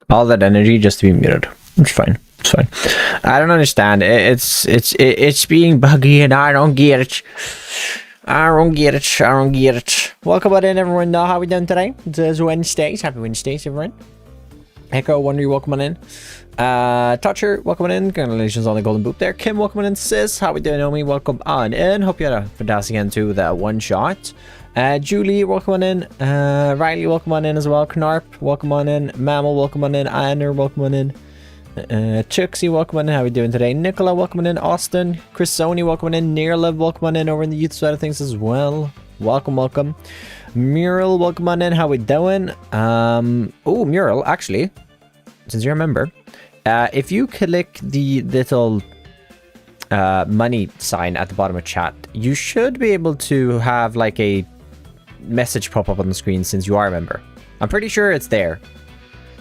All that energy just to be muted. It's fine. It's fine. I don't understand. It's being buggy and I don't get it. I don't get it. Welcome on in, everyone. How we doing today? It's Wednesdays. Happy Wednesdays, everyone. Echo, Wonder, welcome on in. Toucher, welcome on in. Congratulations on the golden boot there. Kim, welcome on in. Sis, how we doing, Omi? Welcome on in. Hope you had a fantastic end to the one shot. Julie, welcome on in. Riley, welcome on in as well. Knarp, welcome on in. Mammal, welcome on in. Anner, welcome on in. Chooksy, welcome on in. How we doing today? Nicola, welcome on in. Austin, Chris Sony, welcome on in. Nearliv, welcome on in over in the youth side of things as well. Welcome. Mural, welcome on in. How we doing? Oh, Mural, actually, since you remember, if you click the little money sign at the bottom of chat, you should be able to have like a message pop up on the screen since you are a member. I'm pretty sure it's there.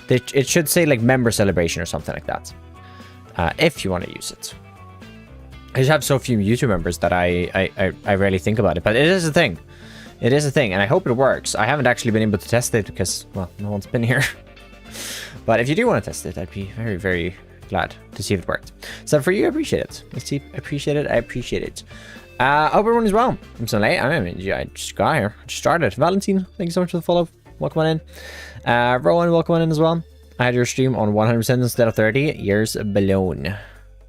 It should say like member celebration or something like that. If you want to use it. I just have so few YouTube members that I rarely think about it, but it is a thing. It is a thing, and I hope it works. I haven't actually been able to test it because, well, no one's been here. But if you do want to test it, I'd be very, very glad to see if it worked. So for you, I appreciate it. I appreciate it. Hope everyone is well. I'm so late. I just got here. I just started. Valentine, thank you so much for the follow. Welcome on in. Rowan, welcome on in as well. I had your stream on 100% instead of 30 years blown.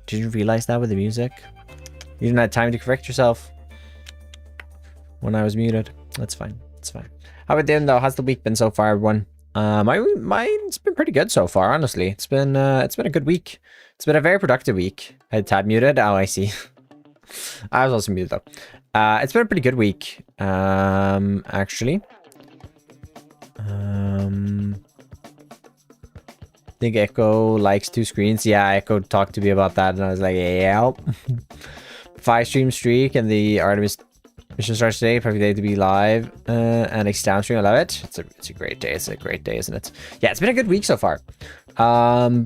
Did you realize that with the music? You didn't have time to correct yourself when I was muted. That's fine. It's fine. How about doing though? How's the week been so far, everyone? Mine's been pretty good so far, honestly. It's been a good week. It's been a very productive week. I had tab muted. Oh, I see. I was also muted though. It's been a pretty good week. Actually. I think Echo likes 2 screens. Yeah, Echo talked to me about that, and I was like, yeah. 5 stream streak, and the Artemis mission starts today. Perfect day to be live and extend stream. I love it. It's a great day. It's a great day, isn't it? Yeah, it's been a good week so far.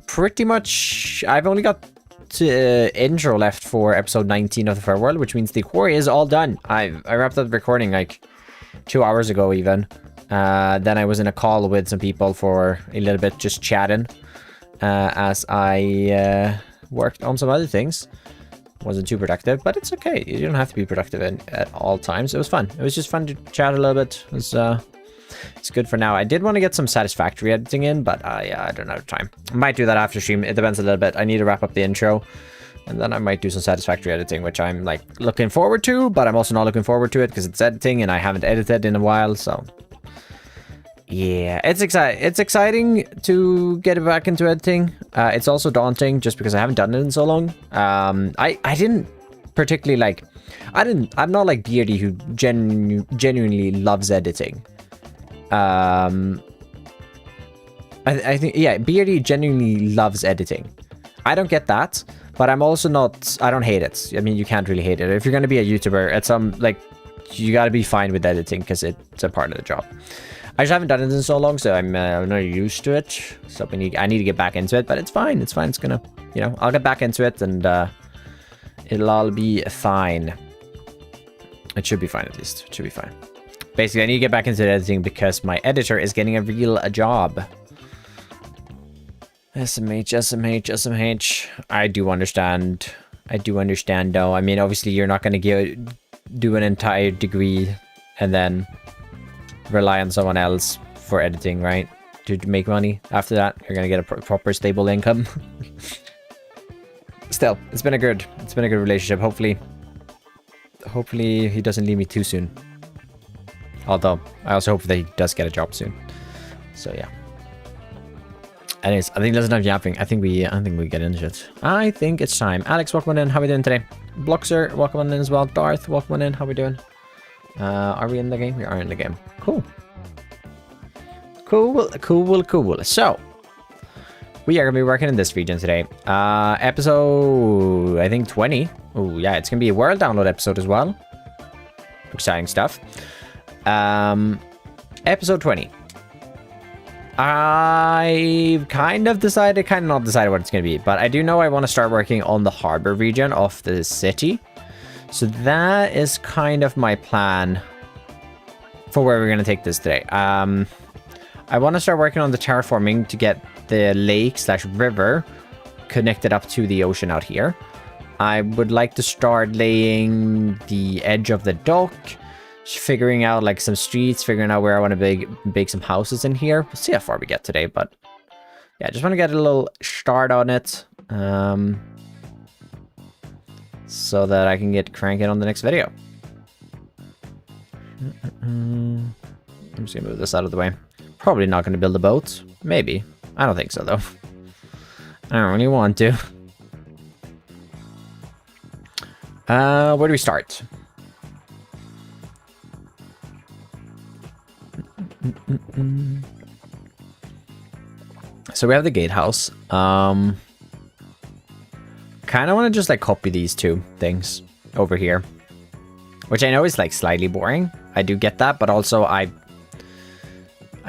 Pretty much. I've only got intro left for episode 19 of the Fair World, which means the quarry is all done. I wrapped up recording like 2 hours ago even. Then I was in a call with some people for a little bit, just chatting as I worked on some other things. Wasn't too productive, but it's okay. You don't have to be productive at all times. It was fun. It was just fun to chat a little bit. It's good for now. I did want to get some satisfactory editing in, but I don't have time. I might do that after stream. It depends a little bit. I need to wrap up the intro, and then I might do some satisfactory editing, which I'm like looking forward to, but I'm also not looking forward to it because it's editing and I haven't edited in a while, so yeah, it's exciting to get back into editing. It's also daunting just because I haven't done it in so long. I didn't particularly like. I'm not like Beardy who genuinely loves editing. I think, yeah, Beardy genuinely loves editing. I don't get that, but I'm also not. I don't hate it. I mean, you can't really hate it. If you're gonna be a YouTuber, it's like you gotta be fine with editing because it's a part of the job. I just haven't done it in so long, so I'm not used to it. So I need to get back into it, but it's fine. It's fine. It's gonna, I'll get back into it, and it'll all be fine. It should be fine, at least. It should be fine. Basically, I need to get back into editing because my editor is getting a real job. SMH. I do understand. Though. I mean, obviously, you're not going to do an entire degree and then rely on someone else for editing, right? To make money. After that, you're gonna get a proper stable income. Still, it's been a good relationship. Hopefully he doesn't leave me too soon. Although I also hope that he does get a job soon. So yeah. Anyways, I think that's enough yapping. I think we get into it. I think it's time. Alex, welcome on in. How are we doing today? Bloxer, welcome on in as well. Darth, welcome on in. How are we doing? Are we in the game? We are in the game. Cool. So, we are going to be working in this region today. Episode, I think 20. Oh, yeah, it's going to be a world download episode as well. Exciting stuff. Episode 20. I've kind of not decided what it's going to be, but I do know I want to start working on the harbor region of the city. So that is kind of my plan for where we're going to take this today. I want to start working on the terraforming to get the lake slash river connected up to the ocean out here. I would like to start laying the edge of the dock, figuring out like some streets, figuring out where I want to bake some houses in here. We'll see how far we get today, but yeah, I just want to get a little start on it, so that I can get cranking on the next video. I'm just gonna move this out of the way. Probably not going to build a boat. Maybe. I don't think so, though. I don't really want to. Where do we start? So we have the gatehouse. Kind of want to just like copy these two things over here, which I know is like slightly boring. I do get that, but also I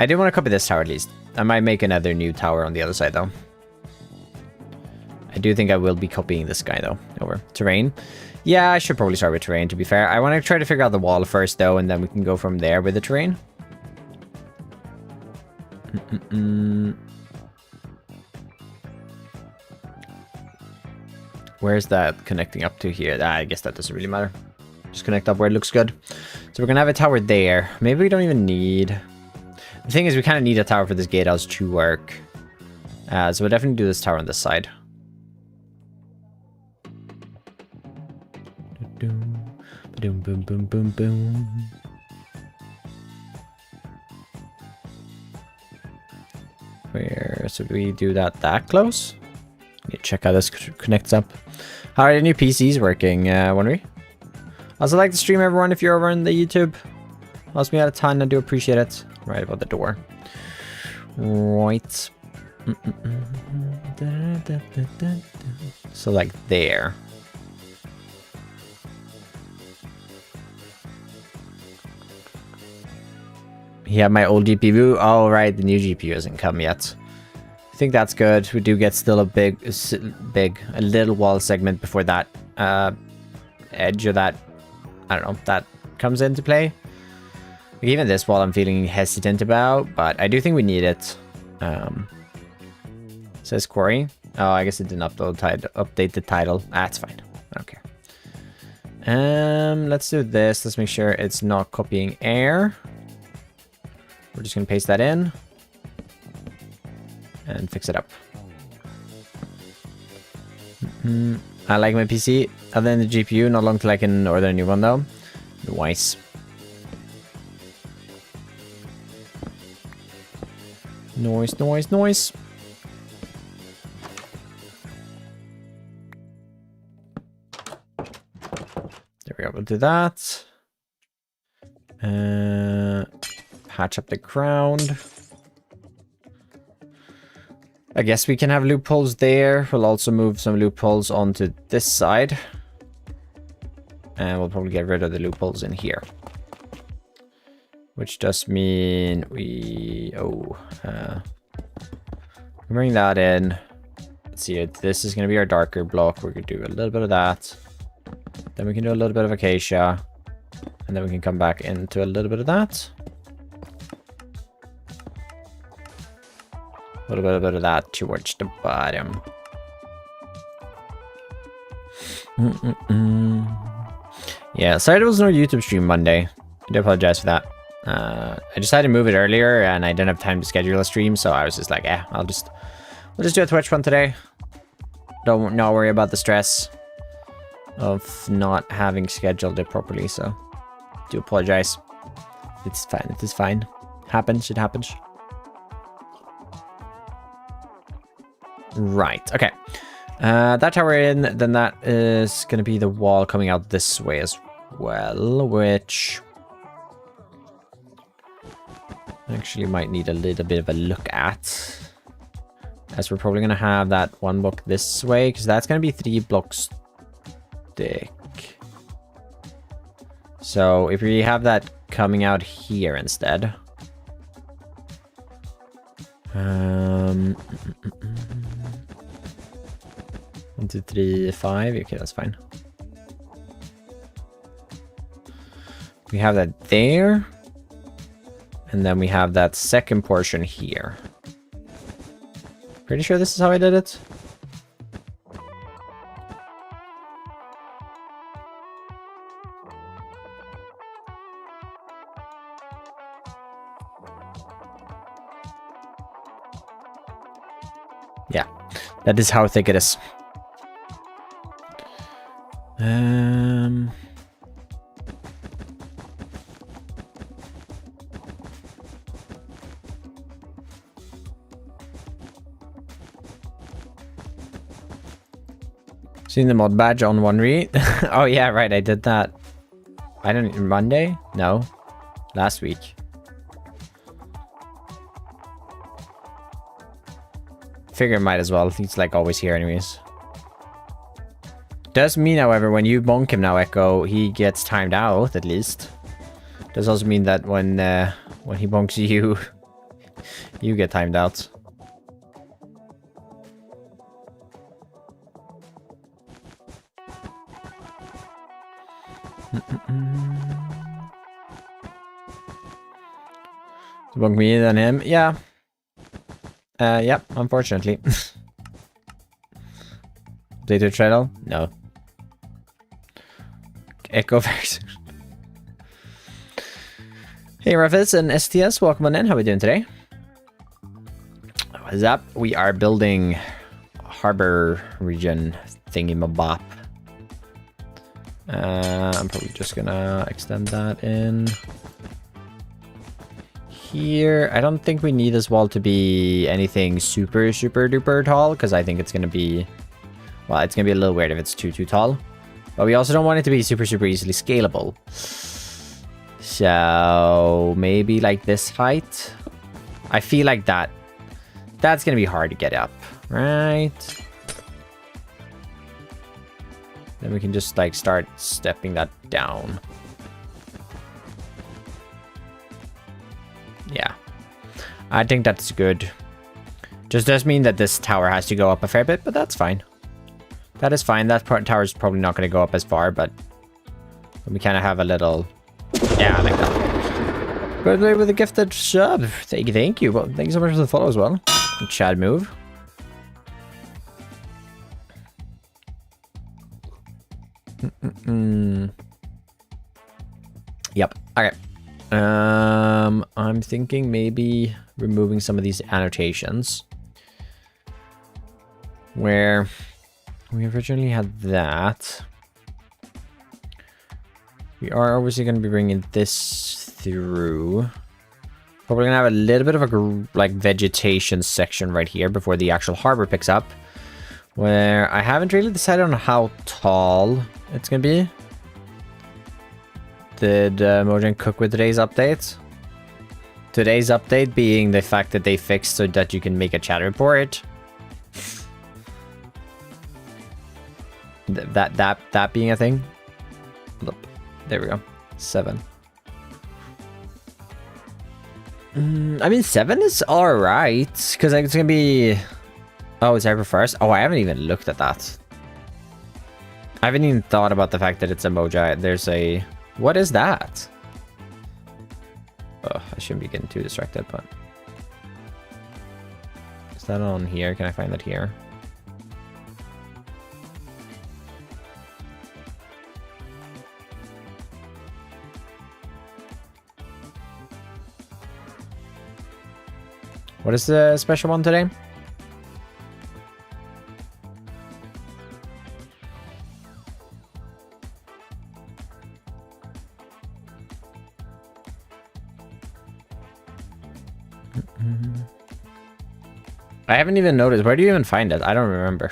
do want to copy this tower at least. I might make another new tower on the other side though. I do think I will be copying this guy though over terrain. Yeah, I should probably start with terrain to be fair. I want to try to figure out the wall first though, and then we can go from there with the terrain. Where's that connecting up to here? I guess that doesn't really matter. Just connect up where it looks good. So we're gonna have a tower there. Maybe we don't even need... The thing is, we kind of need a tower for this gatehouse to work. So we'll definitely do this tower on this side. Boom, boom, boom, boom, boom. Where should we do that close? Let me check how this connects up. How are the new PCs working, Wondery? Also like to stream, everyone, if you're over on the YouTube. Helps me out a ton, I do appreciate it. Right about the door. Right. So like there. Yeah, my old GPU. Oh, right, the new GPU hasn't come yet. I think that's good. We do get still a a little wall segment before that edge of that, I don't know, that comes into play. Like even this wall I'm feeling hesitant about, but I do think we need it. Says Quarry. Oh, I guess it didn't update the title. Ah, it's fine. I don't care. Let's do this. Let's make sure it's not copying air. We're just gonna paste that in and fix it up. I like my PC. Other than the GPU, not long till I can order a new one though. Nice. Noise, noise, noise. There we go. We'll do that. Patch up the ground. I guess we can have loopholes there. We'll also move some loopholes onto this side. And we'll probably get rid of the loopholes in here. Which does mean we... bring that in. Let's see, this is going to be our darker block. We're going to do a little bit of that. Then we can do a little bit of acacia. And then we can come back into a little bit of that. A little bit of that towards the bottom. Yeah, sorry there was no YouTube stream Monday. I do apologize for that. I just had to move it earlier and I didn't have time to schedule a stream, so I was just like, we'll just do a Twitch one today. Don't not worry about the stress of not having scheduled it properly, so do apologize. It's fine, it is fine. Happens, it happens. Right, okay. That tower in, then that is going to be the wall coming out this way as well, which actually might need a little bit of a look at. As we're probably going to have that one block this way, because that's going to be 3 blocks thick. So if we have that coming out here instead. 1, 2, 3, 5. Okay, that's fine. We have that there. And then we have that second portion here. Pretty sure this is how I did it. Yeah, that is how thick it is. Seen the mod badge on one read? Oh yeah, right, I did that. I don't Monday? No. Last week. Figure might as well. He's like always here anyways. Does mean, however, when you bonk him now, Echo, he gets timed out at least. Does also mean that when he bonks you, you get timed out. Bonk me than him, yeah. Yep, unfortunately. Data trail? No. Echo very soon. Hey Raffis and STS, welcome on in. How are we doing today? What's up? We are building harbor region thingy-mabop. I'm probably just gonna extend that in here. I don't think we need this wall to be anything super duper tall, because I think it's gonna be, well, it's gonna be a little weird if it's too tall. But we also don't want it to be super easily scalable. So maybe like this height. I feel like that's gonna be hard to get up, right? Then we can just like start stepping that down. Yeah, I think that's good. Just does mean that this tower has to go up a fair bit, but that's fine. That is fine. That tower is probably not going to go up as far, but we kind of have a little... Yeah, I like that. Good day with a gifted sub. Thank you. Well, thank you so much for the follow as well. Chad move. Yep. Okay. I'm thinking maybe removing some of these annotations where we originally had that. We are obviously going to be bringing this through. Probably going to have a little bit of a like vegetation section right here before the actual harbor picks up, where I haven't really decided on how tall it's going to be. Did Mojang cook with today's update? Today's update being the fact that they fixed so that you can make a chat report. That being a thing. Look, there we go. 7. I mean 7 is all right because it's gonna be. Oh, it's ever first. Oh, I haven't even looked at that. I haven't even thought about the fact that it's a Moja. There's a. What is that? Oh, I shouldn't be getting too distracted, but... Is that on here? Can I find that here? What is the special one today? I haven't even noticed. Where do you even find it? I don't remember.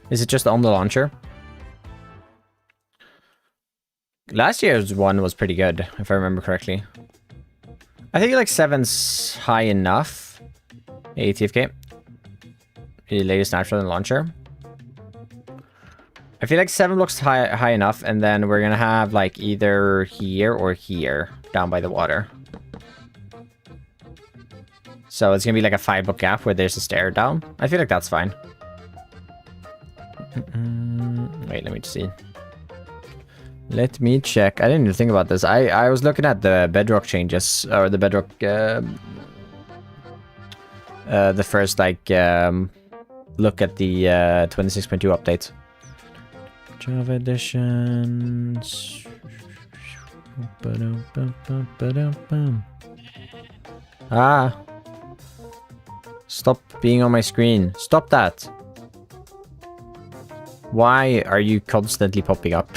Is it just on the launcher? Last year's one was pretty good, if I remember correctly. I think like 7's high enough. ATFK. The latest natural launcher. I feel like 7 looks high enough, and then we're gonna have like either here or here, down by the water. So it's gonna be like a 5-block gap where there's a stair down. I feel like that's fine. Wait, let me see. Let me check. I didn't even think about this. I was looking at the bedrock changes, or the bedrock, the first like look at the 26.2 update. Java editions. Ah. Stop being on my screen. Stop that. Why are you constantly popping up?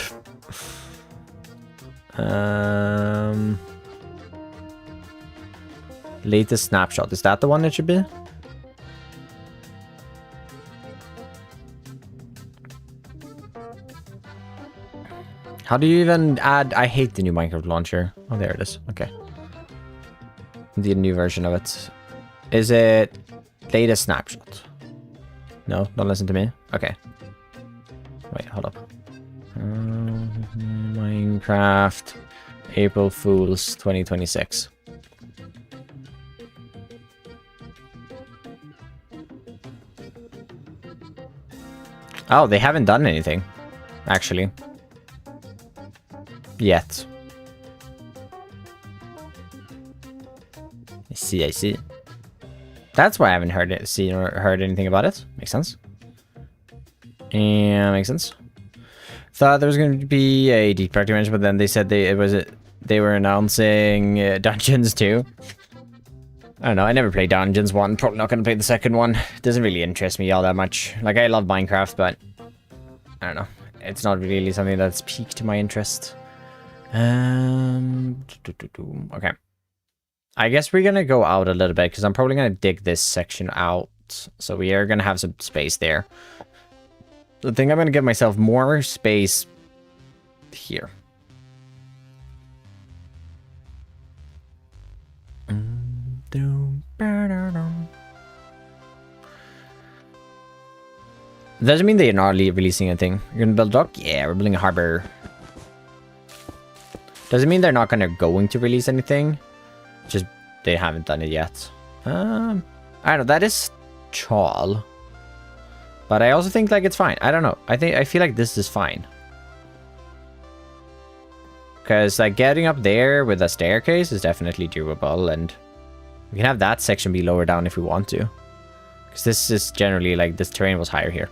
Latest snapshot. Is that the one it should be? How do you even add... I hate the new Minecraft launcher. Oh, there it is. Okay. The new version of it. Is it latest snapshot? No, don't listen to me. Okay. Wait, hold up. Minecraft April Fools 2026. Oh, they haven't done anything, actually. Yet. I see. That's why I haven't heard it, seen or heard anything about it. Makes sense. Yeah, makes sense. Thought there was going to be a deep dive dimension, but then they said they were announcing Dungeons 2. I don't know. I never played Dungeons 1. Probably not going to play the second one. It doesn't really interest me all that much. Like, I love Minecraft, but I don't know. It's not really something that's piqued my interest. Okay. I guess we're gonna go out a little bit because I'm probably gonna dig this section out. So we are gonna have some space there. I think I'm gonna give myself more space here. Doesn't mean they're not releasing anything. You're gonna build a dock? Yeah, we're building a harbor. Doesn't mean they're not going to release anything. Just they haven't done it yet. I don't know. That is Chawl. But I also think like it's fine. I don't know. I feel like this is fine. Because like getting up there with a staircase is definitely doable, and we can have that section be lower down if we want to. Because this is generally like this terrain was higher here.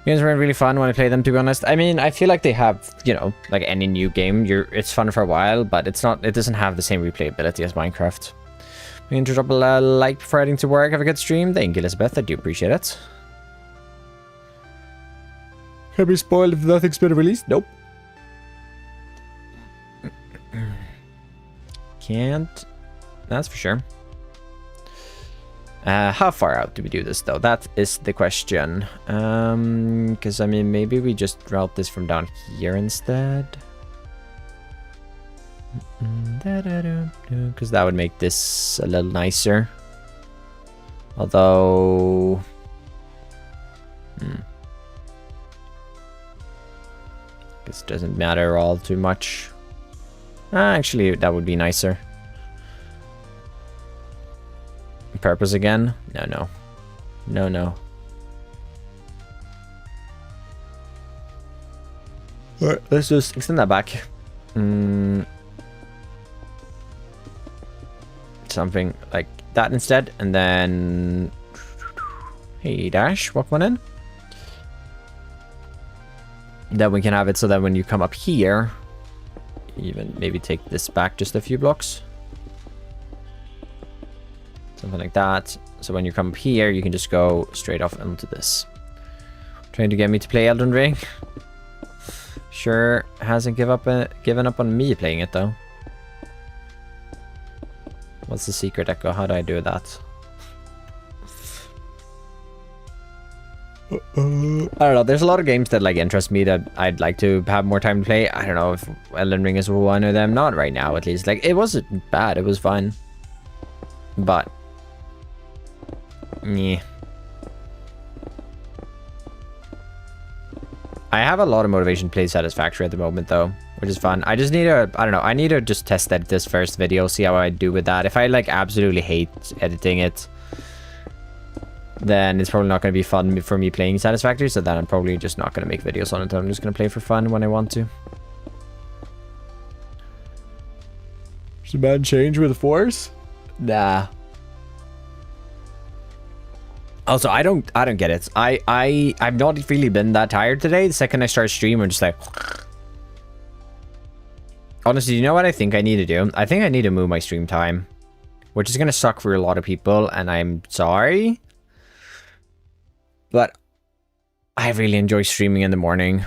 Games were really fun when I played them, to be honest. I mean, I feel like they have, you know, like any new game, it's fun for a while, but it doesn't have the same replayability as Minecraft. We can drop a like before heading to work. Have a good stream. Thank you, Elizabeth. I do appreciate it. Can't be spoiled if nothing's been released. Nope. Can't. That's for sure. How far out do we do this, though? That is the question. Because, I mean, maybe we just route this from down here instead. Because that would make this a little nicer. Although... This doesn't matter all too much. Actually, that would be nicer. Purpose again? No. Alright, let's just extend that back. Something like that instead, and then... Hey, Dash, walk one in. Then we can have it so that when you come up here, even maybe take this back just a few blocks. Something like that. So when you come up here, you can just go straight off into this. Trying to get me to play Elden Ring. Sure hasn't given up on me playing it, though. What's the secret, Echo? How do I do that? I don't know. There's a lot of games that like interest me that I'd like to have more time to play. I don't know if Elden Ring is one of them. Not right now, at least. Like, it wasn't bad. It was fun. But... yeah. I have a lot of motivation to play Satisfactory at the moment, though, which is fun. I just need to, I don't know, I need to just test edit this first video, see how I do with that. If I, like, absolutely hate editing it, then it's probably not going to be fun for me playing Satisfactory, so then I'm probably just not going to make videos on it. I'm just going to play for fun when I want to. Is a bad change with the Force? Nah. Also, I don't get it. I've not really been that tired today. The second I start stream, I'm just like... Honestly, you know what I think I need to do? I think I need to move my stream time. Which is going to suck for a lot of people, and I'm sorry. But I really enjoy streaming in the morning.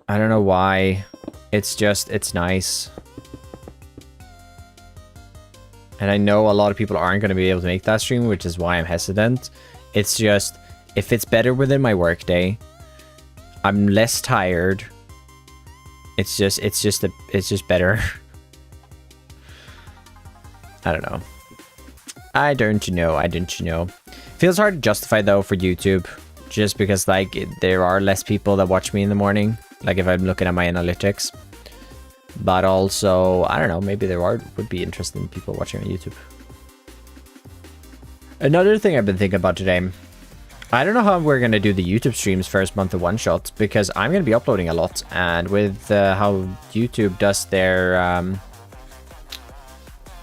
I don't know why. It's just, it's nice. And I know a lot of people aren't going to be able to make that stream, which is why I'm hesitant. It's just, if it's better within my workday, I'm less tired. It's just better. I don't know. I don't know. Feels hard to justify though for YouTube, just because like there are less people that watch me in the morning. Like if I'm looking at my analytics. But also, I don't know, maybe there would be interesting people watching on YouTube. Another thing I've been thinking about today. I don't know how we're going to do the YouTube streams first month of one shot, because I'm going to be uploading a lot. And with how YouTube does their...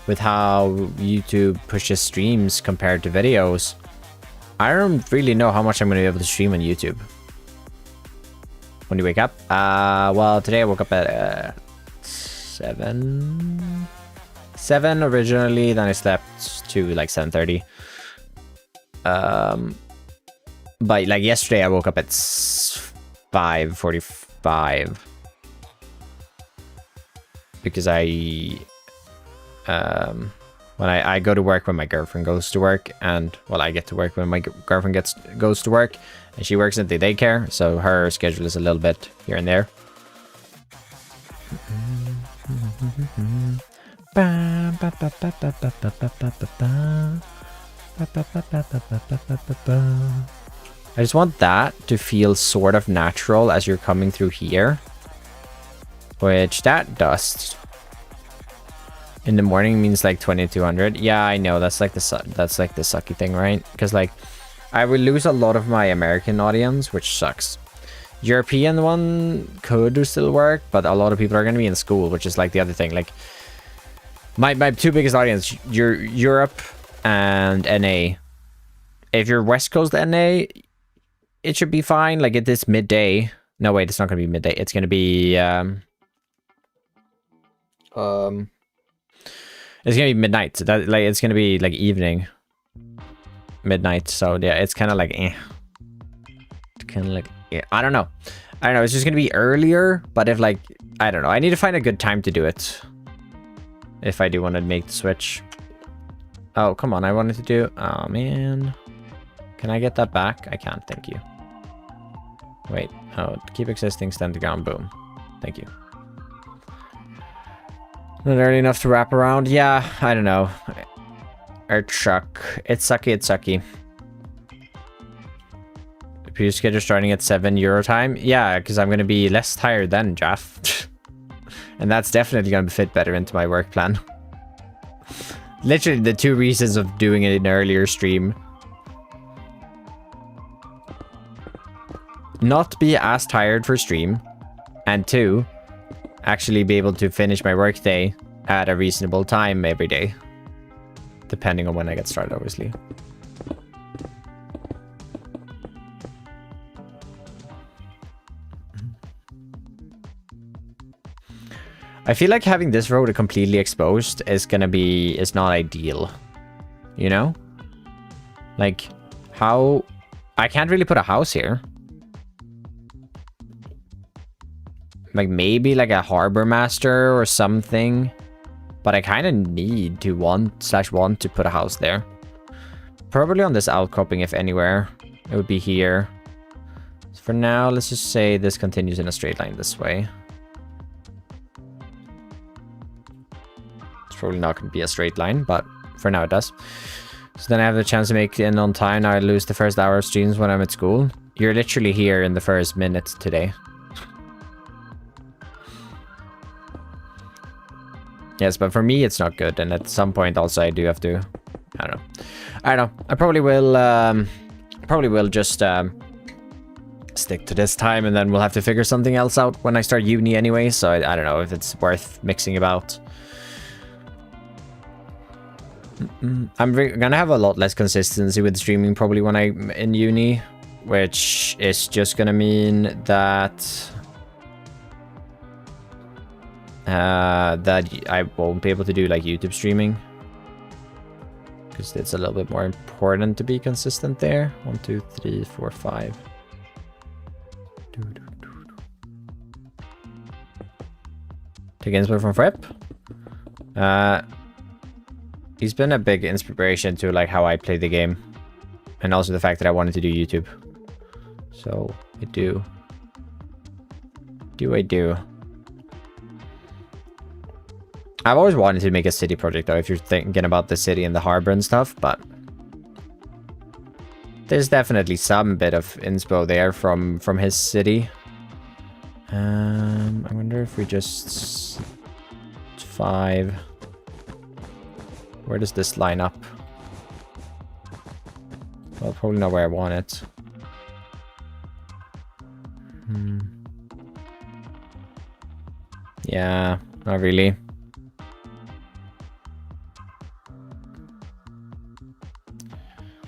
with how YouTube pushes streams compared to videos, I don't really know how much I'm going to be able to stream on YouTube. When you wake up? Well, today I woke up at 7 originally, then I slept to like 7:30. But like yesterday I woke up at 5:45 because when I go to work when my girlfriend goes to work, and well, I get to work when my girlfriend goes to work, and she works at the daycare, so her schedule is a little bit here and there. I just want that to feel sort of natural as you're coming through here, which that does. In the morning means like 2200. Yeah, I know, that's like the sucky thing, right? Because like I will lose a lot of my American audience, which sucks. European one could still work, but a lot of people are going to be in school, which is like the other thing. Like my two biggest audience, Europe and NA. If you're West Coast NA, it should be fine. Like it is midday. No, wait, it's not going to be midday. It's going to be it's gonna be midnight. So that, like, it's gonna be like evening, midnight. So yeah, it's kind of like kind of like I don't know. It's just gonna be earlier. But if like I don't know, I need to find a good time to do it. If I do want to make the switch. Oh come on, I wanted to do. Oh man, can I get that back? I can't. Thank you. Wait. Oh, keep existing. Stand to ground. Boom. Thank you. Not early enough to wrap around. Yeah, I don't know. Or truck. It's sucky. Your schedule starting at 7 Euro time. Yeah, because I'm going to be less tired then, Jaff. And that's definitely going to fit better into my work plan. Literally the two reasons of doing it in an earlier stream. Not be as tired for stream. And two, actually be able to finish my workday at a reasonable time every day, depending on when I get started, obviously. I feel like having this road completely exposed is not ideal, you know? Like, how... I can't really put a house here. Like maybe like a harbor master or something, but I kind of need to want to put a house there. Probably on this outcropping, if anywhere. It would be here. So for now, let's just say this continues in a straight line this way. It's probably not going to be a straight line, but for now it does. So then I have the chance to make it in on time. Now I lose the first hour of streams when I'm at school. You're literally here in the first minute today. Yes, but for me, it's not good. And at some point, also, I do have to... I don't know. I probably will just stick to this time, and then we'll have to figure something else out when I start uni anyway. So I don't know if it's worth mixing about. I'm gonna have a lot less consistency with streaming probably when I'm in uni, which is just gonna mean that that I won't be able to do like YouTube streaming, because it's a little bit more important to be consistent there. 1, 2, 3, 4, 5. Take inspo from Fripp. He's been a big inspiration to like how I play the game, and also the fact that I wanted to do YouTube. So I do. I've always wanted to make a city project though, if you're thinking about the city and the harbor and stuff, but there's definitely some bit of inspo there from his city. I wonder if we just 5. Where does this line up? Well, probably not where I want it. Yeah, not really.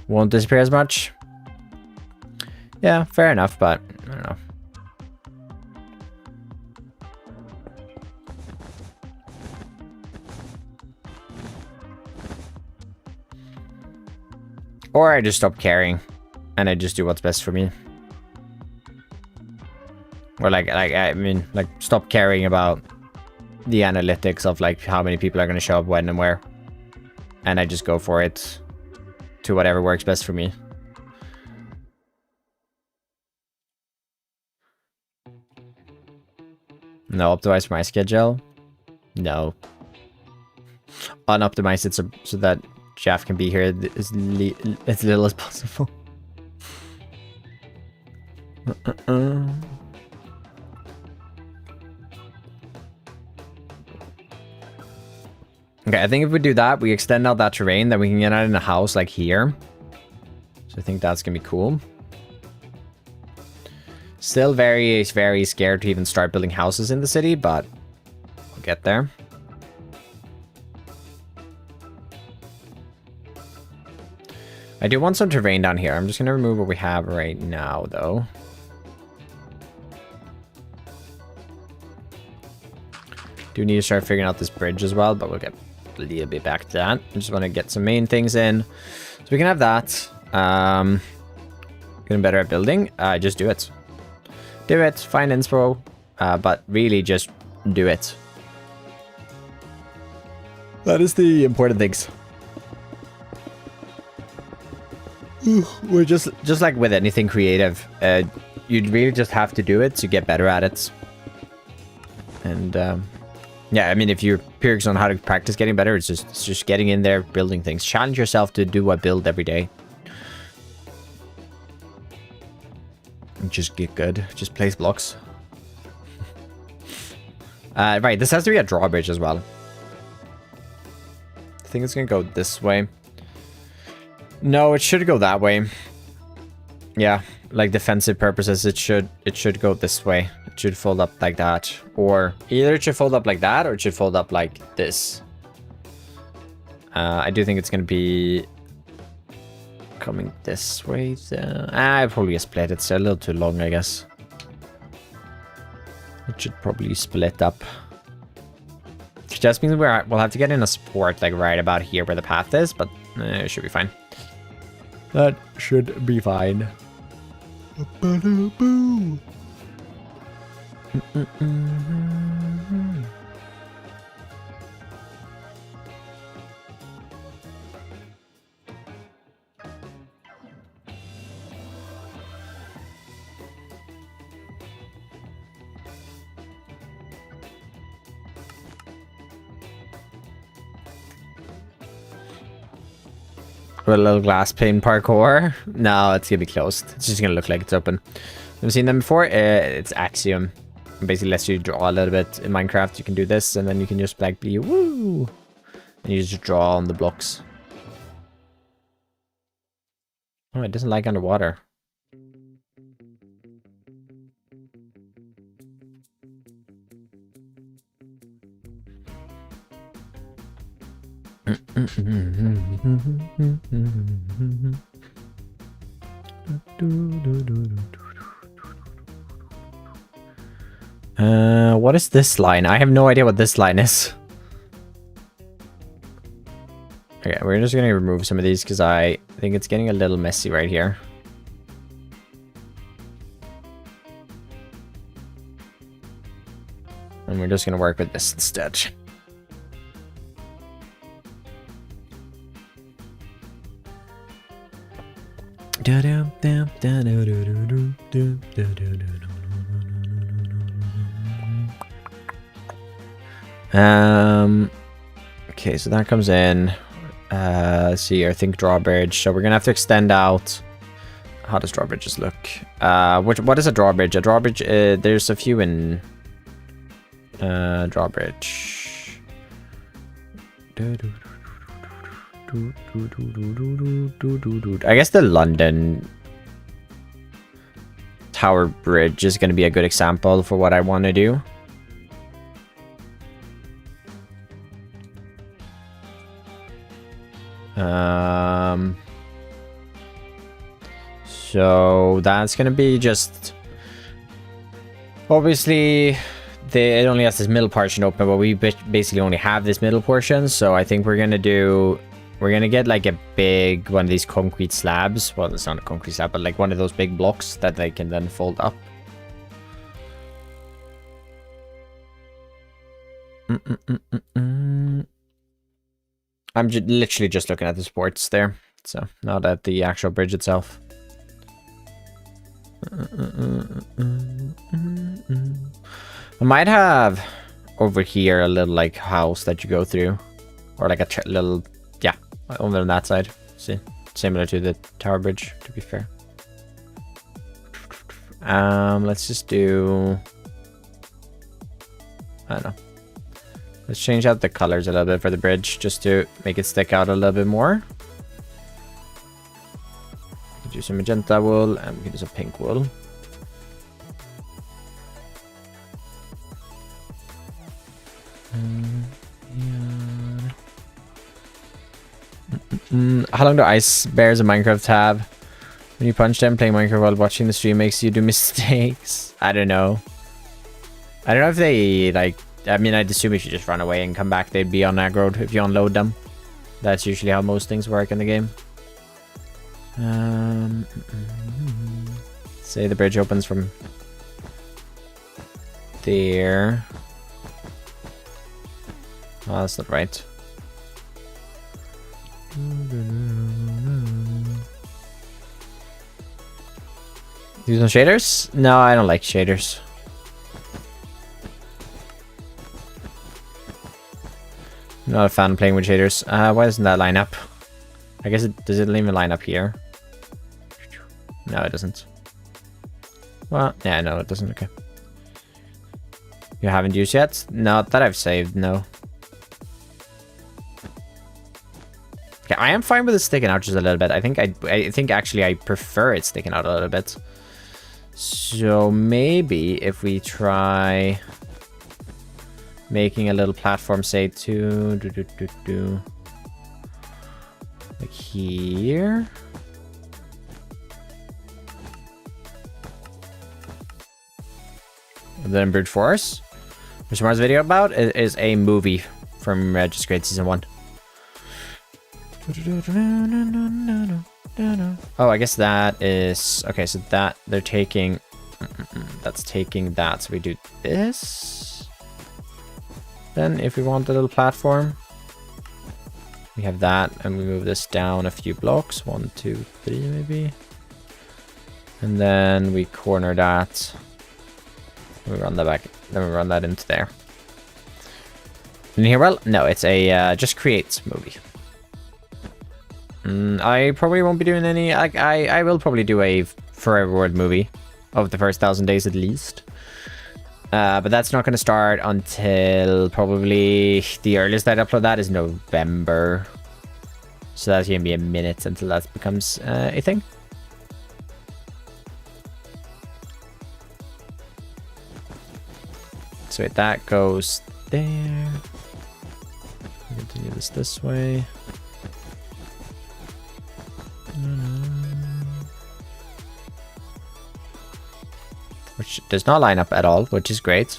Won't disappear as much. Yeah, fair enough, but I don't know. Or I just stop caring and I just do what's best for me. Or I mean, stop caring about the analytics of like how many people are going to show up when and where. And I just go for it to whatever works best for me. No, optimize my schedule. No. Unoptimize it so that Jeff can be here as little as possible. Okay, I think if we do that, we extend out that terrain, then we can get out in a house like here. So I think that's gonna be cool. Still very, very scared to even start building houses in the city, but we'll get there. I do want some terrain down here. I'm just gonna remove what we have right now, though. Do need to start figuring out this bridge as well, but we'll get a little bit back to that. I just want to get some main things in, so we can have that. Getting better at building. Just do it. Do it. Find inspo, but really just do it. That is the important things. We're just like with anything creative, you'd really just have to do it to get better at it. And yeah, I mean, if you're curious on how to practice getting better, it's just getting in there, building things. Challenge yourself to do a build every day. And just get good. Just place blocks. Right, this has to be a drawbridge as well. I think it's gonna go this way. No, it should go that way. Yeah, like defensive purposes, it should go this way. It should fold up like that, or either it should fold up like that, or it should fold up like this. I do think it's gonna be coming this way. I probably split. It's a little too long, I guess. It should probably split up. Which just means we'll have to get in a support like right about here where the path is, but it should be fine. That should be fine. With a little glass pane parkour? No, it's gonna be closed. It's just gonna look like it's open. Never seen them before? It's Axiom. It basically lets you draw a little bit in Minecraft. You can do this, and then you can just like be woo, and you just draw on the blocks. Oh, it doesn't like underwater. What is this line? I have no idea what this line is. Okay, we're just gonna remove some of these because I think it's getting a little messy right here. And we're just gonna work with this instead. Okay, so that comes in. Let's see, I think drawbridge. So we're gonna have to extend out. How does drawbridges look? What is a drawbridge? A drawbridge, there's a few in drawbridge. I guess the London Tower Bridge is going to be a good example for what I want to do. So that's going to be just obviously it only has this middle portion open, but we basically only have this middle portion. So I think we're gonna get like a big one of these concrete slabs. Well, it's not a concrete slab, but like one of those big blocks that they can then fold up. I'm literally just looking at the supports there, so not at the actual bridge itself. I might have over here a little like house that you go through, or like a little, yeah, over on that side. See, similar to the tower bridge, to be fair. Let's just do, I don't know. Let's change out the colors a little bit for the bridge, just to make it stick out a little bit more. We can do some magenta wool, and we can do some pink wool. How long do ice bears in Minecraft have? When you punch them, playing Minecraft while watching the stream makes you do mistakes. I don't know. I don't know if they, like, I mean, I'd assume if you just run away and come back, they'd be on aggroed if you unload them. That's usually how most things work in the game. Say the bridge opens from there. Oh, that's not right. Use some shaders? No, I don't like shaders. I'm not a fan of playing with shaders. Why doesn't that line up? I guess does it even line up here? No, it doesn't. Well, yeah, no, it doesn't. Okay. You haven't used yet? Not that I've saved, no. Okay, I am fine with it sticking out just a little bit. I think actually I prefer it sticking out a little bit. So maybe if we try making a little platform, say to like here. And then Bridge Force, which Mars video about is a movie from Just Great Season 1. Oh, I guess that is okay. So that they're taking, that's taking that. So we do this. Then, if we want a little platform, we have that, and we move this down a few blocks. 1, 2, 3, maybe. And then we corner that. We run that back. Then we run that into there. And here, well, no, it's a just create movie. I probably won't be doing any. I will probably do a Forever World movie of the first 1,000 days at least. But that's not going to start until probably the earliest I'd upload that is November. So that's going to be a minute until that becomes a thing. So wait, that goes there. Continue this way. which does not line up at all, which is great.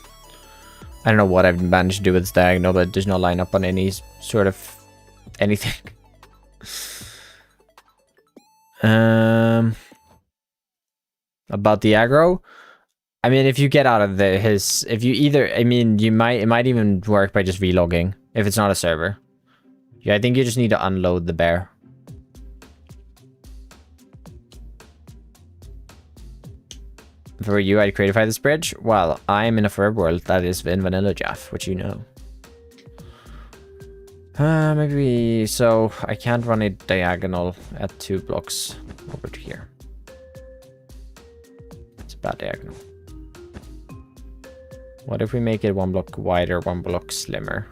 I don't know what I've managed to do with this diagonal, but it does not line up on any sort of anything. About the aggro, I mean, if you get out of if you either, I mean, it might even work by just relogging if it's not a server. Yeah, I think you just need to unload the bear. If it were you, I'd creatify this bridge. Well, I'm in a forever world that is in vanilla Jaff, which you know. Maybe, so I can't run a diagonal at 2 blocks over to here. It's a bad diagonal. What if we make it 1 block wider, 1 block slimmer?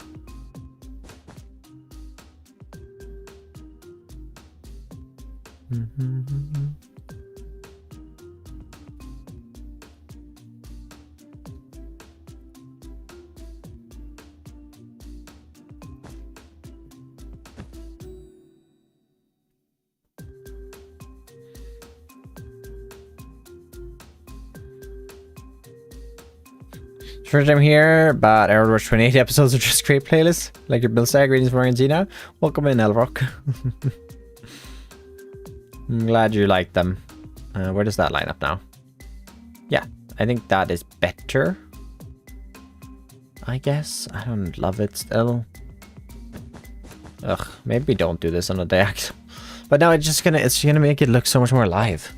First time here, but I watched 28 episodes of just great playlists. Like your Bill Stag, greetings from Argentina. Welcome in, Elrock. I'm glad you like them. Where does that line up now? Yeah, I think that is better. I guess. I don't love it still. Ugh, maybe we don't do this on a diagonal. But no, it's gonna make it look so much more alive.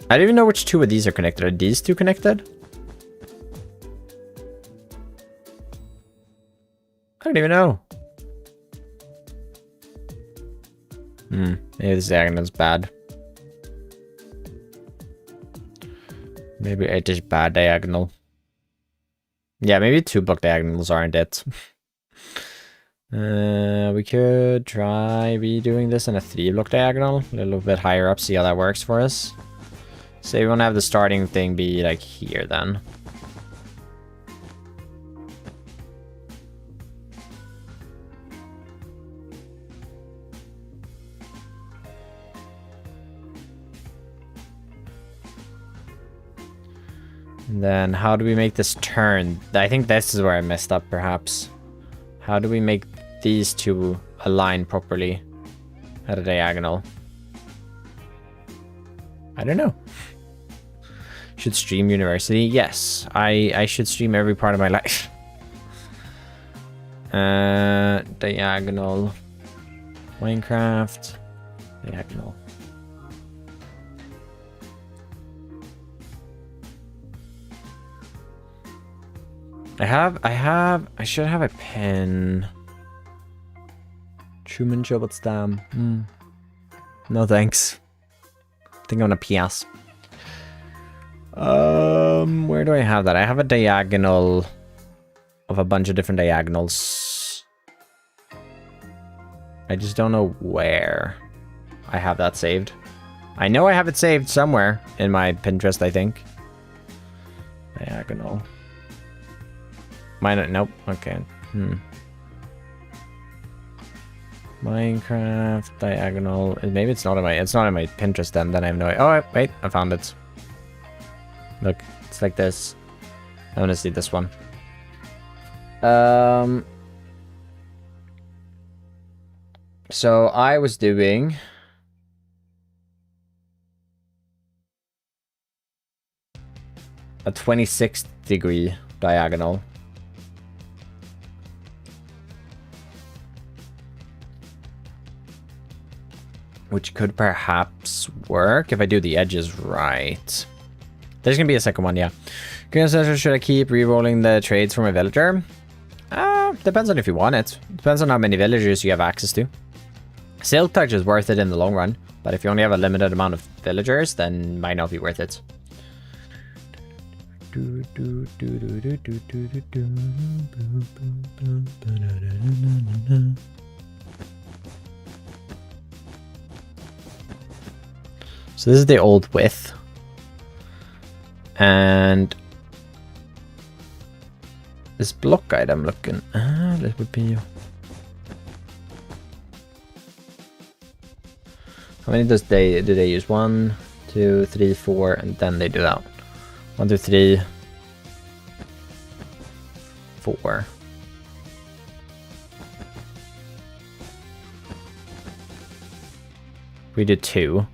I don't even know which 2 of these are connected. Are these 2 connected? I don't even know. Maybe this diagonal is bad. Maybe it is bad diagonal. Yeah, maybe 2 block diagonals aren't it. We could try redoing this in a 3 block diagonal. A little bit higher up, see how that works for us. So we want to have the starting thing be like here then. And then how do we make this turn? I think this is where I messed up perhaps. How do we make these 2 align properly at a diagonal? I don't know. Should stream university? Yes, I should stream every part of my life. Diagonal. Minecraft. Diagonal. I should have a pen. Truman Show, but damn. No thanks. I think I'm gonna PS. Where do I have that? I have a diagonal of a bunch of different diagonals. I just don't know where I have that saved. I know I have it saved somewhere in my Pinterest, I think. Diagonal. Nope. Okay. Minecraft diagonal. Maybe it's not in my Pinterest then I have no idea. Oh wait, I found it. Look, it's like this. I want to see this one. So I was doing a 26-degree diagonal. Which could perhaps work if I do the edges right. There's gonna be a second one, yeah. Should I keep re-rolling the trades for my villager? Depends on if you want it. Depends on how many villagers you have access to. Silk Touch is worth it in the long run, but if you only have a limited amount of villagers, then it might not be worth it. So this is the old width. And this block item looking? That would be... How many do they use? 1, 2, 3, 4, and then they do that. 1, 2, 3, 4. We did 2.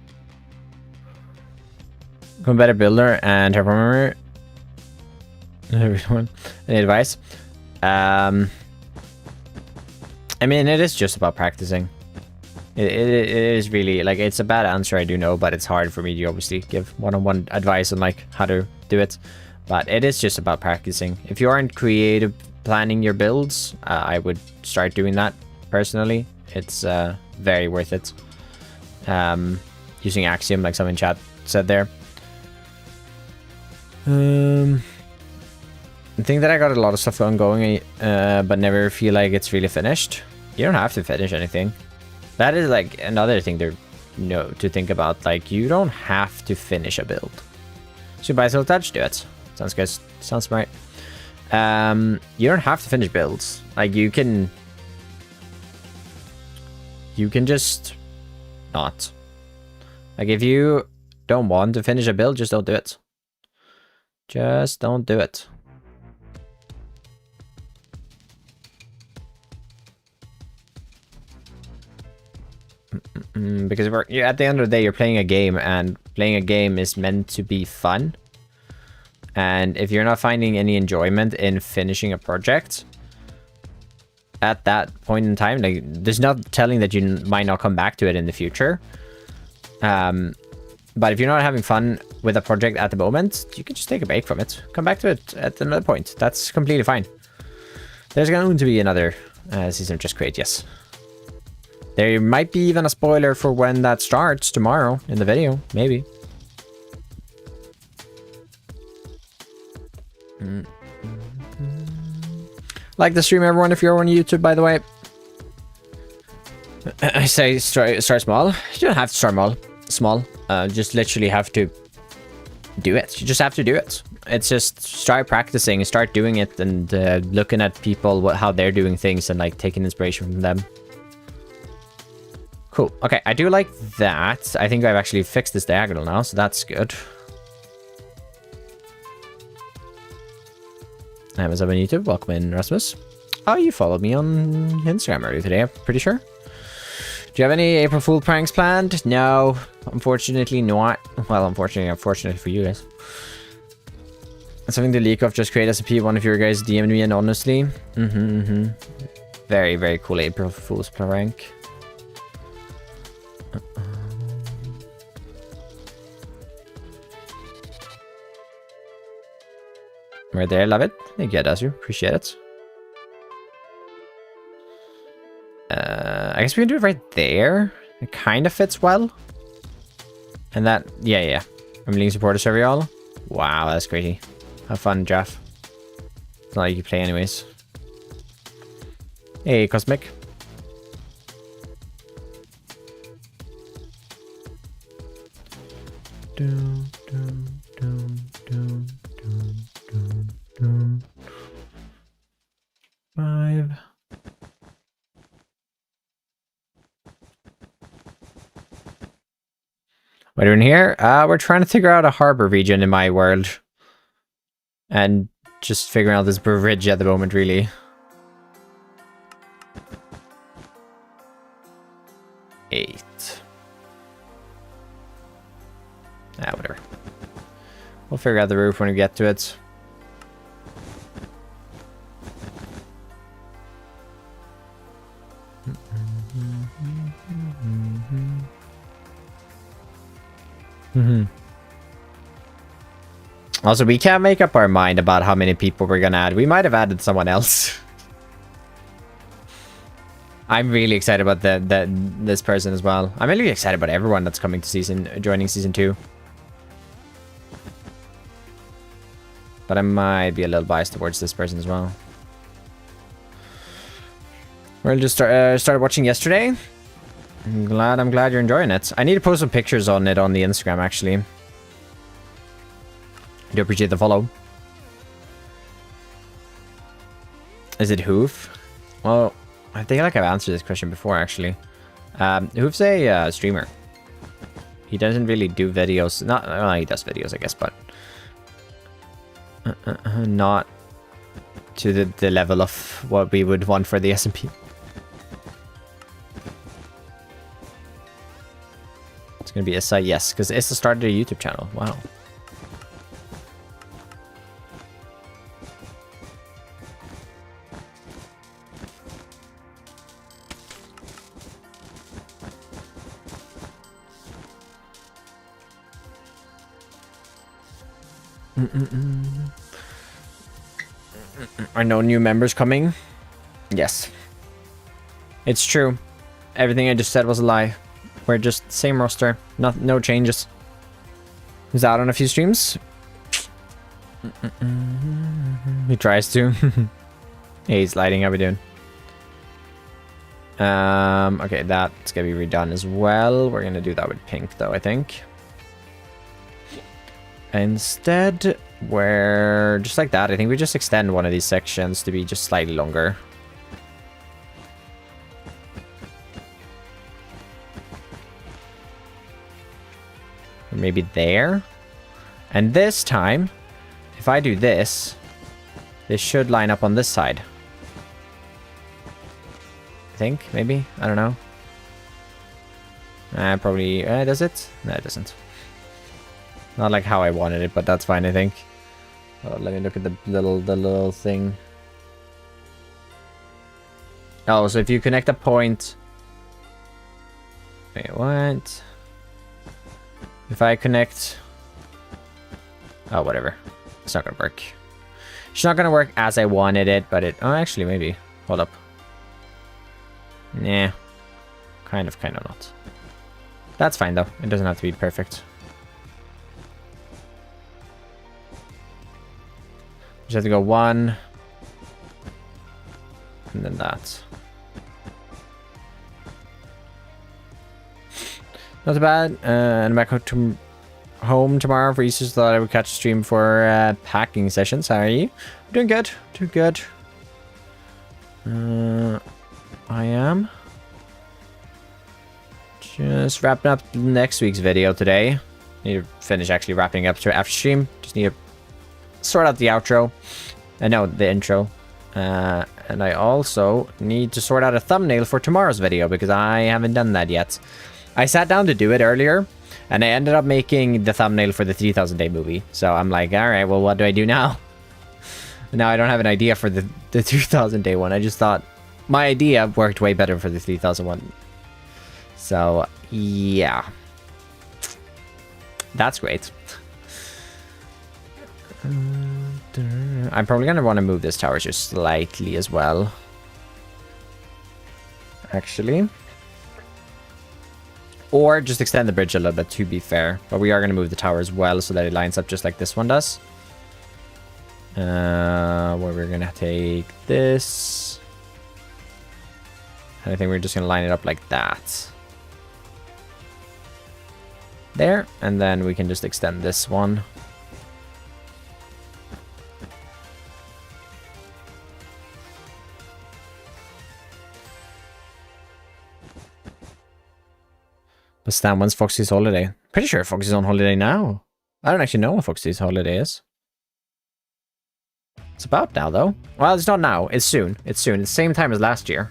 Become a better builder and performer. Everyone. Any advice? I mean, it is just about practicing. It is really, like, it's a bad answer, I do know, but it's hard for me to obviously give one-on-one advice on, like, how to do it. But it is just about practicing. If you aren't creative planning your builds, I would start doing that, personally. It's very worth it. Using Axiom, like someone in chat said there. I think that I got a lot of stuff ongoing, but never feel like it's really finished. You don't have to finish anything. That is like another thing to think about. Like, you don't have to finish a build. So buy Soul Touch, do it. Sounds good. Sounds smart. You don't have to finish builds. Like, you can just not. Like, if you don't want to finish a build, just don't do it. Just don't do it. Because at the end of the day, you're playing a game, and playing a game is meant to be fun. And if you're not finding any enjoyment in finishing a project at that point in time, like, there's no telling that you might not come back to it in the future. But if you're not having fun with a project at the moment, you can just take a break from it. Come back to it at another point. That's completely fine. There's going to be another season of Just Create, yes. There might be even a spoiler for when that starts tomorrow in the video, maybe. Like the stream, everyone, if you're on YouTube, by the way. I say start small. You don't have to start small. Just literally have to do it. You just have to do it. It's just start practicing, start doing it, and looking at people, how they're doing things, and like taking inspiration from them. Cool. Okay, I do like that. I think I've actually fixed this diagonal now, so that's good. Hey, what's up on YouTube? Welcome in, Rasmus. Oh, you followed me on Instagram earlier today, I'm pretty sure. Do you have any April Fool pranks planned? No, unfortunately not. Well, unfortunately for you guys. Something to leak off Just Create SMP. One of your guys DM'd me anonymously. Very, very cool April Fool's prank. Right there, love it. Thank you, Dasu. Appreciate it. I guess we can do it right there. It kind of fits well. And that, yeah. I'm leading supporter server, y'all. Wow, that's crazy. Have fun, Jeff. It's not like you play anyways. Hey, Cosmic. Five. What are we doing here? We're trying to figure out a harbor region in my world. And just figuring out this bridge at the moment, really. 8. Whatever. We'll figure out the roof when we get to it. Also, we can't make up our mind about how many people we're gonna add. We might have added someone else. I'm really excited about this person as well. I'm really excited about everyone that's coming to joining season 2. But I might be a little biased towards this person as well. We're just started watching yesterday. I'm glad you're enjoying it. I need to post some pictures on it on the Instagram, actually. I do appreciate the follow. Is it Hoof? Well, I think like I've answered this question before, actually. Hoof's a streamer. He doesn't really do videos. Well, he does videos, I guess, but not to the level of what we would want for the SMP. It's gonna be Issa, yes, because Issa started a YouTube channel. Wow. Are no new members coming? Yes. It's true. Everything I just said was a lie. We're just same roster. No changes. He's out on a few streams. He tries to. Hey, he's lighting. How we doing? Okay, that's gonna be redone as well. We're gonna do that with pink though, I think. Instead, we're just like that. I think we just extend one of these sections to be just slightly longer. Or maybe there. And this time, if I do this, this should line up on this side. I think, maybe? I don't know. Probably, does it? No, it doesn't. Not like how I wanted it, but that's fine, I think. Let me look at the little thing. Oh, so if you connect a point... Wait, what? If I connect... Oh, whatever. It's not gonna work. It's not gonna work as I wanted it, but it... Oh, actually, maybe. Hold up. Nah. Kind of not. That's fine, though. It doesn't have to be perfect. Just have to go one. And then that. Not too bad. And I'm back home tomorrow for Easter, so thought I would catch a stream for packing sessions. How are you? Doing good. Doing good. I am. Just wrapping up next week's video today. Need to finish actually wrapping up after stream. Just need to sort out the outro. No, the intro. And I also need to sort out a thumbnail for tomorrow's video because I haven't done that yet. I sat down to do it earlier and I ended up making the thumbnail for the 3000 Day movie. So I'm like, alright, well, what do I do now? Now I don't have an idea for the 3000 Day one. I just thought my idea worked way better for the 3000 one. So, yeah. That's great. I'm probably gonna want to move this tower just slightly as well. Actually. Or just extend the bridge a little bit, to be fair. But we are gonna move the tower as well so that it lines up just like this one does. Where we're gonna take this. And I think we're just gonna line it up like that. There. And then we can just extend this one. But Stan, when's Foxy's holiday? Pretty sure Foxy's on holiday now. I don't actually know what Foxy's holiday is. It's about now, though. Well, it's not now. It's soon. It's soon. It's the same time as last year.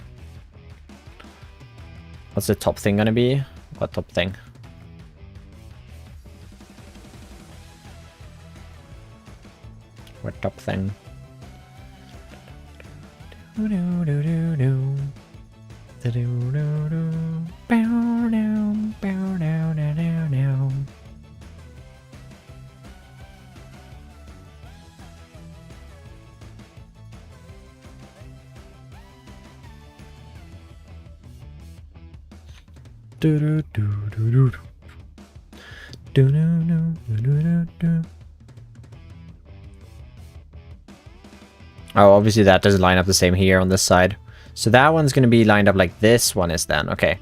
What's the top thing gonna be? What top thing? What top thing? Oh, obviously that doesn't line up the same here on this side. So that one's going to be lined up like this one is then. Okay.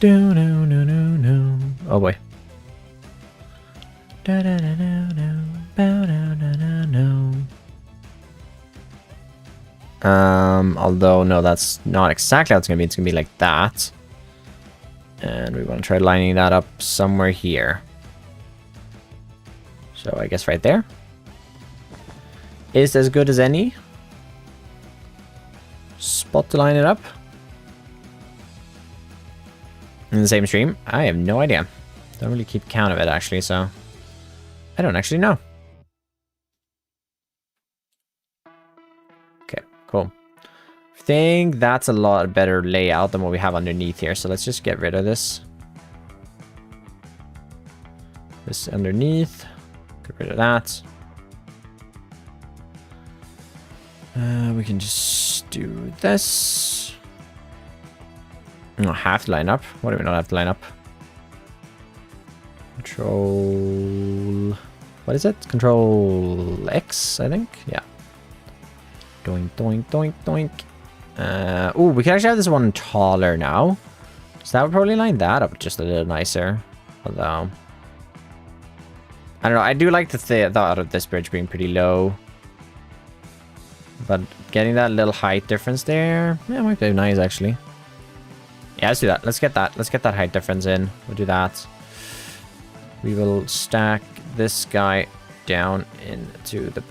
Oh boy. Although no, that's not exactly how it's gonna be. It's gonna be like that. And we want to try lining that up somewhere here. So I guess right there is as good as any spot to line it up. In the same stream? I have no idea. Don't really keep count of it actually, so I don't actually know. Okay, cool. I think that's a lot better layout than what we have underneath here, so let's just get rid of this. This underneath. Get rid of that. We can just do this. We don't have to line up. What do we not have to line up? Control... What is it? Control X, I think? Yeah. Doink, doink, doink, doink. Oh, we can actually have this one taller now. So that would probably line that up just a little nicer. Although... I don't know, I do like the thought of this bridge being pretty low. But getting that little height difference there, yeah, might be nice actually. Yeah, let's do that. Let's get that height difference in. We'll do that. We will stack this guy down into the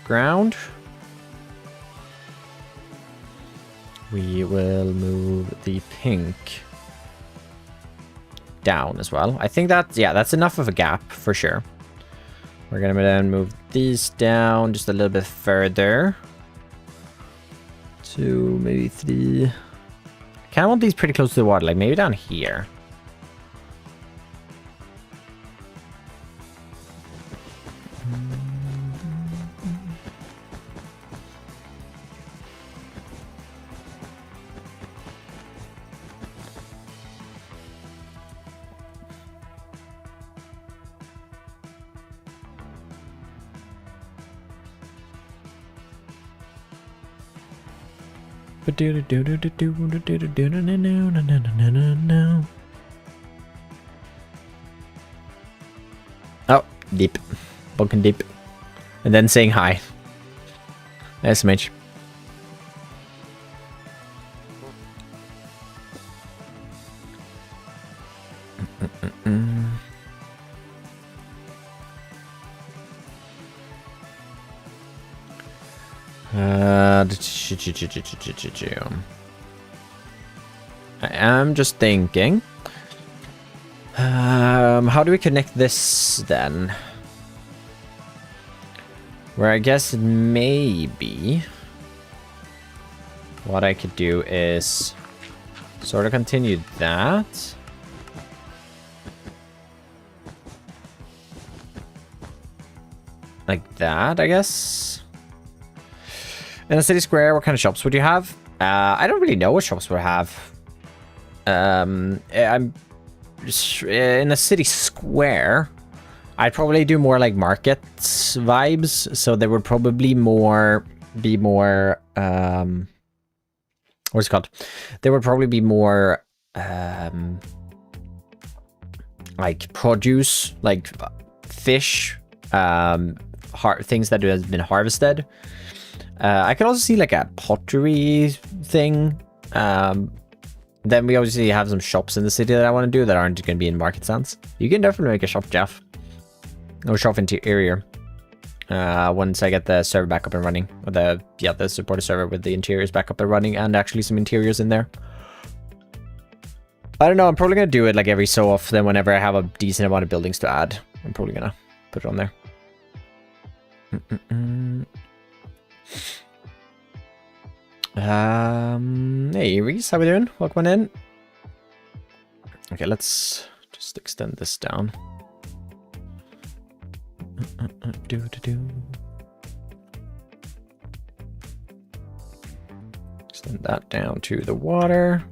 ground. We will move the pink down as well. I think that, yeah, that's enough of a gap for sure. We're gonna then move these down just a little bit further. To maybe 3. I kind of want these pretty close to the water, like maybe down here. Oh, deep. Bunking deep. And then saying hi. SMH. I am just thinking. How do we connect this then? Where I guess maybe what I could do is sort of continue that. Like that, I guess. In a city square, what kind of shops would you have? I don't really know what shops would have. I'm just, in a city square, I'd probably do more like market vibes. So there would probably be more what's it called? There would probably be more like produce, like fish, things that have been harvested. I could also see like a pottery thing. Then we obviously have some shops in the city that I want to do that aren't going to be in market stands. You can definitely make a shop, Jeff. Or shop interior. Once I get the server back up and running. Or the supported server with the interiors back up and running. And actually some interiors in there. I don't know. I'm probably going to do it like every so often whenever I have a decent amount of buildings to add. I'm probably going to put it on there. Hey Reese, how we doing? Welcome on in. Okay, let's just extend this down. Extend that down to the water.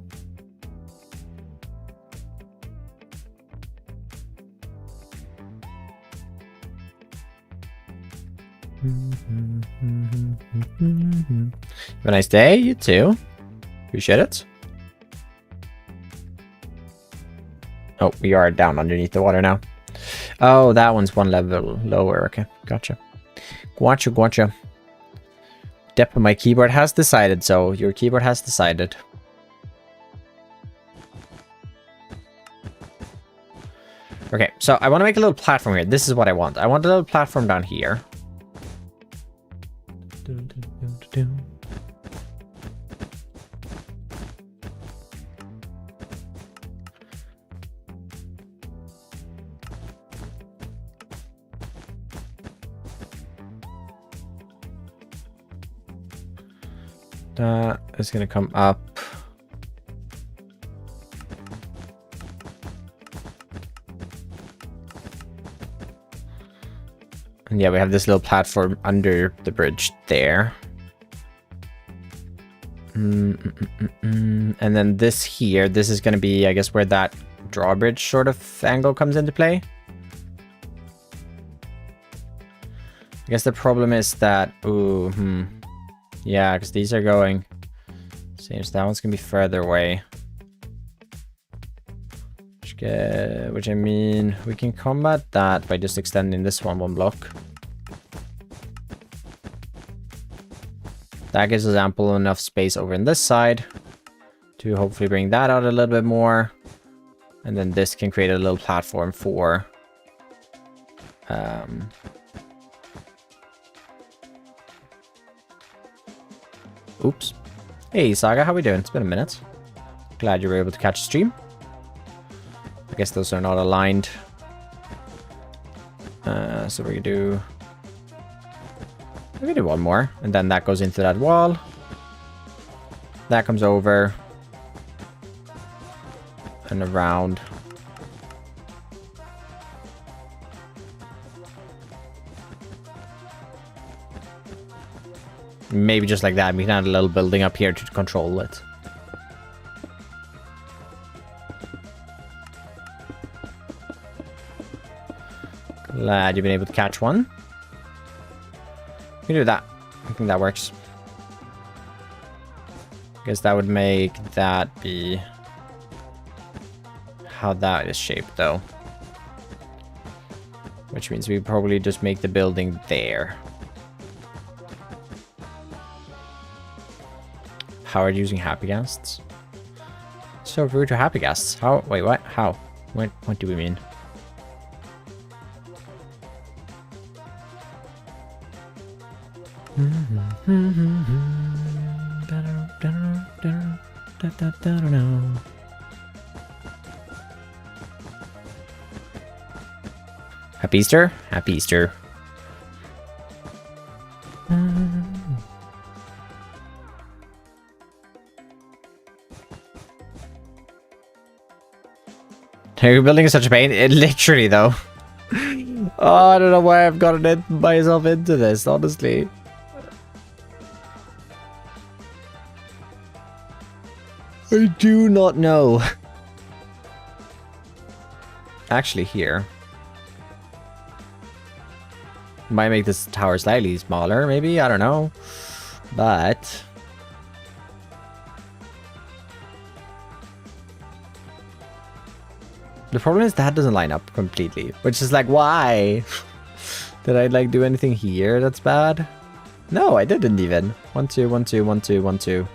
Have a nice day, you too. Appreciate it. Oh, we are down underneath the water now. Oh, that one's one level lower. Okay, gotcha. Gotcha. Depth of my keyboard has decided, so your keyboard has decided. Okay, so I want to make a little platform here. This is what I want. I want a little platform down here. That is going to come up. And yeah, we have this little platform under the bridge there. And then this here, this is going to be, I guess, where that drawbridge sort of angle comes into play. I guess the problem is that, yeah, because these are going, seems that one's going to be further away. Which I mean, we can combat that by just extending this one block. That gives us ample enough space over in this side to hopefully bring that out a little bit more. And then this can create a little platform for oops. Hey Saga, how we doing? It's been a minute. Glad you were able to catch the stream. I guess those are not aligned. So we can do one more, and then that goes into that wall. That comes over and around. Maybe just like that. We can add a little building up here to control it. Glad you've been able to catch one. We can do that. I think that works. I guess that would make that be how that is shaped, though. Which means we probably just make the building there. Powered using happy guests. So rude to happy guests. How? Wait, what? How? What do we mean? Happy Easter? Happy Easter. Your building is such a pain. It literally, though. Oh, I don't know why I've gotten myself into this, honestly. I do not know. Actually, here. Might make this tower slightly smaller, maybe? I don't know. But the problem is that doesn't line up completely. Which is like, why? Did I like do anything here that's bad? No, I didn't even. 1, 2, 1, 2, 1, 2, 1, 2.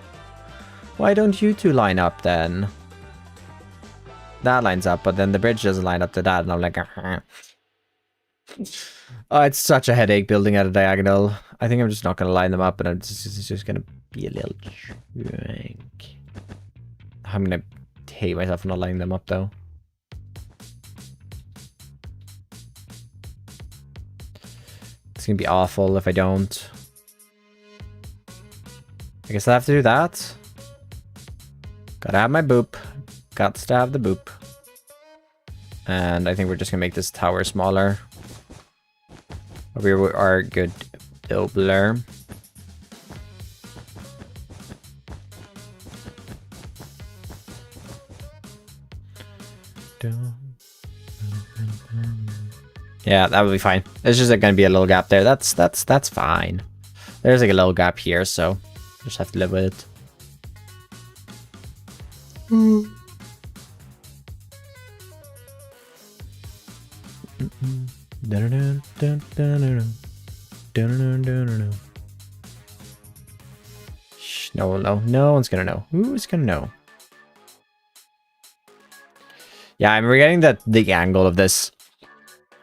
Why don't you two line up then? That lines up, but then the bridge doesn't line up to that, and I'm like, oh, it's such a headache building at a diagonal. I think I'm just not gonna line them up, and it's just gonna be a little shrink. I'm gonna hate myself for not lining them up though. It's gonna be awful if I don't. I guess I have to do that. Gotta have my boop. Got to have the boop. And I think we're just gonna make this tower smaller. We are good doubler. Yeah, that would be fine. There's just gonna be a little gap there. That's fine. There's like a little gap here, so just have to live with it. No one's gonna know. Who's gonna know? Yeah, I'm forgetting the angle of this.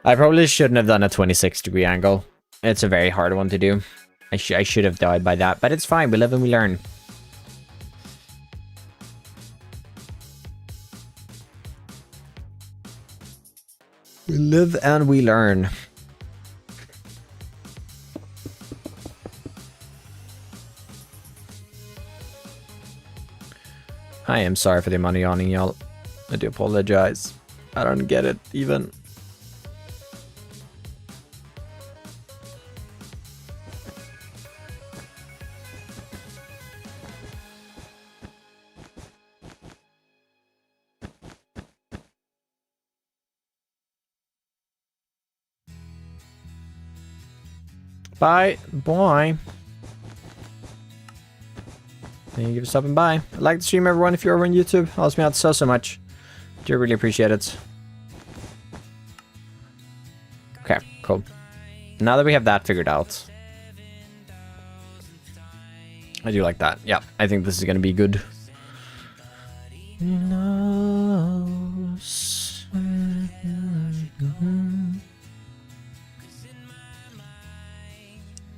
I probably shouldn't have done a 26-degree angle. It's a very hard one to do. I should have died by that, but it's fine. We live and we learn. We live and we learn. I am sorry for the amount of yawning, y'all. I do apologize. I don't get it, even. Bye. Bye. Thank you for stopping by. I like the stream, everyone. If you're over on YouTube, it helps me out so much. Do really appreciate it. Okay, cool. Now that we have that figured out, I do like that. Yeah, I think this is gonna be good.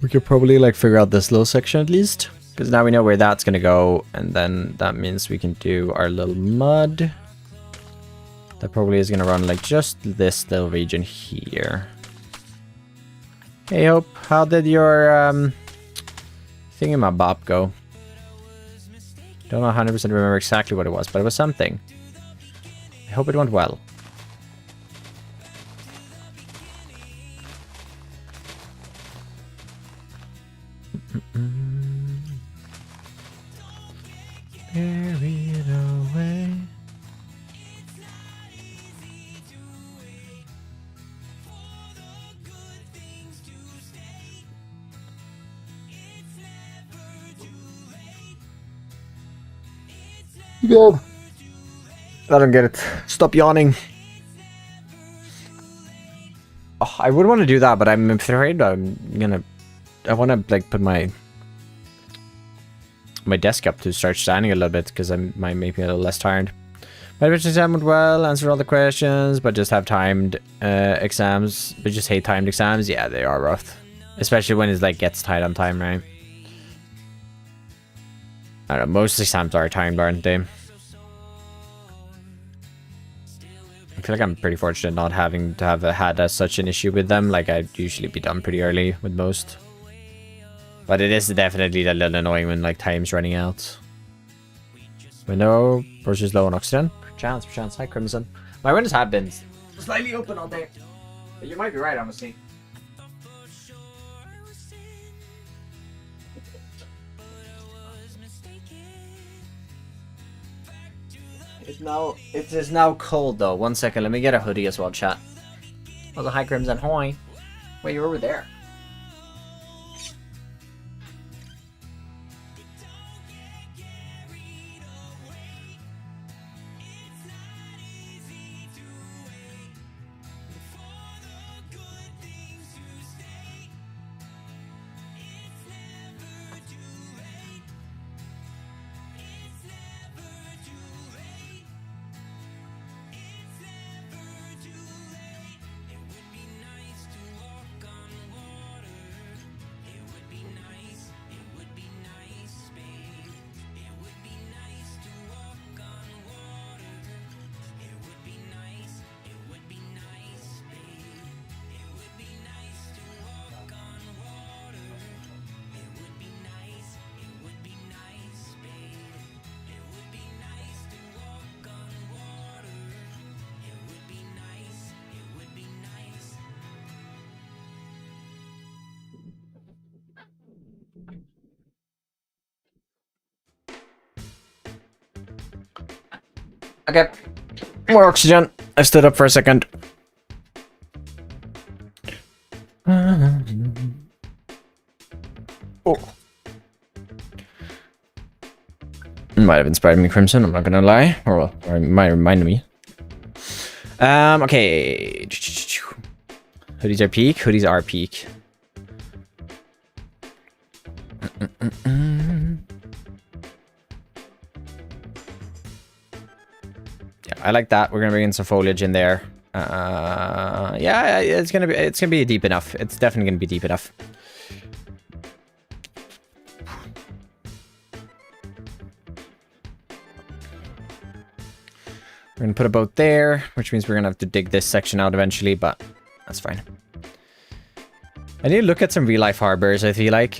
We could probably like figure out this little section at least, because now we know where that's gonna go, and then that means we can do our little mud. That probably is gonna run like just this little region here. Hey Hope, how did your thingamabop go? Don't know 100% remember exactly what it was, but it was something. I hope it went well. Bury it away. Good. I don't get it. Stop yawning. Oh, I would want to do that, but I'm afraid I want to like put my desk up to start standing a little bit, because I might make me a little less tired. My exam went well, answered all the questions, but just have timed exams. But just hate timed exams. Yeah, they are rough, especially when it like gets tight on time, right? I don't know, most exams are timed, aren't they? I feel like I'm pretty fortunate not having to have had such an issue with them. Like, I'd usually be done pretty early with most. But it is definitely a little annoying when like time's running out. Window versus low on oxygen. Perchance. Hi Crimson. My windows have been slightly open all day. But you might be right, honestly. It is now cold though. 1 second, let me get a hoodie as well, chat. Oh, the hi Crimson, hi. Wait, you're over there. Okay, more oxygen. I stood up for a second. Oh. Might have inspired me, Crimson, I'm not gonna lie. Or it might remind me. Okay. Hoodies are peak. Hoodies are peak. Yeah, I like that. We're gonna bring in some foliage in there. Yeah, it's gonna be deep enough. It's definitely gonna be deep enough. We're gonna put a boat there, which means we're gonna have to dig this section out eventually, but that's fine. I need to look at some real-life harbors, I feel like.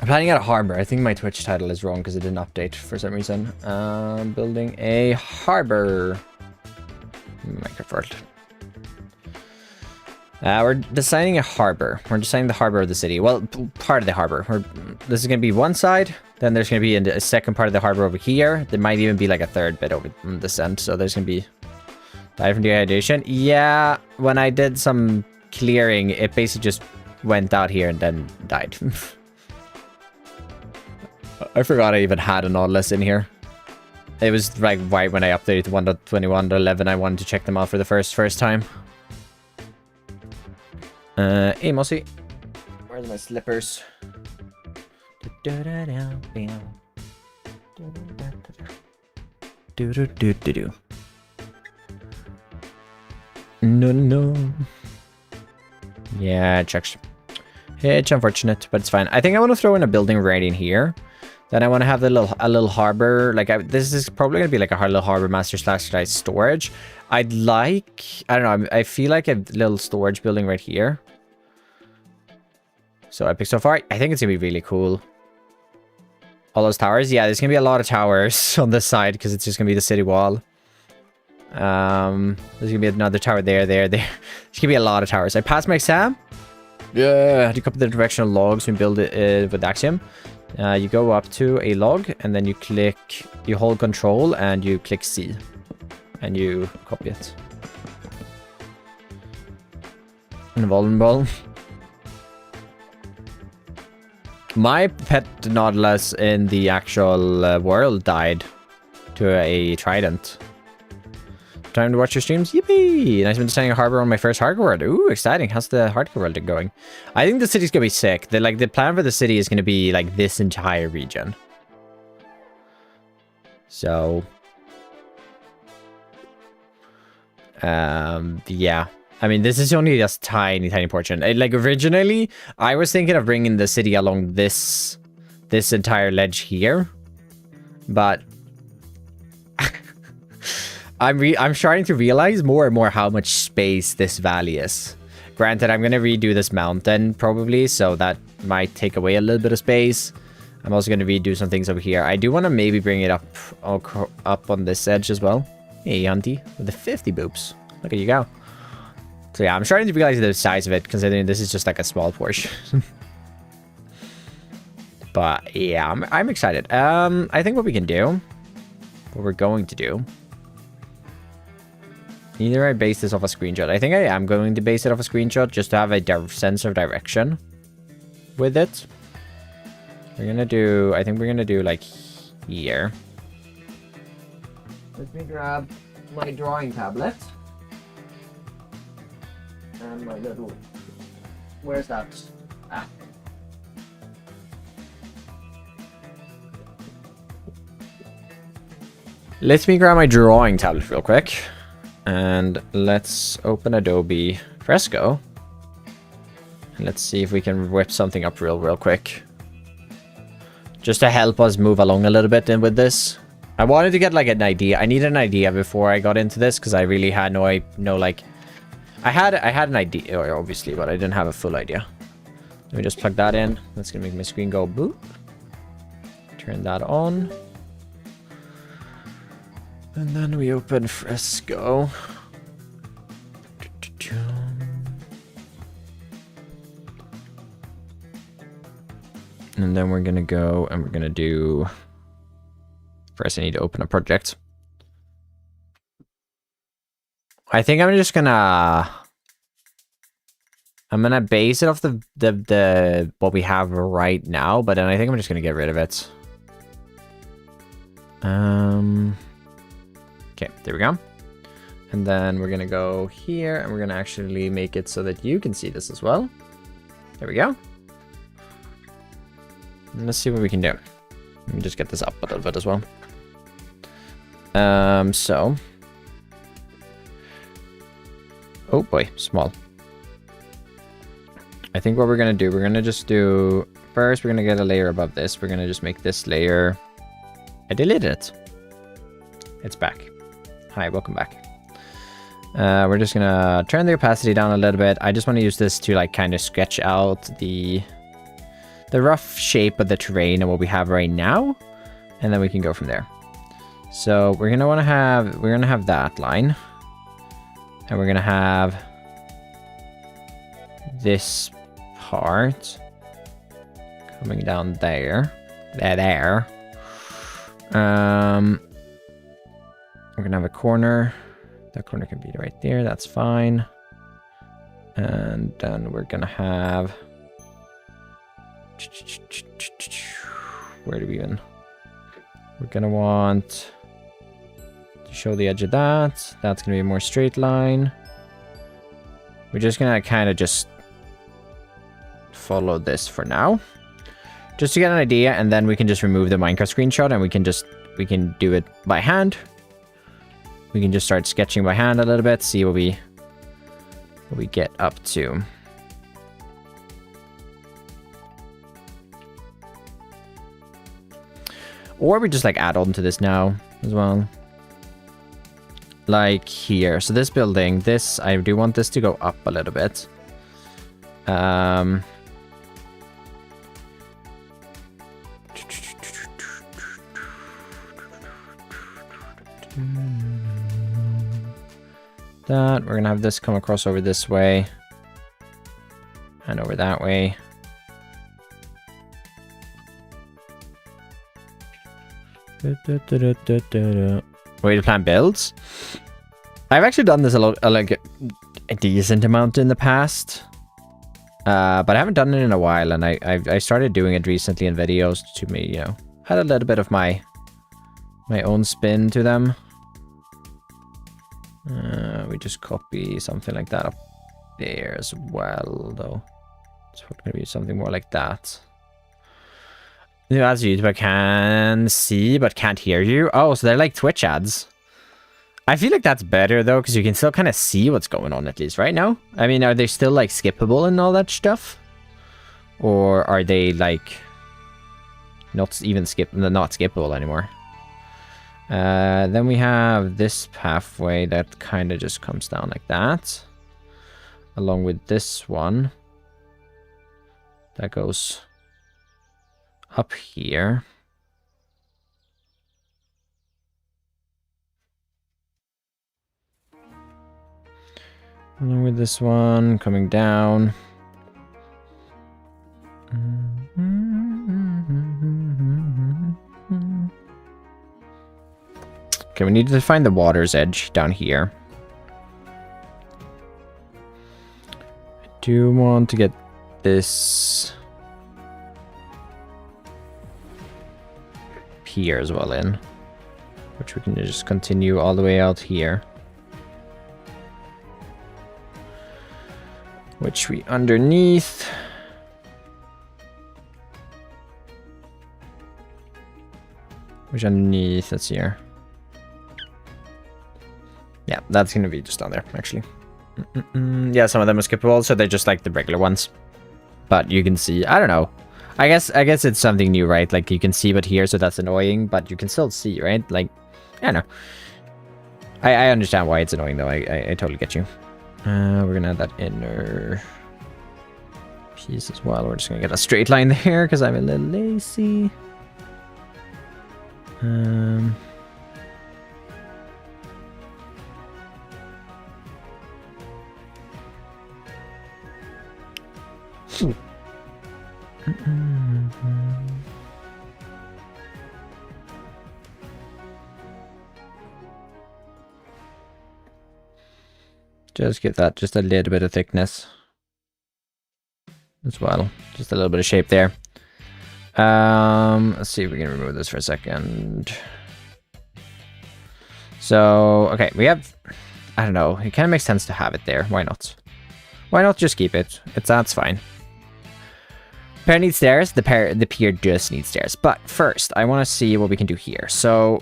I'm planning out a harbor. I think my Twitch title is wrong because it didn't update for some reason. Building a harbor. Microphone. We're designing a harbor. We're designing the harbor of the city. Well, part of the harbor. This is going to be one side. Then there's going to be a second part of the harbor over here. There might even be like a third bit over this end. So there's going to be different dehydration. Yeah, when I did some clearing, it basically just went out here and then died. I forgot I even had a Nautilus in here. It was like right when I updated to 1.21 to 11. I wanted to check them out for the first time. Hey, Mossy. Where's my slippers? No. Yeah, checks. It's unfortunate, but it's fine. I think I want to throw in a building right in here. Then I want to have a little harbor. Like this is probably gonna be like a little harbor master / storage. I'd like, I don't know. I feel like a little storage building right here. So epic so far. I think it's gonna be really cool. All those towers. Yeah, there's gonna be a lot of towers on this side because it's just gonna be the city wall. There's gonna be another tower there. There's gonna be a lot of towers. I passed my exam. Yeah, you copy the directional logs and build it with Axiom. You go up to a log and then you hold control and you click C and you copy it. Invulnerable. My pet Nautilus in the actual world died to a trident. Time to watch your streams. Yippee! Nice been designing a harbor on my first hardcore world. Ooh, exciting. How's the hardcore world going? I think the city's gonna be sick. The plan for the city is gonna be like this entire region. So yeah. I mean, this is only just tiny portion. Like originally, I was thinking of bringing the city along this entire ledge here, but I'm starting to realize more and more how much space this valley is. Granted, I'm gonna redo this mountain probably, so that might take away a little bit of space. I'm also gonna redo some things over here. I do want to maybe bring it up on this edge as well. Hey, Hunty, with the 50 boops. Look at you go. So yeah, I'm starting to realize the size of it, considering this is just like a small portion. But yeah, I'm excited. I think what we can do, what we're going to do, either I base this off a screenshot. I think I am going to base it off a screenshot just to have a sense of direction with it. We're gonna do, I think we're gonna do like here. Let me grab my drawing tablet. And my little, where's that? Ah. Let me grab my drawing tablet real quick. And let's open Adobe Fresco. And let's see if we can whip something up real quick. Just to help us move along a little bit in with this. I wanted to get like an idea. I needed an idea before I got into this because I really had no like... I had an idea, obviously, but I didn't have a full idea. Let me just plug that in. That's gonna make my screen go boop. Turn that on. And then we open Fresco. And then we're gonna go and we're gonna do... First I need to open a project. I think I'm just gonna... I'm gonna base it off the what we have right now, but then I think I'm just gonna get rid of it. Okay, there we go. And then we're gonna go here, and we're gonna actually make it so that you can see this as well. There we go. And let's see what we can do. Let me just get this up a little bit as well. So. Oh boy, small. I think what we're gonna do, we're gonna just do... First, we're gonna get a layer above this. We're gonna just make this layer... I deleted it. It's back. Hi, welcome back. We're just gonna turn the opacity down a little bit. I just want to use this to like kind of sketch out the rough shape of the terrain and what we have right now, and then we can go from there. So we're gonna have that line, and we're gonna have this part coming down there. We're gonna have a corner. That corner can be right there. That's fine. And then we're gonna have... Where do we even... We're gonna want to show the edge of that. That's gonna be a more straight line. We're just gonna kind of just follow this for now, just to get an idea, and then we can just remove the Minecraft screenshot, and we can do it by hand. We can just start sketching by hand a little bit, see what we get up to. Or we just like add on to this now as well. Like here. So this building, this, I do want this to go up a little bit. That, we're gonna have this come across over this way. And over that way. Way to plan builds. I've actually done this like a decent amount in the past, but I haven't done it in a while, and I started doing it recently in videos to me, you know, had a little bit of my own spin to them. We just copy something like that up there as well, though. It's going to be something more like that. New ads YouTube can see but can't hear you. Oh, so they're like Twitch ads. I feel like that's better though, because you can still kind of see what's going on at least right now. I mean, are they still like skippable and all that stuff, or are they like not skippable anymore? Then we have this pathway that kind of just comes down like that, along with this one that goes up here. Along with this one coming down. Okay, we need to find the water's edge down here. I do want to get this here as well in, which we can just continue all the way out here. Which we underneath. Which underneath, that's here. Yeah, that's gonna be just down there, actually. Yeah, some of them are skippable, so they're just like the regular ones. But you can see, I don't know. I guess it's something new, right? Like you can see but here, so that's annoying, but you can still see, right? Like, I don't know. I understand why it's annoying though. I totally get you. We're gonna add that inner piece as well. We're just gonna get a straight line there because I'm a little lazy. Just give that just a little bit of thickness as well. Just a little bit of shape there. Let's see if we can remove this for a second. So, okay, we have... I don't know. It kind of makes sense to have it there. Why not? Why not just keep it? That's fine. Pair needs stairs. The pier just needs stairs. But first, I want to see what we can do here. So,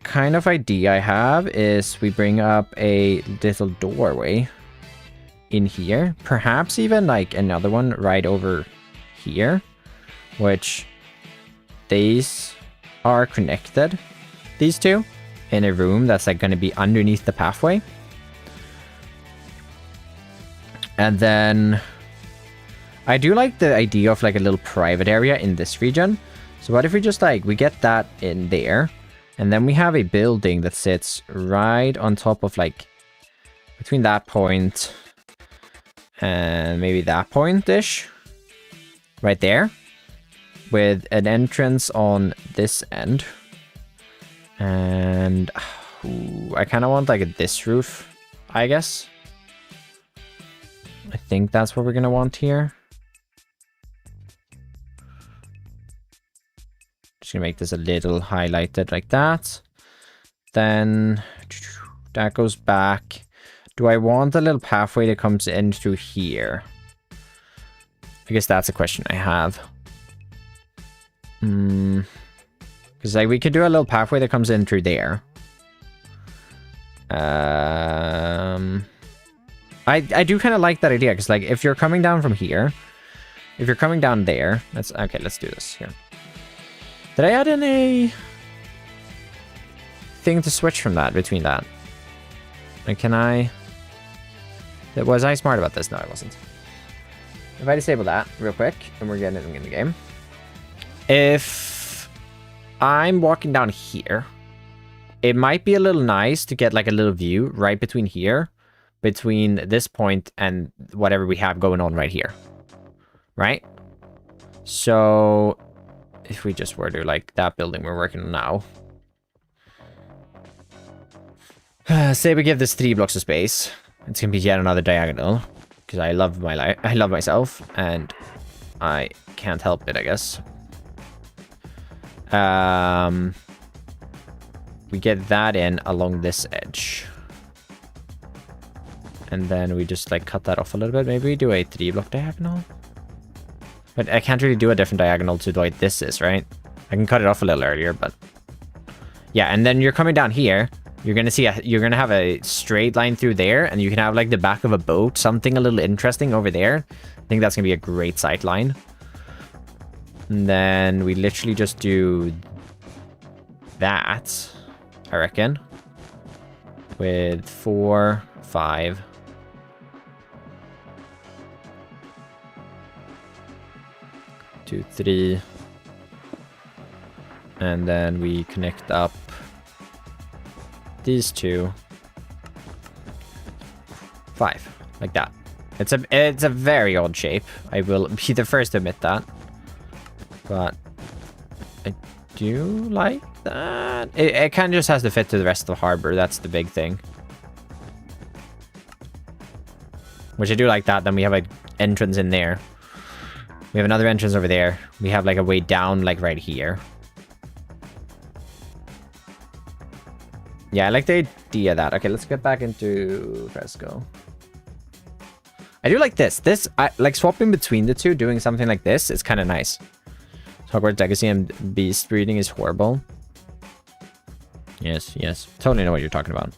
kind of idea I have is we bring up a little doorway in here. Perhaps even like another one right over here, which these are connected, these two, in a room that's like going to be underneath the pathway. And then I do like the idea of like a little private area in this region. So what if we just like, we get that in there, and then we have a building that sits right on top of like, between that point and maybe that point-ish, right there, with an entrance on this end. And I kind of want like this roof, I guess. I think that's what we're gonna want here. Just gonna make this a little highlighted like that. Then that goes back. Do I want a little pathway that comes in through here? I guess that's a question I have. Because like we could do a little pathway that comes in through there. I do kind of like that idea, because like if you're coming down from here, if you're coming down there, let's do this here. Did I add in a thing to switch from that, between that? Like, can I? Was I smart about this? No, I wasn't. If I disable that real quick, and we're getting it in the game. If I'm walking down here, it might be a little nice to get like a little view right between here, between this point and whatever we have going on right here. Right? So if we just were to like that building we're working on now. Say we give this 3 blocks of space. It's gonna be yet another diagonal, because I love my life. I love myself, and I can't help it, I guess. We get that in along this edge, and then we just like cut that off a little bit. Maybe we do a 3 block diagonal, but I can't really do a different diagonal to the way this is, right? I can cut it off a little earlier, but yeah. And then you're coming down here. You're gonna see you're gonna have a straight line through there, and you can have like the back of a boat, something a little interesting over there. I think that's gonna be a great sight line. And then we literally just do that, I reckon, with 4, 5. Two, 3. And then we connect up these 2. 5, like that. It's a very odd shape. I will be the first to admit that, but I do like that. It kind of just has to fit to the rest of the harbor. That's the big thing, which I do like that. Then we have an entrance in there. We have another entrance over there. We have like a way down, like right here. Yeah, I like the idea of that. Okay, let's get back into Fresco. I do like this. I like swapping between the two, doing something like this. It's kind of nice. Hogwarts Legacy and beast breeding is horrible. Yes, yes. Totally know what you're talking about.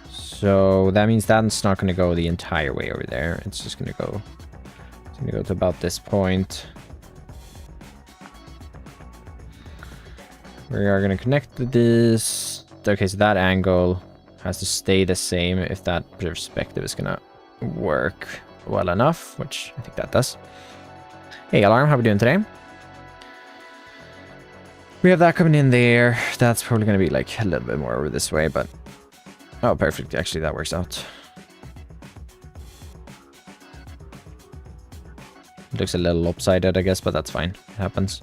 So that means that's not going to go the entire way over there. It's just going to go... I'm gonna go to about this point. We are gonna connect to this. Okay, so that angle has to stay the same if that perspective is gonna work well enough, which I think that does. Hey, Alarm, how are we doing today? We have that coming in there. That's probably gonna be like a little bit more over this way, but... Oh, perfect. Actually, that works out. Looks a little lopsided, I guess, but that's fine. It happens.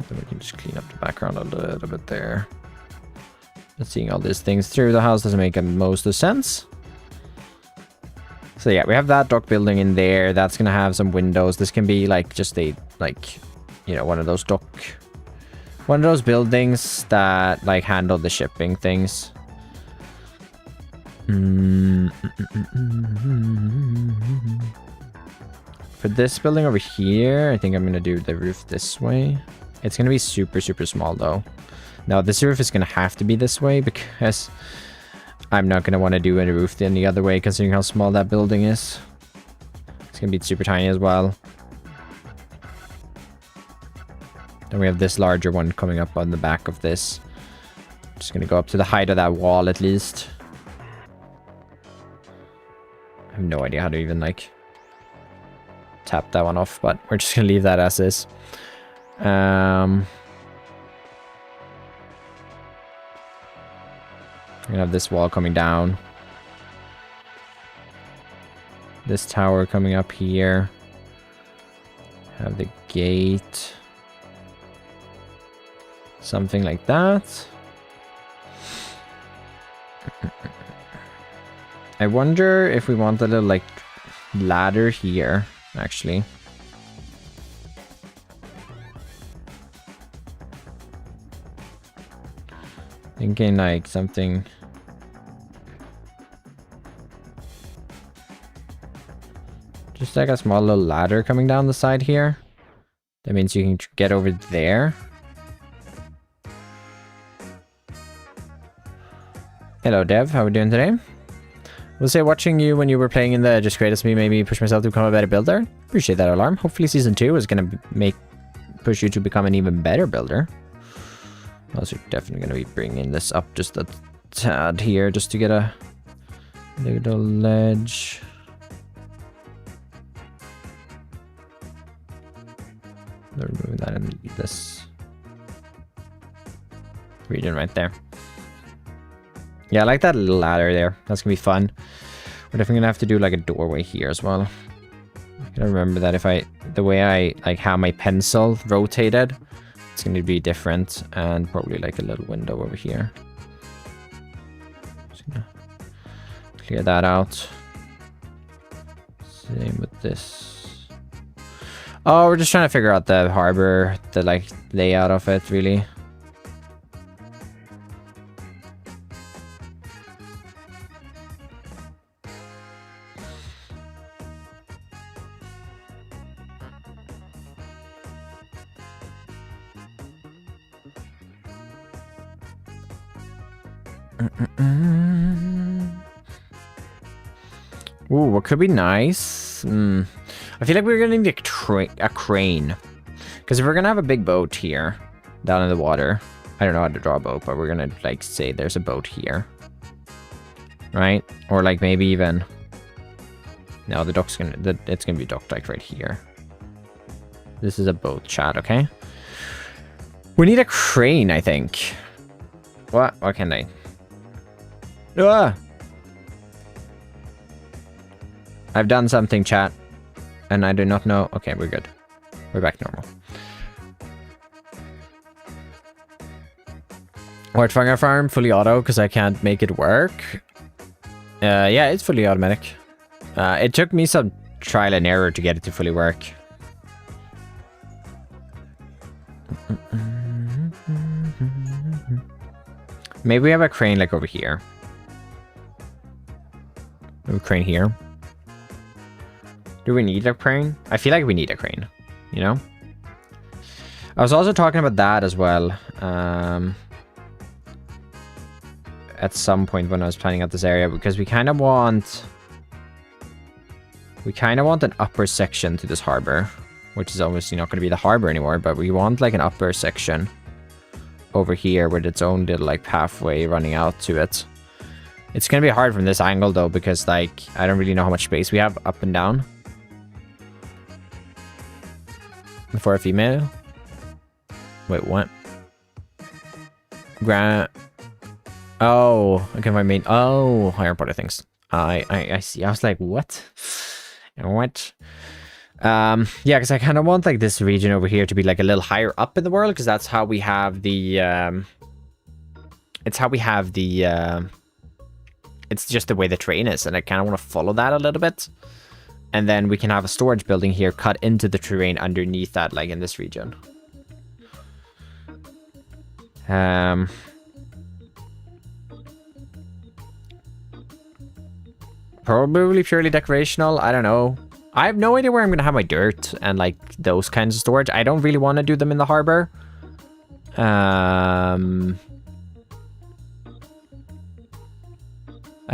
Then we can just clean up the background a little bit there. But seeing all these things through the house doesn't make most of sense. So yeah, we have that dock building in there. That's gonna have some windows. This can be like just a like, you know, one of those buildings that like handle the shipping things. For this building over here, I think I'm gonna do the roof this way. It's gonna be super, super small though. Now this roof is gonna have to be this way because I'm not gonna want to do any roof any other way considering how small that building is. It's gonna be super tiny as well. Then we have this larger one coming up on the back of this. Just gonna go up to the height of that wall at least. I have no idea how to even like tap that one off, but we're just gonna leave that as is. We're gonna have this wall coming down. This tower coming up here. Have the gate. Something like that. I wonder if we want a little like ladder here, actually. Thinking like something. Just like a small little ladder coming down the side here. That means you can get over there. Hello Dev, how are we doing today? We'll say watching you when you were playing in the Just Create As Me made me push myself to become a better builder. Appreciate that, Alarm. Hopefully season 2 is gonna push you to become an even better builder. Also definitely gonna be bringing this up just a tad here just to get a little ledge. They're removing that and this region right there. Yeah, I like that little ladder there. That's gonna be fun. We're definitely gonna have to do like a doorway here as well. I gotta remember that if the way I like how my pencil rotated, it's gonna be different, and probably like a little window over here. Just gonna clear that out. Same with this. Oh, we're just trying to figure out the harbor, the like layout of it, really. Ooh, what could be nice? I feel like we're gonna need a crane. Because if we're gonna have a big boat here, down in the water, I don't know how to draw a boat, but we're gonna like say there's a boat here. Right? Or like maybe even... No, it's gonna be docked like right here. This is a boat, chat, okay? We need a crane, I think. What? Why can't I? Ah! I've done something, chat. And I do not know. Okay, we're good. We're back normal. Whitefinger farm, fully auto, because I can't make it work. Yeah, it's fully automatic. It took me some trial and error to get it to fully work. Maybe we have a crane like over here. A crane here. Do we need a crane? I feel like we need a crane, you know? I was also talking about that as well. At some point when I was planning out this area, because we kind of want an upper section to this harbor, which is obviously not going to be the harbor anymore, but we want like an upper section over here with its own little like pathway running out to it. It's going to be hard from this angle though, because like I don't really know how much space we have up and down. For a female? Wait, what? Oh, okay, my main... Oh, higher part of things. I see. I was like, what? What? Yeah, because I kind of want like this region over here to be like a little higher up in the world, because that's how we have the... It's how we have the... it's just the way the terrain is, and I kind of want to follow that a little bit. And then we can have a storage building here cut into the terrain underneath that, like in this region. Probably purely decorational. I don't know. I have no idea where I'm going to have my dirt and like those kinds of storage. I don't really want to do them in the harbor. I'd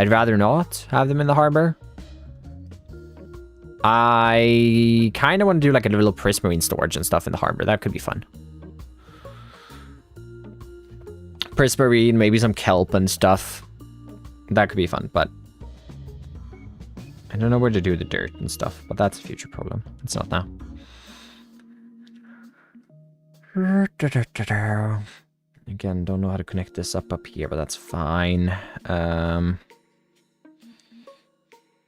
rather not have them in the harbor. I kind of want to do like a little prismarine storage and stuff in the harbor. That could be fun. Prismarine, maybe some kelp and stuff. That could be fun, but I don't know where to do the dirt and stuff, but that's a future problem. It's not now. Again, don't know how to connect this up here, but that's fine.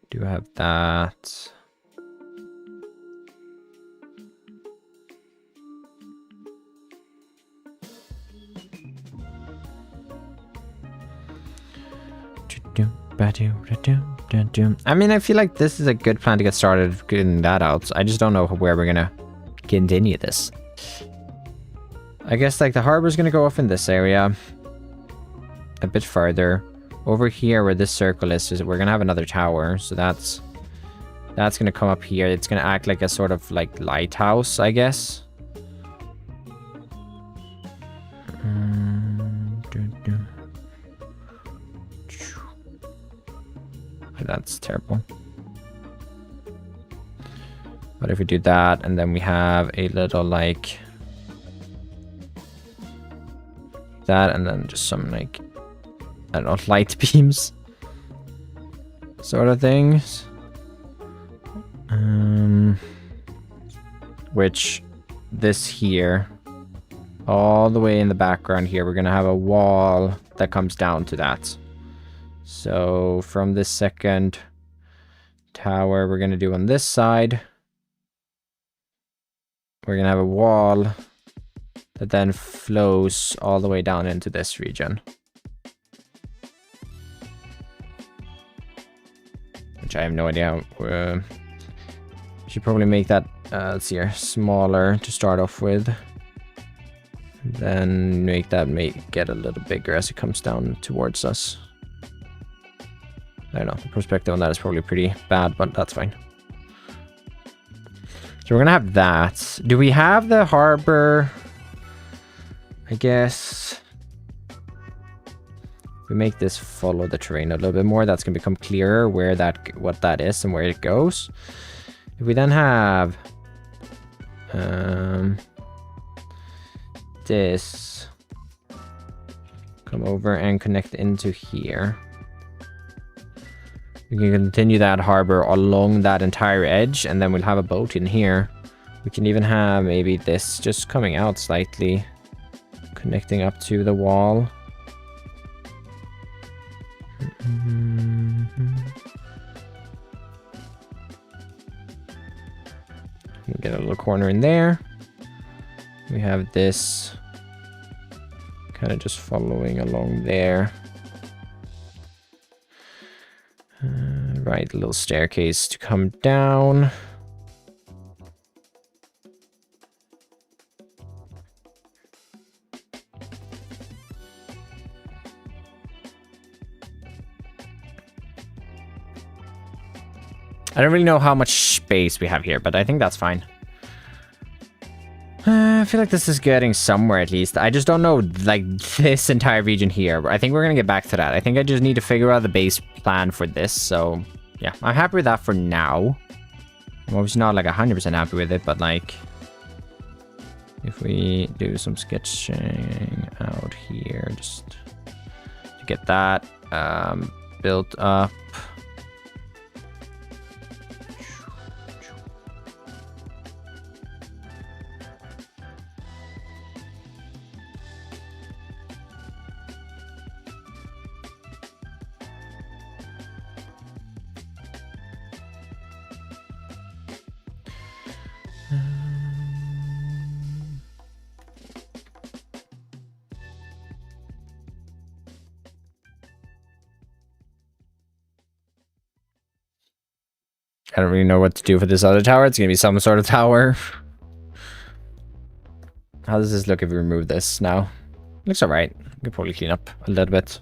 Do have that. I mean, I feel like this is a good plan to get started getting that out. I just don't know where we're gonna continue this. I guess like the harbor's gonna go off in this area a bit further. Over here where this circle is we're gonna have another tower, so that's gonna come up here. It's gonna act like a sort of like lighthouse, I guess. That's terrible. But if we do that, and then we have a little like that, and then just some like, I don't know, light beams sort of things. Which this here, all the way in the background here, we're gonna have a wall that comes down to that. So from this second tower, we're going to do on this side, we're going to have a wall that then flows all the way down into this region. Which I have no idea how. Should probably make that, let's see here, smaller to start off with. Then make that get a little bigger as it comes down towards us. I don't know, the perspective on that is probably pretty bad, but that's fine. So we're gonna have that. Do we have the harbor? I guess we make this follow the terrain a little bit more. That's gonna become clearer where what that is and where it goes. If we then have this come over and connect into here. We can continue that harbor along that entire edge, and then we'll have a boat in here. We can even have maybe this just coming out slightly, connecting up to the wall. Get a little corner in there. We have this kind of just following along there. Right, a little staircase to come down. I don't really know how much space we have here, but I think that's fine. I feel like this is getting somewhere at least. I just don't know, like, this entire region here. I think we're going to get back to that. I think I just need to figure out the base plan for this. So, yeah, I'm happy with that for now. I'm obviously not, like, 100% happy with it, but, like, if we do some sketching out here, just to get that built up. I don't really know what to do for this other tower. It's gonna be some sort of tower. How does this look if we remove this now? Looks alright. We could probably clean up a little bit.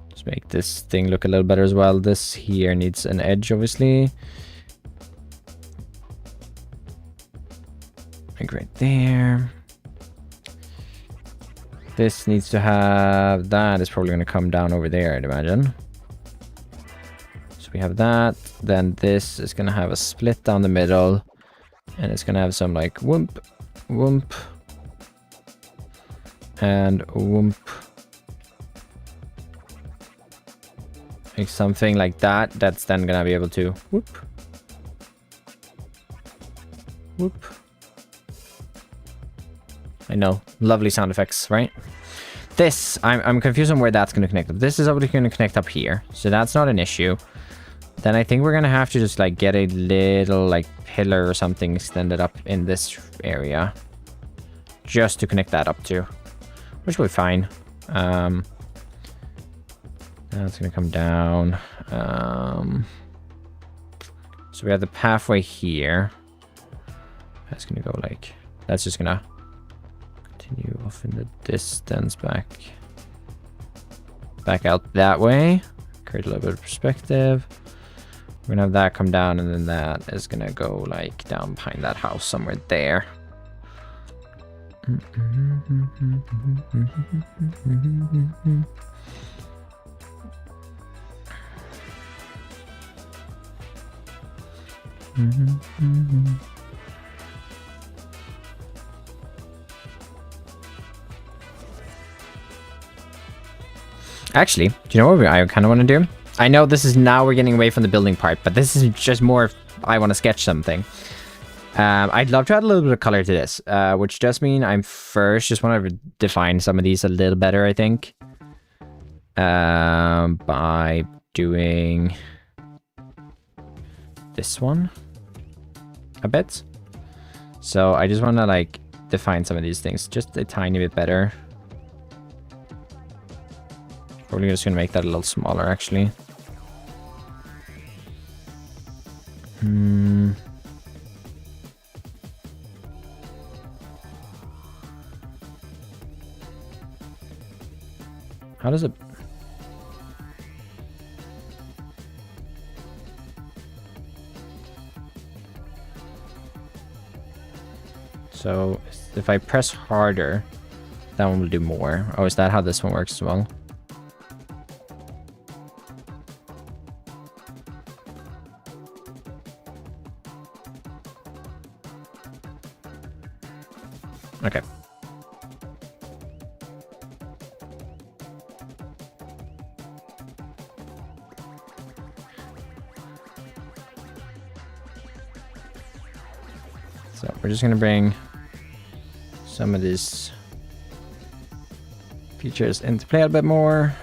Just make this thing look a little better as well. This here needs an edge, obviously. Like right there. This needs to have... That is probably going to come down over there, I'd imagine. So we have that. Then this is going to have a split down the middle. And it's going to have some like whoomp, whoomp. And whoomp. Like something like that. That's then gonna be able to whoop. Whoop. I know. Lovely sound effects, right? This, I'm confused on where that's gonna connect up. This is obviously gonna connect up here. So that's not an issue. Then I think we're gonna have to just like get a little like pillar or something extended up in this area. Just to connect that up to. Which will be fine. Now it's gonna come down. So we have the pathway here. That's gonna go like... That's just gonna continue off in the distance back out that way. Create a little bit of perspective. We're gonna have that come down, and then that is gonna go like down behind that house somewhere there. Actually, do you know what I kind of want to do? I know this is now we're getting away from the building part, but this is just more I want to sketch something. I'd love to add a little bit of color to this, which does mean I'm first just want to define some of these a little better, I think. By doing this one a bit. So I just want to like define some of these things just a tiny bit better. Probably just gonna make that a little smaller, actually. How does it... So if I press harder, that one will do more. Oh, is that how this one works as well? Okay. So we're just gonna bring some of these features into play a bit more.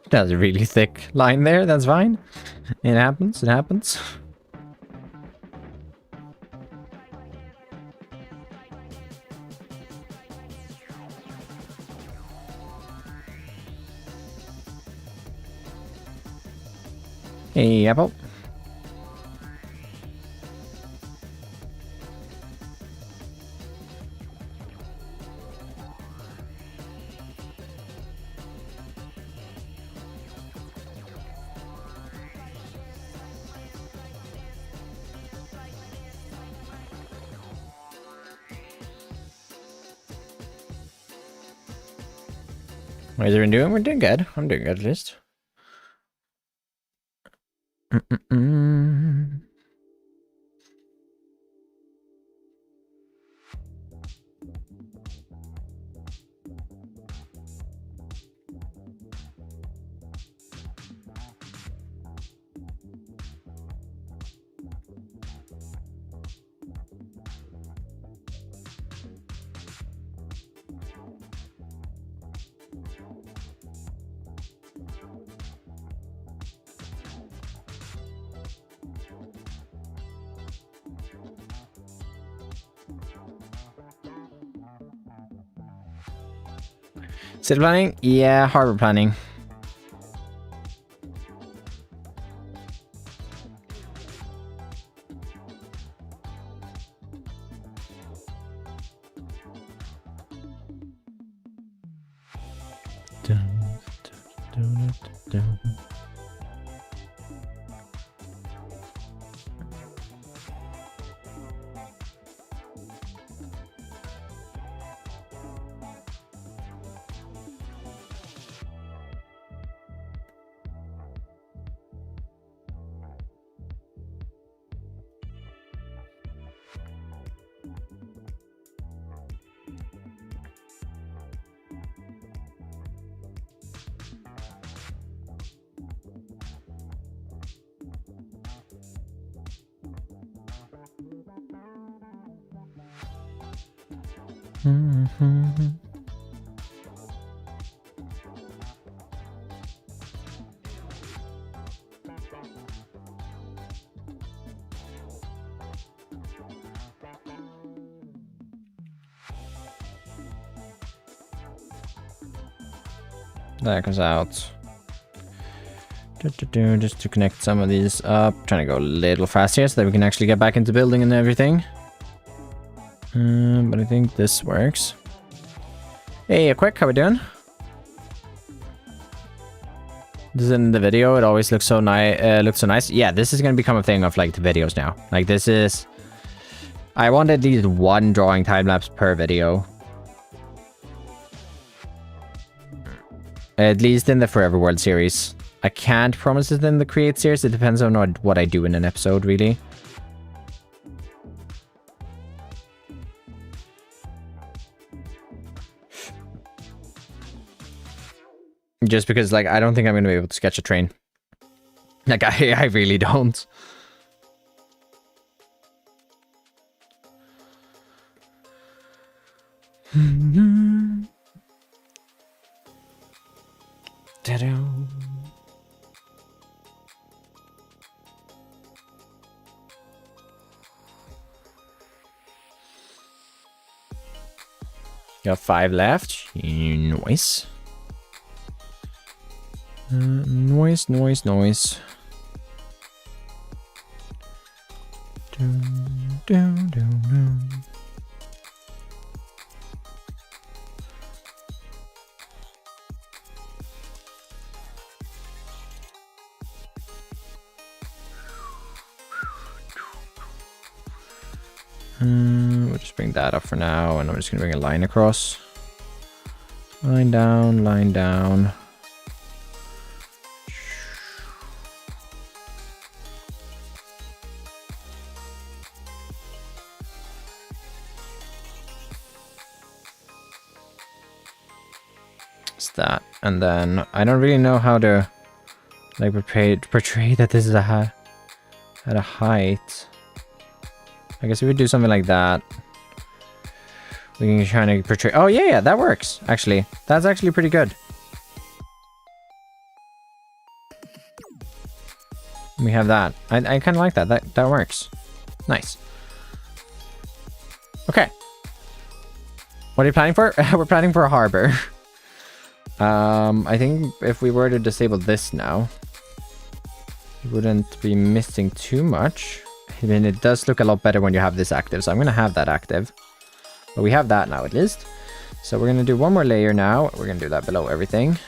That was a really thick line there. That's fine. It happens. It happens. Hey, Apple. What is everyone doing? We're doing good. I'm doing good at least. City planning? Yeah, harbor planning. That comes out. Just to connect some of these up. Trying to go a little faster so that we can actually get back into building and everything. But I think this works. Hey, quick, how we doing? This is in the video. It always looks so nice. Yeah, this is gonna become a thing of like the videos now. Like this is. I want at least one drawing time lapse per video. At least in the Forever World series. I can't promise it in the Create series. It depends on what I do in an episode, really. Just because, like, I don't think I'm going to be able to sketch a train. Like, I really don't. Got 5 left. Nice. Noise. We'll just bring that up for now, and I'm just gonna bring a line across. Line down, line down. It's that, and then I don't really know how to like portray that this is at a height. I guess we would do something like that. We can try to portray. Oh yeah, that works. Actually, that's actually pretty good. We have that. I kind of like that. That works. Nice. Okay. What are you planning for? We're planning for a harbor. I think if we were to disable this now, we wouldn't be missing too much. I mean, it does look a lot better when you have this active, so I'm going to have that active. But we have that now at least. So we're going to do one more layer now. We're going to do that below everything.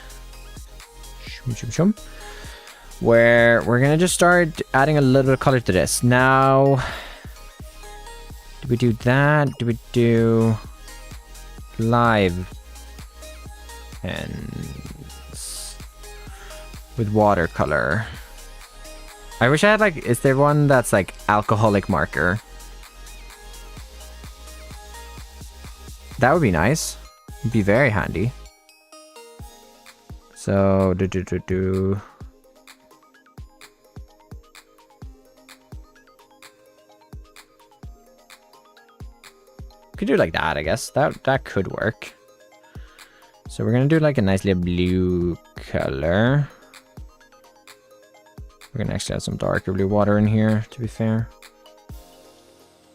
Where we're going to just start adding a little bit of color to this. Now, do we do that? Do we do live? pens with watercolor. I wish I had like, is there one that's like alcoholic marker? That would be nice. It'd be very handy. So could do like that, I guess. That could work. So we're gonna do like a nice little blue color. We're gonna actually add some darker blue water in here, to be fair.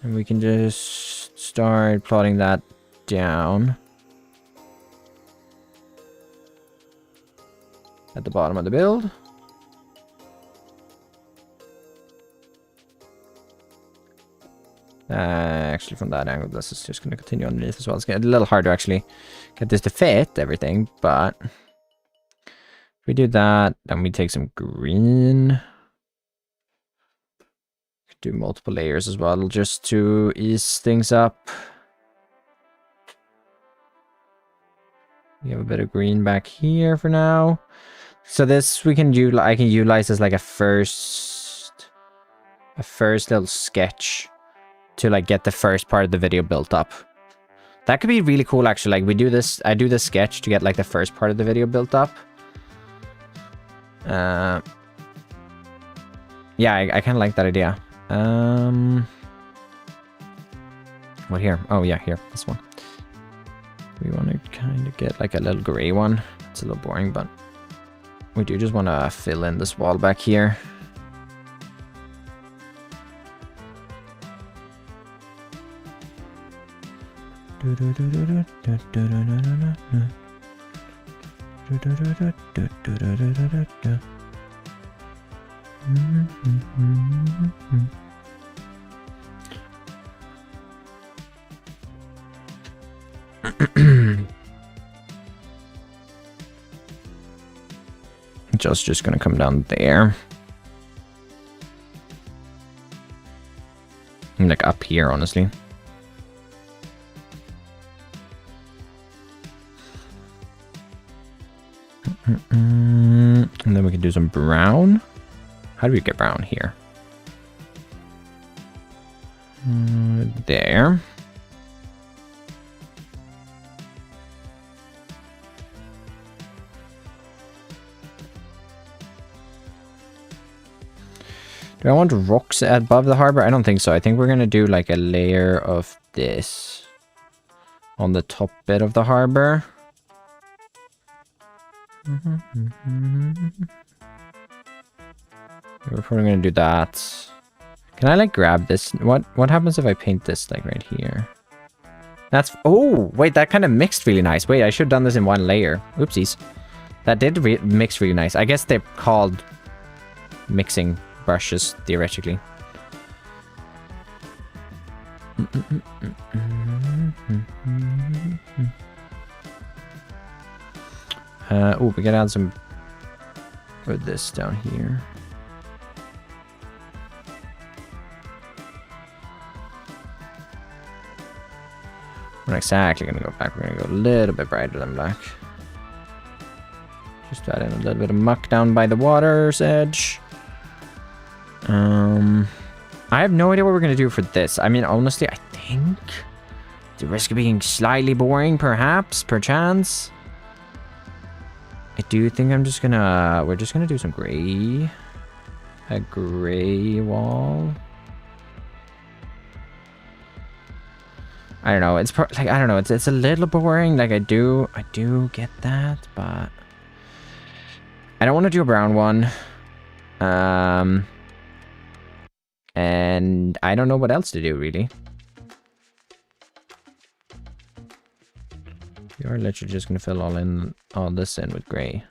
And we can just start plotting that down at the bottom of the build. Actually, from that angle, this is just going to continue underneath as well. It's getting a little hard to actually get this to fit everything, but if we do that, then we take some green. Do multiple layers as well, just to ease things up. We have a bit of green back here for now. So this we can do. I can utilize as like a first little sketch to like get the first part of the video built up. That could be really cool actually. Like we do this, I do this sketch to get like the first part of the video built up. Yeah, I kind of like that idea. What here? Oh yeah, here, this one. We want to kind of get like a little gray one. It's a little boring, but we do just want to fill in this wall back here. Just gonna come down there. Like up here, honestly. And then we can do some brown. How do we get brown here? There. Do I want rocks above the harbor? I don't think so. I think we're going to do like a layer of this on the top bit of the harbor. We're probably going to do that. Can I like grab this? What happens if I paint this like right here? That's... Oh, wait, that kind of mixed really nice. Wait, I should have done this in one layer. Oopsies. That did mix really nice. I guess they're called mixing brushes, theoretically. Oh, we can add some of this down here. We're not exactly going to go back. We're going to go a little bit brighter than black. Just add in a little bit of muck down by the water's edge. I have no idea what we're going to do for this. I mean, honestly, I think the risk of being slightly boring, perhaps, perchance. I do think we're just gonna do some gray. A gray wall. I don't know. It's like, I don't know. It's a little boring. Like I do get that, but I don't want to do a brown one. And I don't know what else to do, really. We are literally just gonna fill all this in with gray.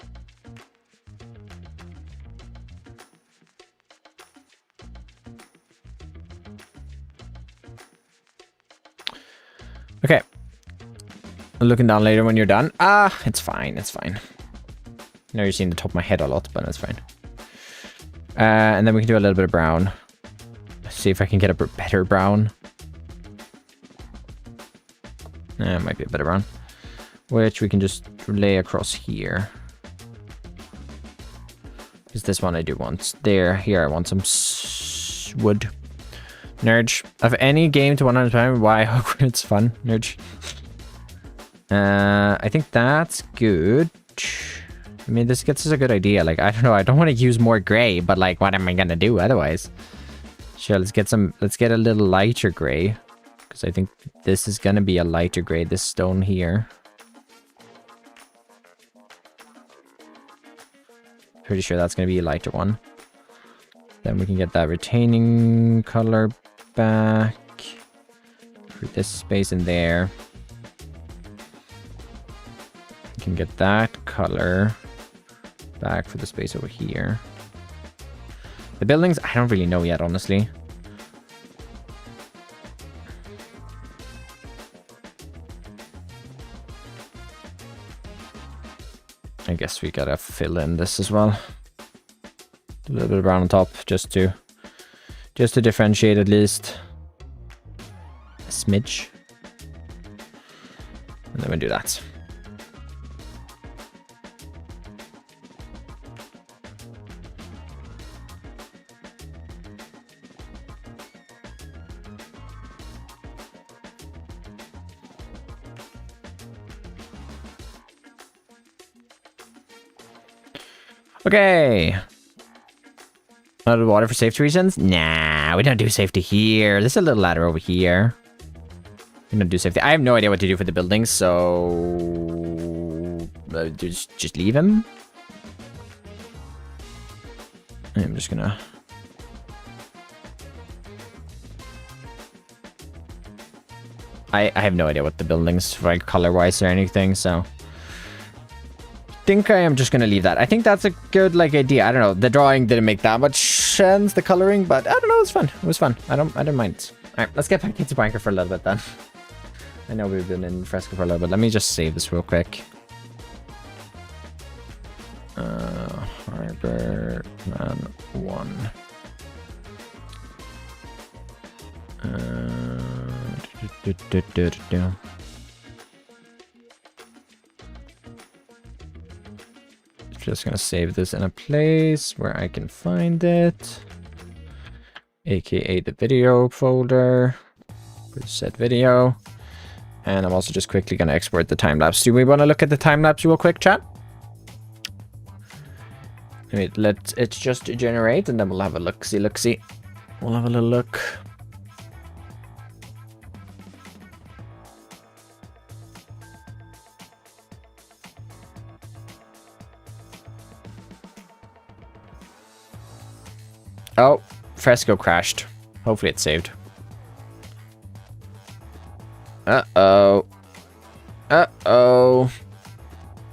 Okay. Looking down later when you're done. It's fine, it's fine. Now you're seeing the top of my head a lot, but it's fine. And then we can do a little bit of brown. See if I can get a better brown. It might be a bit of brown. Which we can just lay across here. Because this one I do want. Here I want some wood. Nerd. Of any game to 100%, why Hogwarts fun? Nerd. I think that's good. I mean, this gets us a good idea. Like, I don't know. I don't want to use more gray, but like, what am I gonna do otherwise? Sure, let's get a little lighter gray. Because I think this is gonna be a lighter gray, this stone here. Pretty sure that's gonna be a lighter one. Then we can get that retaining color back. Put this space in there. We can get that color back for the space over here. The buildings, I don't really know yet, honestly. I guess we gotta fill in this as well. A little bit of brown on top, just to differentiate at least. A smidge. And then we do that. Okay. Out of water for safety reasons? Nah, we don't do safety here. There's a little ladder over here. We don't do safety. I have no idea what to do for the buildings, so... just leave him. I'm just gonna... I have no idea what the buildings, like, color-wise or anything, so... I think I am just gonna leave that. I think that's a good like idea. I don't know. The drawing didn't make that much sense, the coloring, but I don't know. It was fun. It was fun. I don't mind. All right, let's get back into Minecraft for a little bit then. I know we've been in Fresco for a little bit. Let me just save this real quick. Harbor Plan 1. Just gonna save this in a place where I can find it, aka the video folder, preset video, and I'm also just quickly gonna export the time lapse. Do we want to look at the time lapse real quick, chat? Wait, let it just generate, and then we'll have a look-see. We'll have a little look. Oh, Fresco crashed. Hopefully it's saved. Uh-oh. Uh-oh.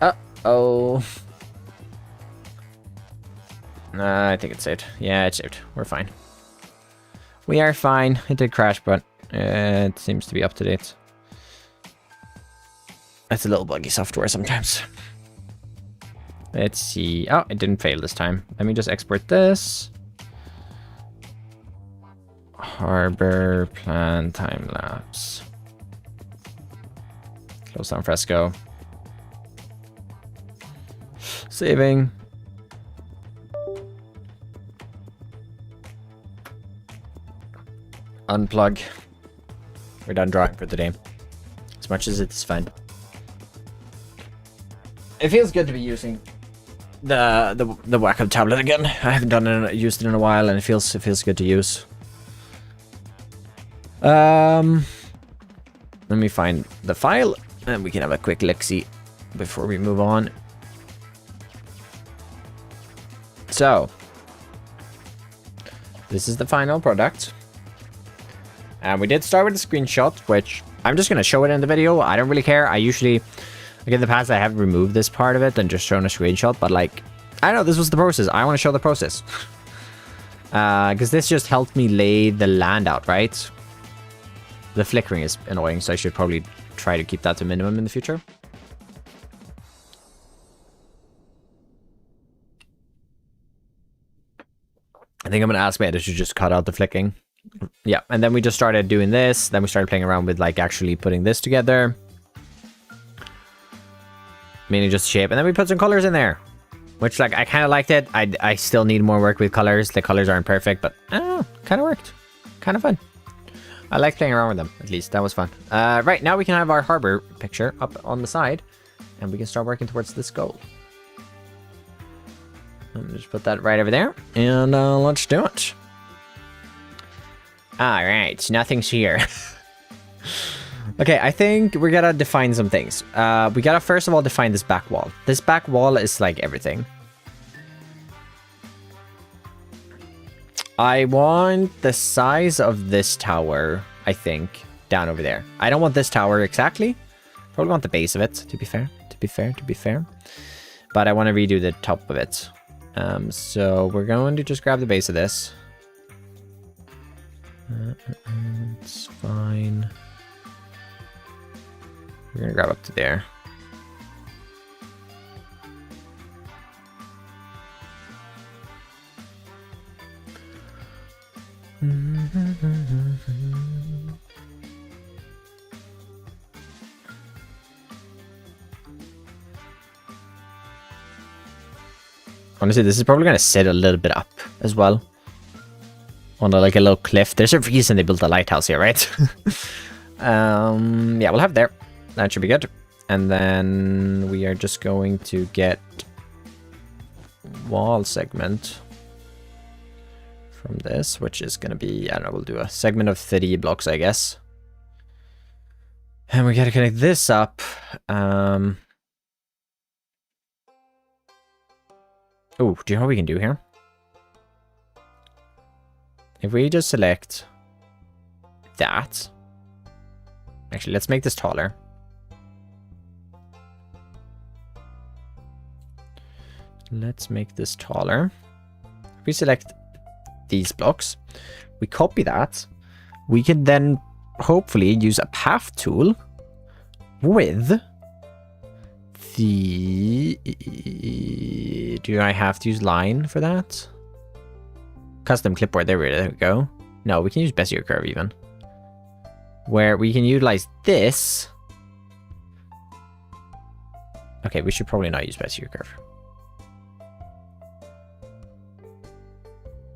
Uh-oh. I think it's saved. Yeah, it's saved. We're fine. We are fine. It did crash, but it seems to be up to date. It's a little buggy software sometimes. Let's see. Oh, it didn't fail this time. Let me just export this. Harbor Plan time lapse. Close down Fresco. Saving. Unplug. We're done drawing for the day. As much as it's fun. It feels good to be using the Wacom tablet again. I haven't used it in a while, and it feels good to use. Let me find the file, and we can have a quick look-see before we move on. So, this is the final product. And we did start with a screenshot, which I'm just going to show it in the video. I don't really care. I usually, like in the past, I have removed this part of it and just shown a screenshot. But like, I don't know, this was the process. I want to show the process. Because this just helped me lay the land out, right? The flickering is annoying, so I should probably try to keep that to a minimum in the future. I think I'm going to ask my editor to just cut out the flicking. Yeah, and then we just started doing this. Then we started playing around with like actually putting this together. Mainly just shape. And then we put some colors in there. Which, like, I kind of liked it. I still need more work with colors. The colors aren't perfect, but I don't know. Kind of worked. Kind of fun. I like playing around with them, at least. That was fun. Right, now we can have our harbor picture up on the side. And we can start working towards this goal. Let me just put that right over there. And let's do it. Alright, nothing's here. Okay, I think we gotta define some things. We gotta first of all define this back wall. This back wall is like everything. I want the size of this tower, I think, down over there. I don't want this tower exactly. Probably want the base of it, to be fair. To be fair. But I want to redo the top of it. So we're going to just grab the base of this. It's fine. We're gonna grab up to there. Honestly, this is probably gonna sit a little bit up as well. On like a little cliff. There's a reason they built a lighthouse here, right? Yeah, we'll have there. That should be good. And then we are just going to get wall segment from this, which is going to be, I don't know, we'll do a segment of 30 blocks, I guess. And we got to connect this up. Oh, do you know what we can do here? If we just select that. Actually, let's make this taller. Let's make this taller. If we select these blocks, we copy that. We can then hopefully use a path tool with the... Do I have to use line for that? Custom clipboard, there we go. No, we can use Bezier curve even. Where we can utilize this. Okay, we should probably not use Bezier curve.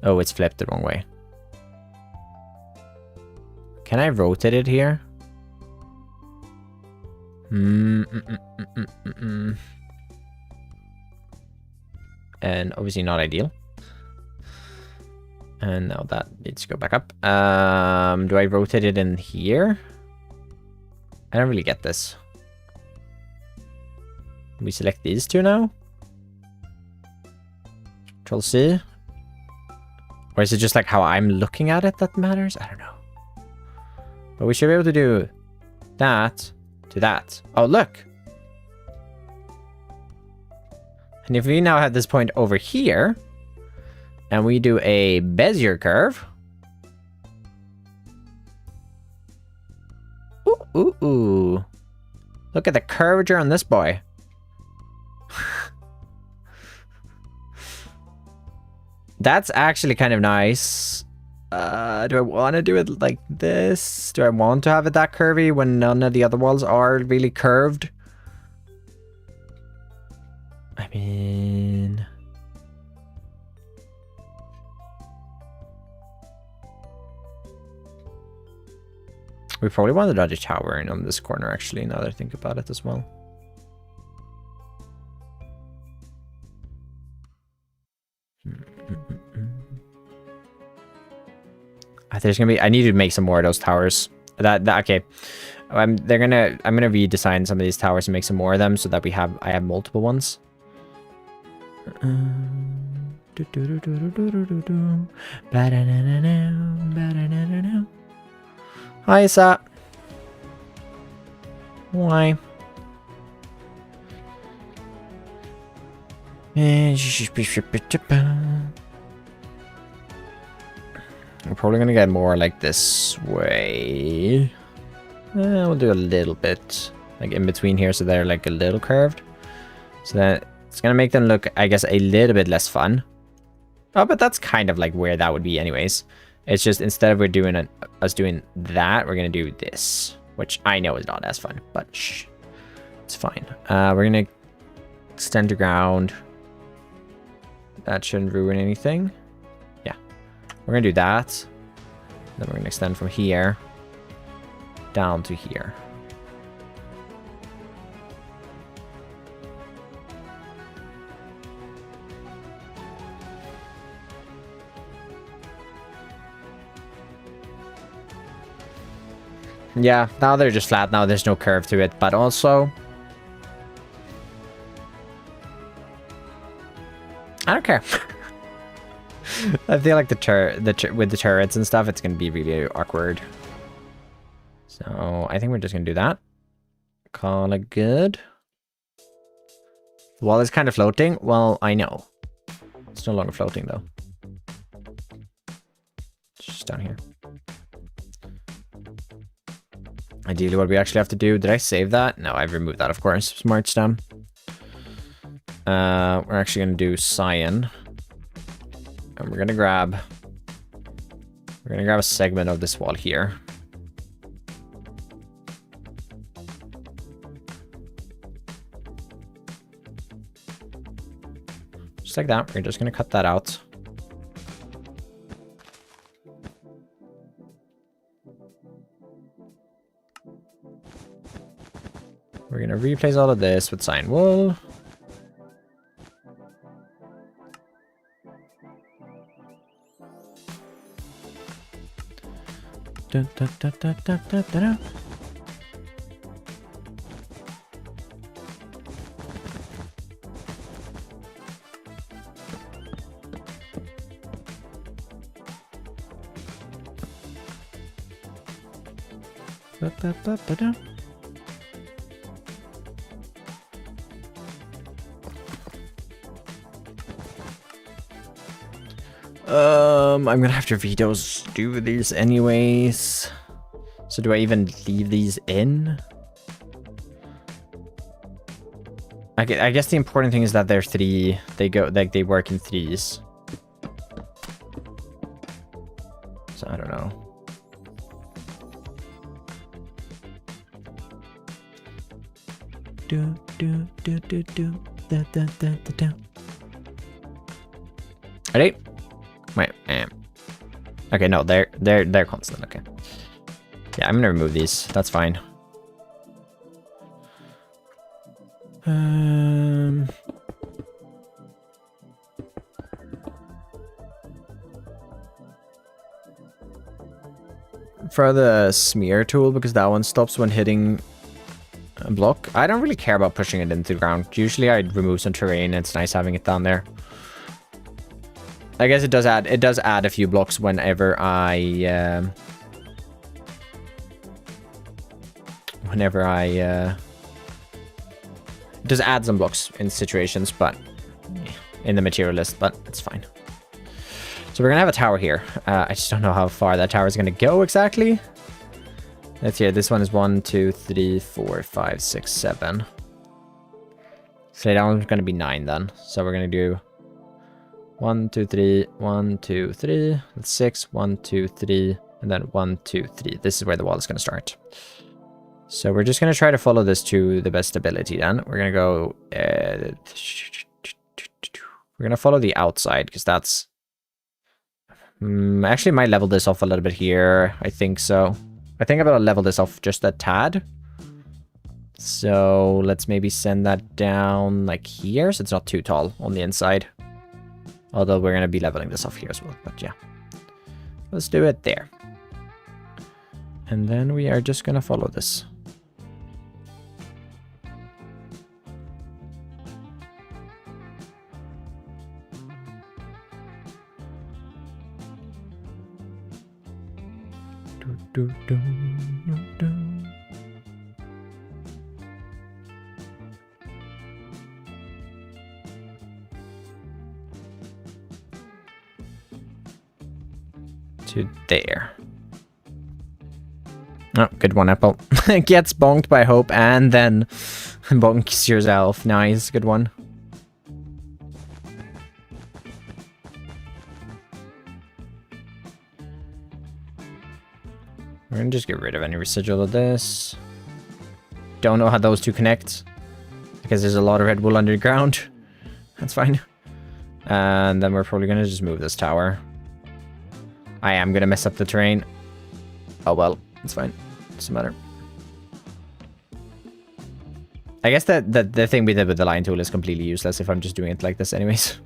Oh, it's flipped the wrong way. Can I rotate it here? And obviously not ideal. And now that needs to go back up. Do I rotate it in here? I don't really get this. We select these two now? Control C? Or is it just like how I'm looking at it that matters? I don't know. But we should be able to do that to that. Oh, look! And if we now have this point over here, and we do a Bezier curve. Ooh. Look at the curvature on this boy. That's actually kind of nice. Do I want to do it like this? Do I want to have it that curvy when none of the other walls are really curved? I mean... We probably want the dodgy tower in on this corner, actually, now that I think about it as well. There's gonna be... I need to make some more of those towers. Okay. I'm gonna redesign some of these towers and make some more of them so that I have multiple ones. Hi, Isa. Why? We're probably gonna get more like this way. We'll do a little bit like in between here, so they're like a little curved. So that it's gonna make them look, I guess, a little bit less fun. Oh, but that's kind of like where that would be anyways. It's just instead of us doing that, we're gonna do this, which I know is not as fun, but shh, it's fine. We're gonna Extend to ground. That shouldn't ruin anything. Yeah. We're going to do that. Then we're going to extend from here down to here. Yeah, now they're just flat. Now there's no curve to it, but also I don't care. I feel like with the turrets and stuff, it's gonna be really awkward. So I think we're just gonna do that. Call it good. The wall is kind of floating. Well, I know. It's no longer floating though. It's just down here. Ideally, what we actually have to do... Did I save that? No, I've removed that, of course. Smart stem. We're actually going to do cyan. And we're going to grab... We're going to grab a segment of this wall here. Just like that. We're just going to cut that out. We're going to replace all of this with cyan wool. Dun, dun, dun, dun, dun, dun, dun. Ba, ba, ba, ba, da. I'm gonna have to do these anyways. So do I even leave these in? I guess the important thing is that they're three. They go like they work in threes. So I don't know. Do do do do do da da da da da. Ready? Wait, okay, no, they're constant. Okay, yeah, I'm gonna remove these. That's fine. For the smear tool, because that one stops when hitting a block. I don't really care about pushing it into the ground. Usually, I'd remove some terrain. It's nice having it down there. I guess it does add a few blocks whenever I it does add some blocks in situations, but in the material list, but it's fine. So we're gonna have a tower here. I just don't know how far that tower is gonna go exactly. Let's see. This one is 1, 2, 3, 4, 5, 6, 7. So that one's gonna be 9 then. So we're gonna do 1, 2, 3, 1, 2, 3. That's 6, 1, 2, 3, and then 1, 2, 3. This is where the wall is going to start. So we're just going to try to follow this to the best ability then. We're going to go... we're going to follow the outside, because that's... actually, might level this off a little bit here. I think so. I think I'm going to level this off just a tad. So let's maybe send that down like here, so it's not too tall on the inside. Although we're going to be leveling this off here as well. But yeah. Let's do it there. And then we are just going to follow this. Do, do, do, do. To there. Oh, good one, Apple. Gets bonked by Hope and then bonks yourself. Nice, good one. We're gonna just get rid of any residual of this. Don't know how those two connect. because there's a lot of Red Bull underground. That's fine. And then we're probably gonna just move this tower. I am gonna mess up the terrain. Oh well, it's fine. Doesn't matter. I guess that the thing we did with the line tool is completely useless if I'm just doing it like this anyways.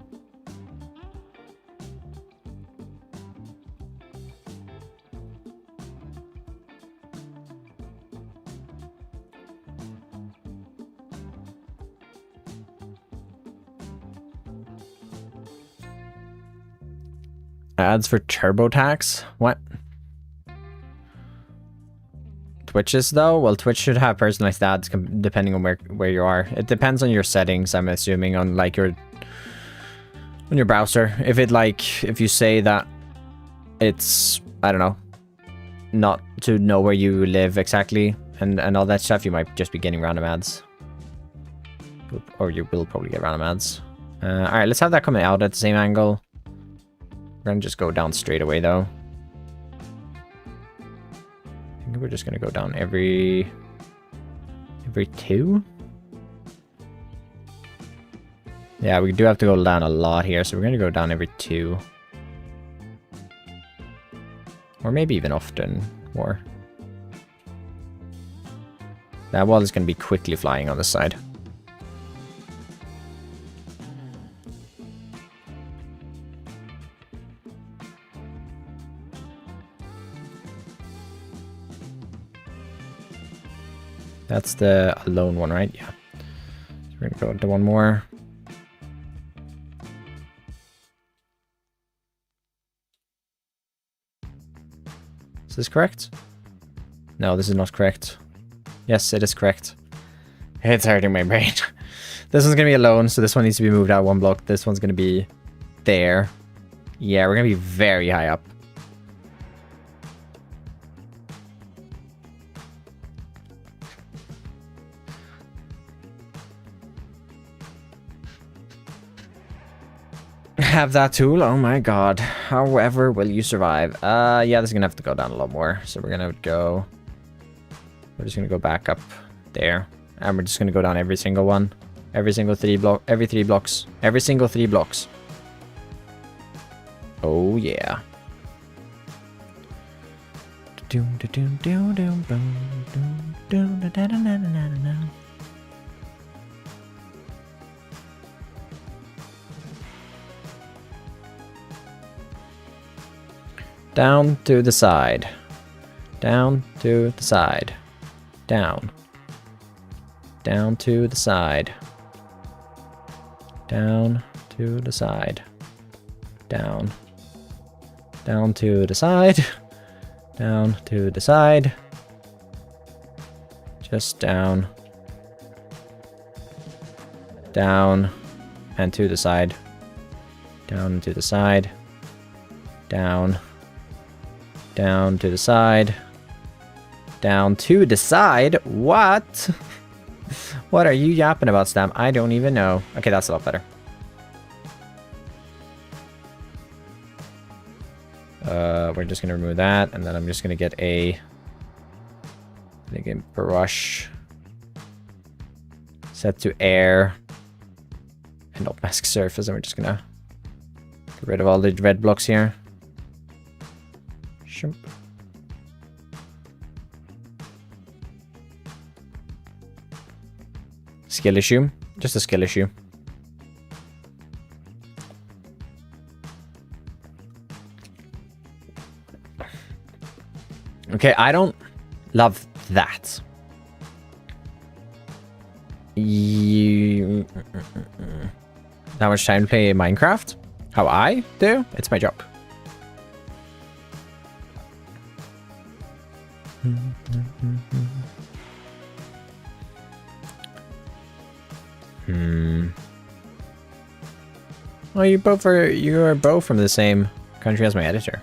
Ads for TurboTax? What? Twitches though? Well, Twitch should have personalized ads depending on where you are. It depends on your settings, I'm assuming, on like on your browser. If you say that it's, I don't know, not to know where you live exactly and all that stuff, you might just be getting random ads. Or you will probably get random ads. Alright, let's have that coming out at the same angle. We're gonna just go down straight away though. I think we're just gonna go down every 2. Yeah, we do have to go down a lot here, so we're gonna go down every 2. Or maybe even often more. That wall is gonna be quickly flying on this side. That's the alone one, right? Yeah. So we're gonna go into one more. Is this correct? No, this is not correct. Yes, it is correct. It's hurting my brain. This one's gonna be alone, so this one needs to be moved out 1 block. This one's gonna be there. Yeah, we're gonna be very high up. Have that tool? Oh my god. However will you survive? Yeah, this is gonna have to go down a lot more. So we're just gonna go back up there. And we're just gonna go down every single one. Every single 3 blocks. Every single 3 blocks. Oh yeah. Down to the side. Down to the side. Down. Down to the side. Down to the side. Down. Down to the side. Down to the side. Just down. Down. And to the side. Down to the side. Down. Down to the side. Down to the side? What? What are you yapping about, Stam? I don't even know. Okay, that's a lot better. We're just gonna remove that, and then I'm just gonna get a brush set to air and not mask surface, and we're just gonna get rid of all the red blocks here. Skill issue. Just a skill issue. Okay, I don't love that. How much time to play Minecraft? How I do? It's my job. Well, you are both from the same country as my editor.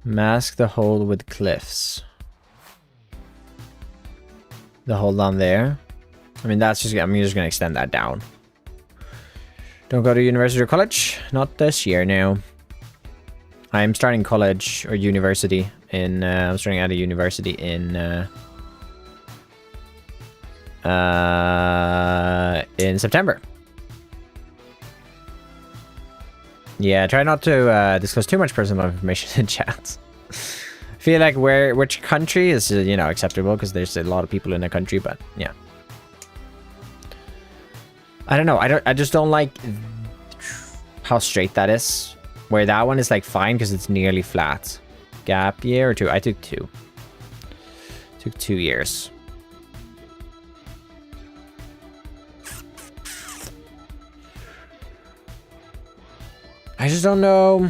Mask the hole with cliffs. The hole down there. I mean, that's just, I'm just gonna extend that down. Don't go to university or college? Not this year, no. I'm starting college or university in, I'm starting out of university in September. Yeah, try not to disclose too much personal information in chat. I feel like which country is, you know, acceptable because there's a lot of people in the country, but yeah. I don't know. I just don't like how straight that is. Where that one is like fine because it's nearly flat. Gap year or 2? I took 2. Took 2 years. I just don't know.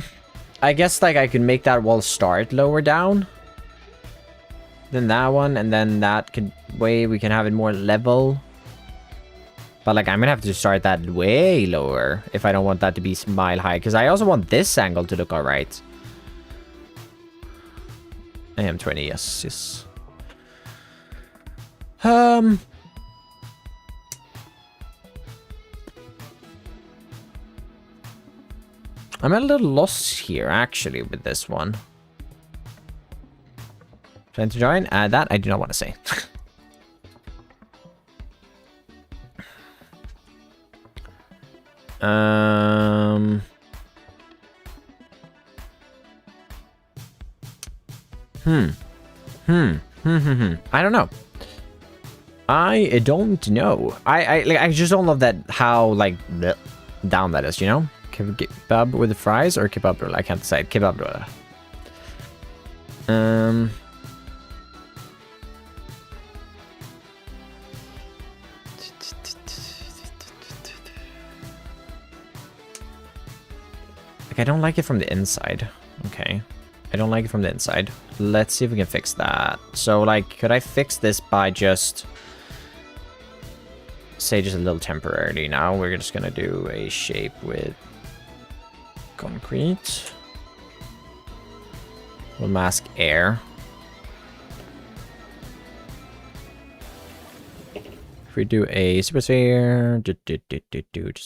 I guess like I could make that wall start lower down than that one, and then that could way we can have it more level. But like I'm gonna have to start that way lower if I don't want that to be mile high, because I also want this angle to look alright. I am 20, yes. I'm a little lost here actually with this one. Trying to join? That I do not want to say. I don't know. I don't know. I just don't love that how like down that is, you know? Kebab with the fries or kebab roll? I can't decide. Kebab roll. Like I don't like it from the inside. Okay. I don't like it from the inside. Let's see if we can fix that. So like, could I fix this by just say just a little temporarily? Now we're just gonna do a shape with concrete. We'll mask air. If we do a super sphere, just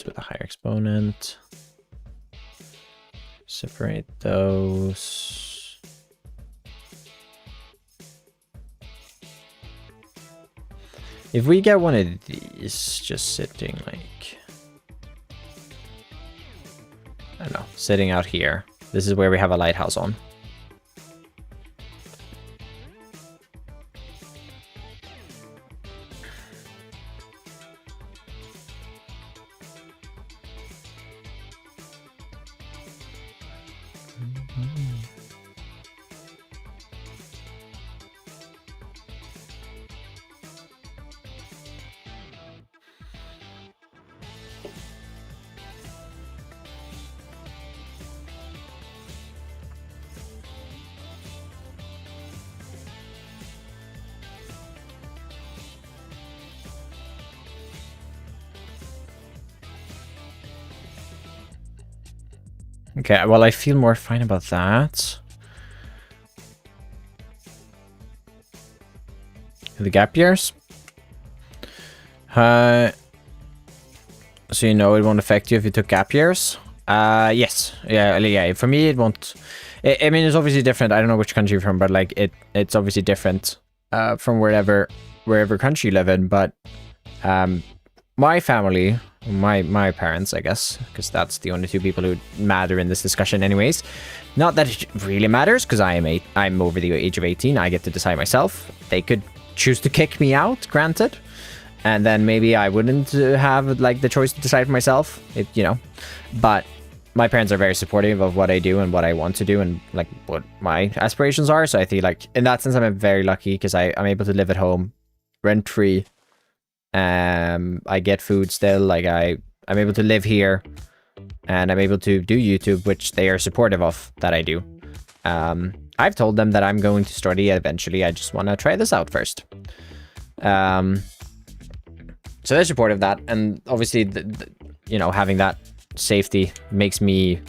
with a higher exponent. Separate those. If we get one of these just sitting like, I don't know, sitting out here. This is where we have a lighthouse on. Okay, well, I feel more fine about that. The gap years. So you know it won't affect you if you took gap years? Yes. Yeah, for me it won't. I mean, it's obviously different. I don't know which country you're from, but like it's obviously different from wherever country you live in, but my family, my parents, I guess, because that's the only two people who matter in this discussion anyways. Not that it really matters, because I'm over the age of 18. I get to decide myself. They could choose to kick me out, granted, and then maybe I wouldn't have like the choice to decide for myself, you know. But my parents are very supportive of what I do and what I want to do and like what my aspirations are. So I feel like in that sense I'm very lucky, because I'm able to live at home rent free. I get food still, like I'm able to live here, and I'm able to do YouTube, which they are supportive of that I do. I've told them that I'm going to study eventually. I just want to try this out first. So they're supportive of that, and obviously you know, having that safety makes me,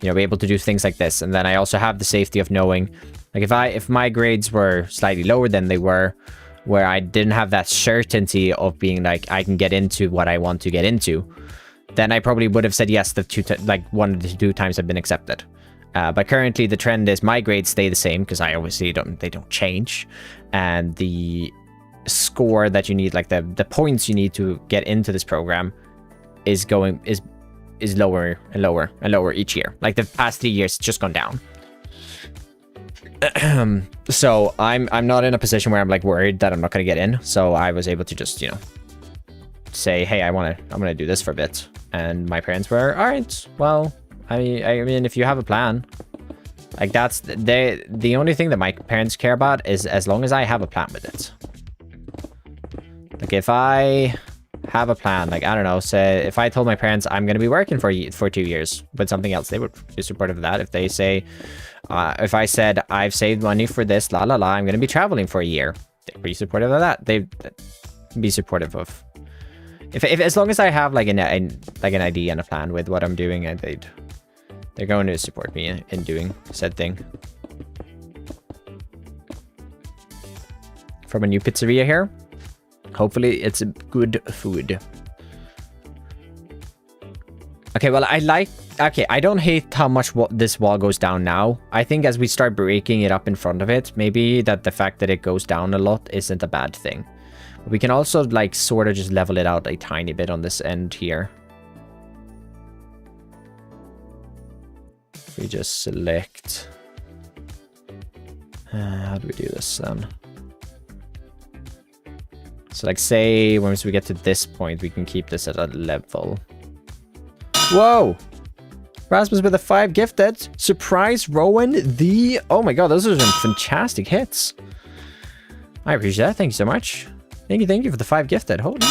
you know, be able to do things like this. And then I also have the safety of knowing, like, if my grades were slightly lower than they were, where I didn't have that certainty of being like, I can get into what I want to get into, then I probably would have said yes. The one of the 2 times have been accepted. But currently the trend is my grades stay the same because I obviously they don't change, and the score that you need, like the points you need to get into this program, is lower and lower and lower each year. Like the past 3 years, it's just gone down. So I'm not in a position where I'm like worried that I'm not gonna get in. So I was able to just, you know, say, hey, I'm gonna do this for a bit, and my parents were, all right, well, I mean, if you have a plan, like that's the only thing that my parents care about is as long as I have a plan with it. Like if I have a plan, like I don't know, say if I told my parents I'm gonna be working for 2 years with something else, they would be supportive of that. If they say, if I said I've saved money for this, la la la, I'm gonna be traveling for a year, they'd be supportive of that. They'd be supportive of if as long as I have like an idea and a plan with what I'm doing, and they're going to support me in doing said thing. From a new pizzeria here. Hopefully it's good food. Okay, well, I don't hate how much this wall goes down now. I think as we start breaking it up in front of it, maybe that the fact that it goes down a lot isn't a bad thing. We can also like sort of just level it out a tiny bit on this end here. We just select, how do we do this then? So like say once we get to this point, we can keep this at a level. Whoa! Rasmus with a 5 gifted. Surprise Rowan the... Oh my god, those are some fantastic hits. I appreciate that. Thank you so much. Thank you for the 5 gifted. Hold on.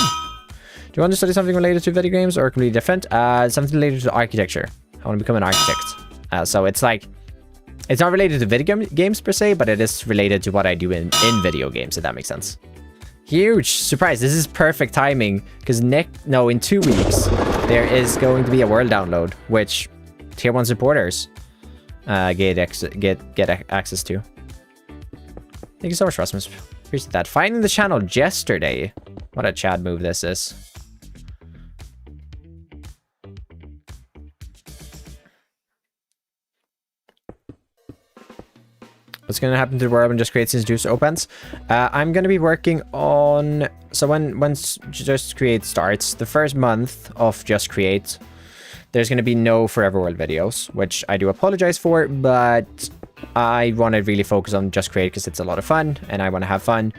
Do you want to study something related to video games or completely different? Something related to architecture. I want to become an architect. So it's like, it's not related to video games per se, but it is related to what I do in video games, if that makes sense. Huge surprise. This is perfect timing because in 2 weeks, there is going to be a world download, which tier 1 supporters get access to. Thank you so much, Rasmus. Appreciate that. Finding the channel yesterday. What a Chad move this is. What's going to happen to the world when Just Create since Juice opens? I'm going to be working on... So once Just Create starts, the first month of Just Create, there's going to be no Forever World videos, which I do apologize for, but I want to really focus on Just Create because it's a lot of fun, and I want to have fun,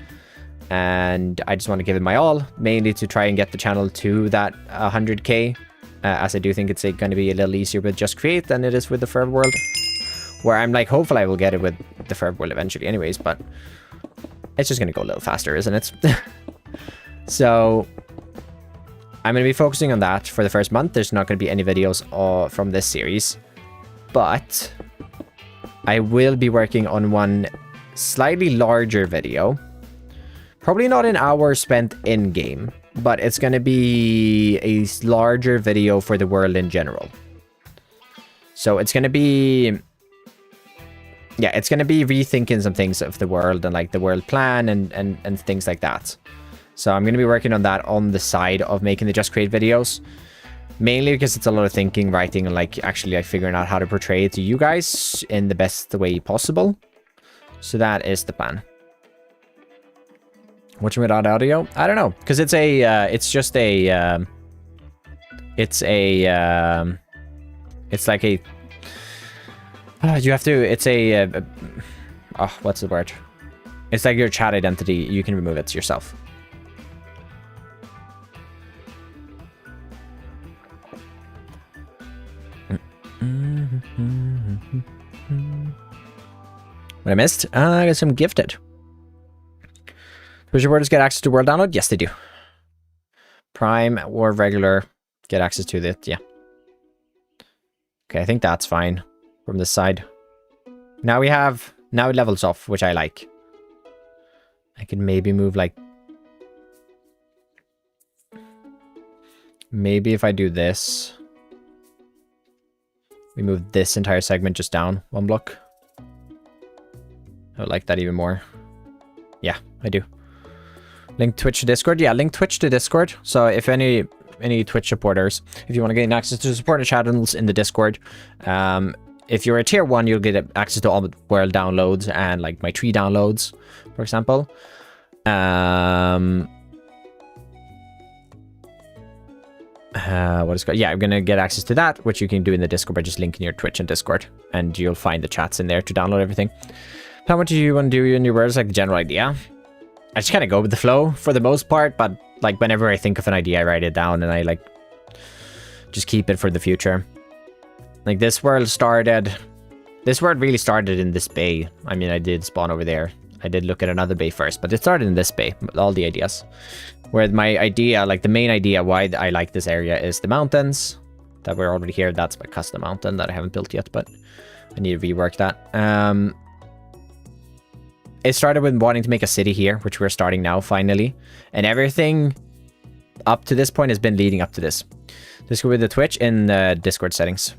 and I just want to give it my all, mainly to try and get the channel to that 100k, as I do think it's going to be a little easier with Just Create than it is with the Forever World. Where I'm like, hopefully I will get it with the Forever World eventually anyways, but it's just going to go a little faster, isn't it? So I'm going to be focusing on that for the first month. There's not going to be any videos from this series, but I will be working on one slightly larger video. Probably not an hour spent in-game, but it's going to be a larger video for the world in general. So it's going to be... Yeah, it's going to be rethinking some things of the world and like the world plan and things like that. So I'm going to be working on that on the side of making the Just Create videos. Mainly because it's a lot of thinking, writing, and like actually like figuring out how to portray it to you guys in the best way possible. So that is the plan. Watching without audio? I don't know. Because it's a, it's just a, it's like a, you have to, it's a, oh, what's the word? It's like your chat identity. You can remove it yourself. What I missed? I got some gifted. Does your worders get access to world download? Yes, they do. Prime or regular get access to it. Yeah. Okay, I think that's fine. From this side. Now it levels off, which I like. I could maybe move like... Maybe if I do this... We move this entire segment just down 1 block. I would like that even more. Yeah, I do. Link Twitch to Discord? Yeah, link Twitch to Discord. So if any any Twitch supporters, if you want to gain access to supporter channels in the Discord, if you're a tier 1, you'll get access to all the world downloads and like my tree downloads, for example. What is it called? Yeah, I'm gonna get access to that, which you can do in the Discord by just linking your Twitch and Discord, and you'll find the chats in there to download everything. How much do you want to do in your words? Like the general idea. I just kind of go with the flow for the most part, but like whenever I think of an idea, I write it down and I like just keep it for the future. Like this world really started in this bay. I mean, I did spawn over there. I did look at another bay first, but it started in this bay, all the ideas. Where my idea, like the main idea why I like this area is the mountains that were already here. That's my custom mountain that I haven't built yet, but I need to rework that. It started with wanting to make a city here, which we're starting now, finally. And everything up to this point has been leading up to this. Let's go with the Twitch in the Discord settings.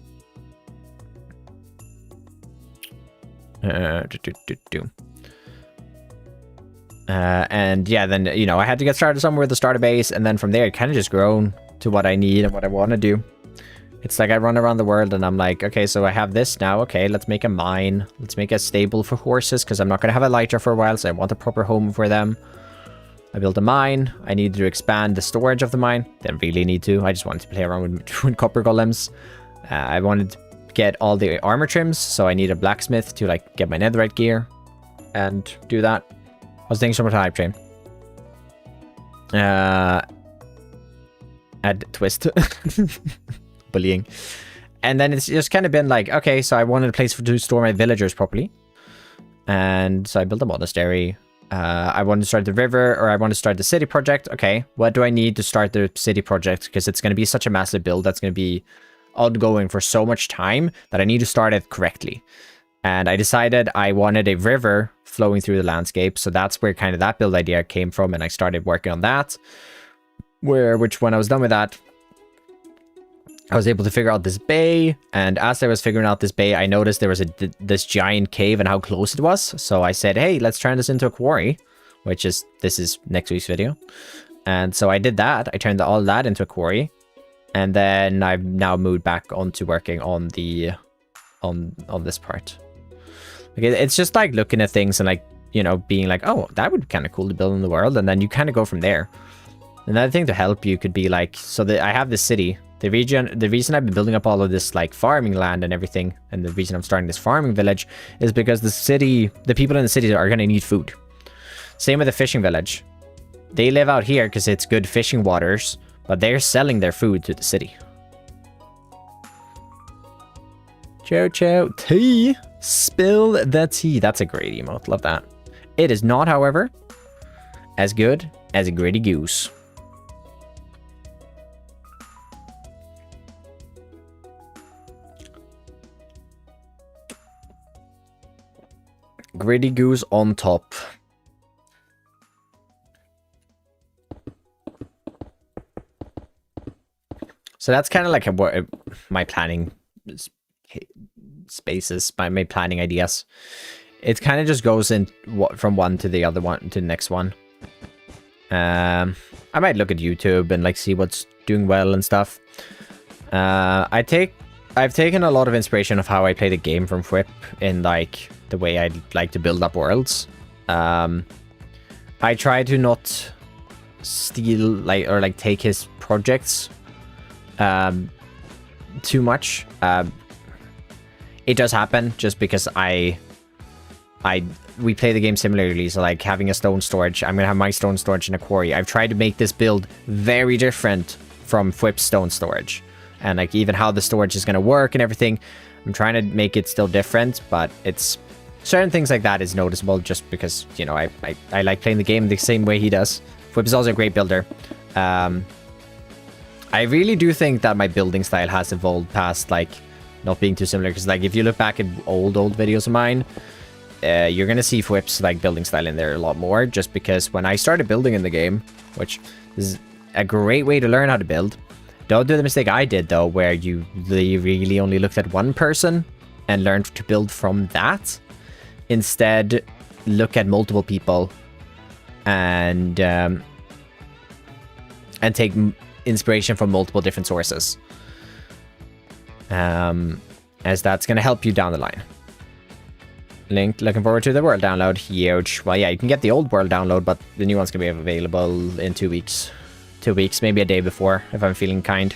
And yeah, then, you know, I had to get started somewhere with the starter base, and then from there, it kind of just grown to what I need and what I want to do. It's like I run around the world and I'm like, okay, so I have this now. Okay, let's make a mine. Let's make a stable for horses, because I'm not going to have a lighter for a while, so I want a proper home for them. I built a mine. I needed to expand the storage of the mine. Didn't really need to. I just wanted to play around with copper golems. I wanted to get all the armor trims, so I need a blacksmith to like get my netherite gear and do that. I was thinking so much hype train. Add twist. Bullying. And then it's just kind of been like, okay, so I wanted a place to store my villagers properly. And so I built a monastery. I wanted to start the river, or I want to start the city project. Okay, what do I need to start the city project? Because it's going to be such a massive build that's going to be ongoing for so much time that I need to start it correctly. And I decided I wanted a river flowing through the landscape. So that's where kind of that build idea came from. And I started working on that. Which when I was done with that, I was able to figure out this bay. And as I was figuring out this bay, I noticed there was this giant cave and how close it was. So I said, hey, let's turn this into a quarry, this is next week's video. And so I did that. I turned all that into a quarry. And then I've now moved back onto working on the on this part. Like it's just like looking at things and like, you know, being like, oh, that would be kind of cool to build in the world, and then you kind of go from there. Another thing to help you could be like, so that I have this city. The reason I've been building up all of this like farming land and everything, and the reason I'm starting this farming village is because the people in the city are going to need food. Same with the fishing village. They live out here because it's good fishing waters, but they're selling their food to the city. Chow chow tea. Spill the tea. That's a great emote. Love that. It is not, however, as good as a gritty goose. Gritty goose on top. So that's kind of like my planning spaces, my planning ideas. It kind of just goes in from one to the other one to the next one. I might look at YouTube and like see what's doing well and stuff. I've taken a lot of inspiration of how I play the game from Whip in like the way I like to build up worlds. I try to not steal or take his projects too much. It does happen just because we play the game similarly. So like having a stone storage, I'm gonna have my stone storage in a quarry. I've tried to make this build very different from Whip's stone storage, and like even how the storage is gonna work and everything. I'm trying to make it still different, but it's certain things like that is noticeable just because, you know, I like playing the game the same way he does. Whip is also a great builder. I really do think that my building style has evolved past like not being too similar, because like if you look back at old videos of mine, you're gonna see Whip's like building style in there a lot more, just because when I started building in the game, which is a great way to learn how to build. Don't do the mistake I did though, where you really only looked at one person and learned to build from that. Instead, look at multiple people and take inspiration from multiple different sources. As that's going to help you down the line. Link, looking forward to the world download. Huge. Well, yeah, you can get the old world download, but the new one's going to be available in 2 weeks. 2 weeks, maybe a day before, if I'm feeling kind.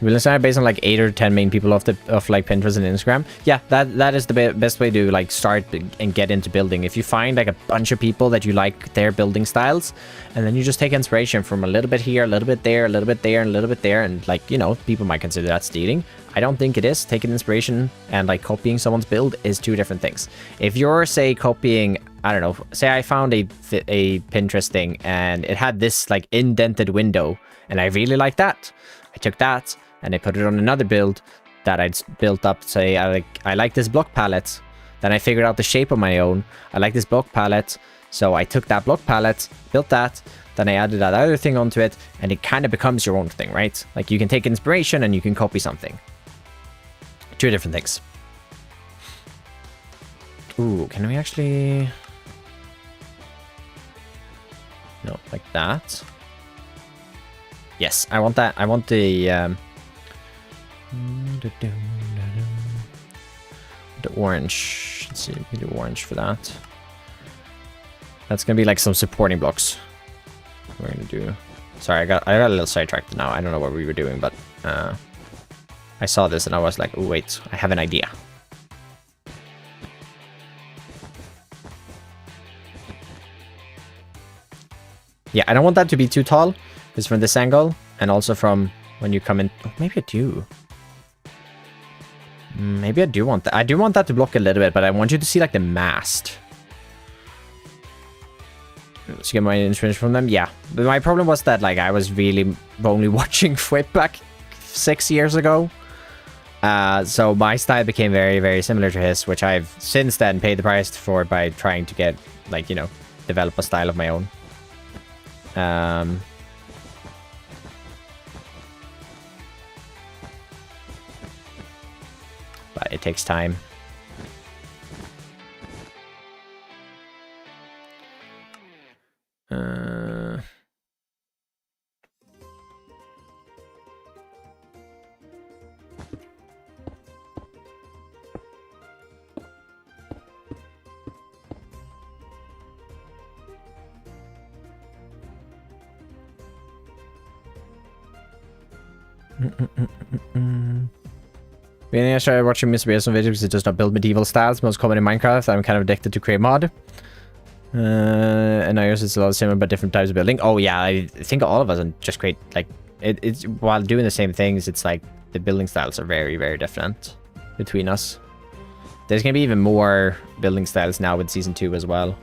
Will it based on like 8 or 10 main people of like Pinterest and Instagram? Yeah, that is the best way to like start and get into building. If you find like a bunch of people that you like their building styles, and then you just take inspiration from a little bit here, a little bit there, a little bit there, and a little bit there, and like, you know, people might consider that stealing. I don't think it is. Taking inspiration and like copying someone's build is 2 different things. If you're, say, copying, I don't know, say I found a Pinterest thing and it had this like indented window, and I really like that. I took that and I put it on another build that I'd built up. Say I like this block palette. Then I figured out the shape of my own. I like this block palette, so I took that block palette, built that, then I added that other thing onto it, and it kind of becomes your own thing, right? Like you can take inspiration and you can copy something. 2 different things. Ooh, can we actually... No, like that. Yes, I want that. I want the orange. Let's see, we do orange for that. That's gonna be like some supporting blocks. We're gonna do. Sorry, I got a little sidetracked now. I don't know what we were doing, but I saw this and I was like, oh wait, I have an idea. Yeah, I don't want that to be too tall, because from this angle, and also from when you come in... Oh, maybe I do. Maybe I do want that. I do want that to block a little bit, but I want you to see, like, the mast. To get my inspiration from them? Yeah. But my problem was that, like, I was really only watching Whip back 6 years ago. So my style became very, very similar to his, which I've since then paid the price for by trying to get, like, you know, develop a style of my own. But it takes time. Beginning, I started watching Mr. Beerson videos because it does not build medieval styles, most common in Minecraft. I'm kind of addicted to create mod. And I guess it's a lot similar but different types of building. Oh yeah, I think all of us just create like it's while doing the same things. It's like the building styles are very, very different between us. There's gonna be even more building styles now with season 2 as well,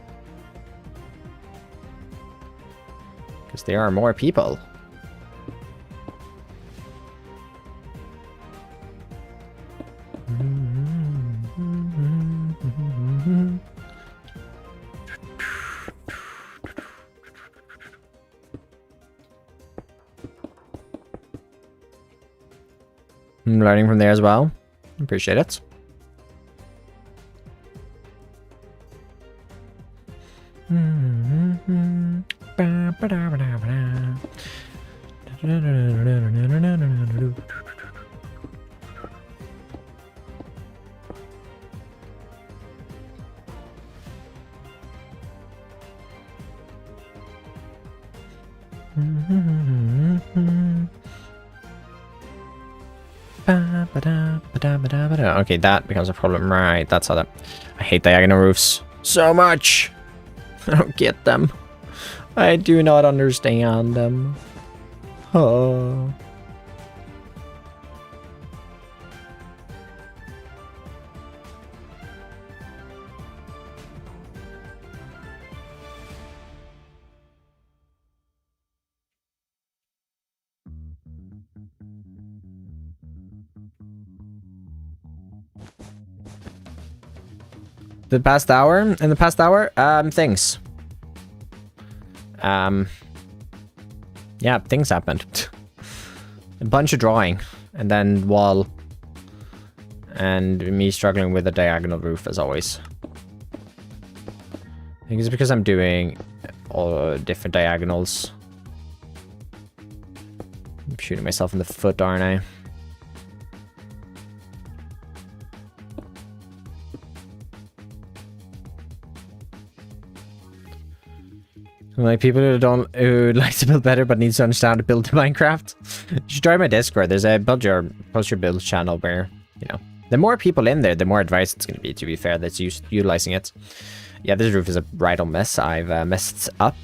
because there are more people. I'm learning from there as well. Appreciate it. Okay, that becomes a problem. Right, that's how that... I hate diagonal roofs so much. I don't get them. I do not understand them. Oh. In the past hour, things. Yeah, things happened. A bunch of drawing, and then wall. And me struggling with a diagonal roof as always. I think it's because I'm doing all different diagonals. I'm shooting myself in the foot, aren't I? Like people who like to build better but needs to understand how to build in Minecraft. You should try my Discord. There's a post your build channel where, you know, the more people in there, the more advice it's going to be, to be fair, that's utilizing it. Yeah, this roof is a right on mess. I've messed up.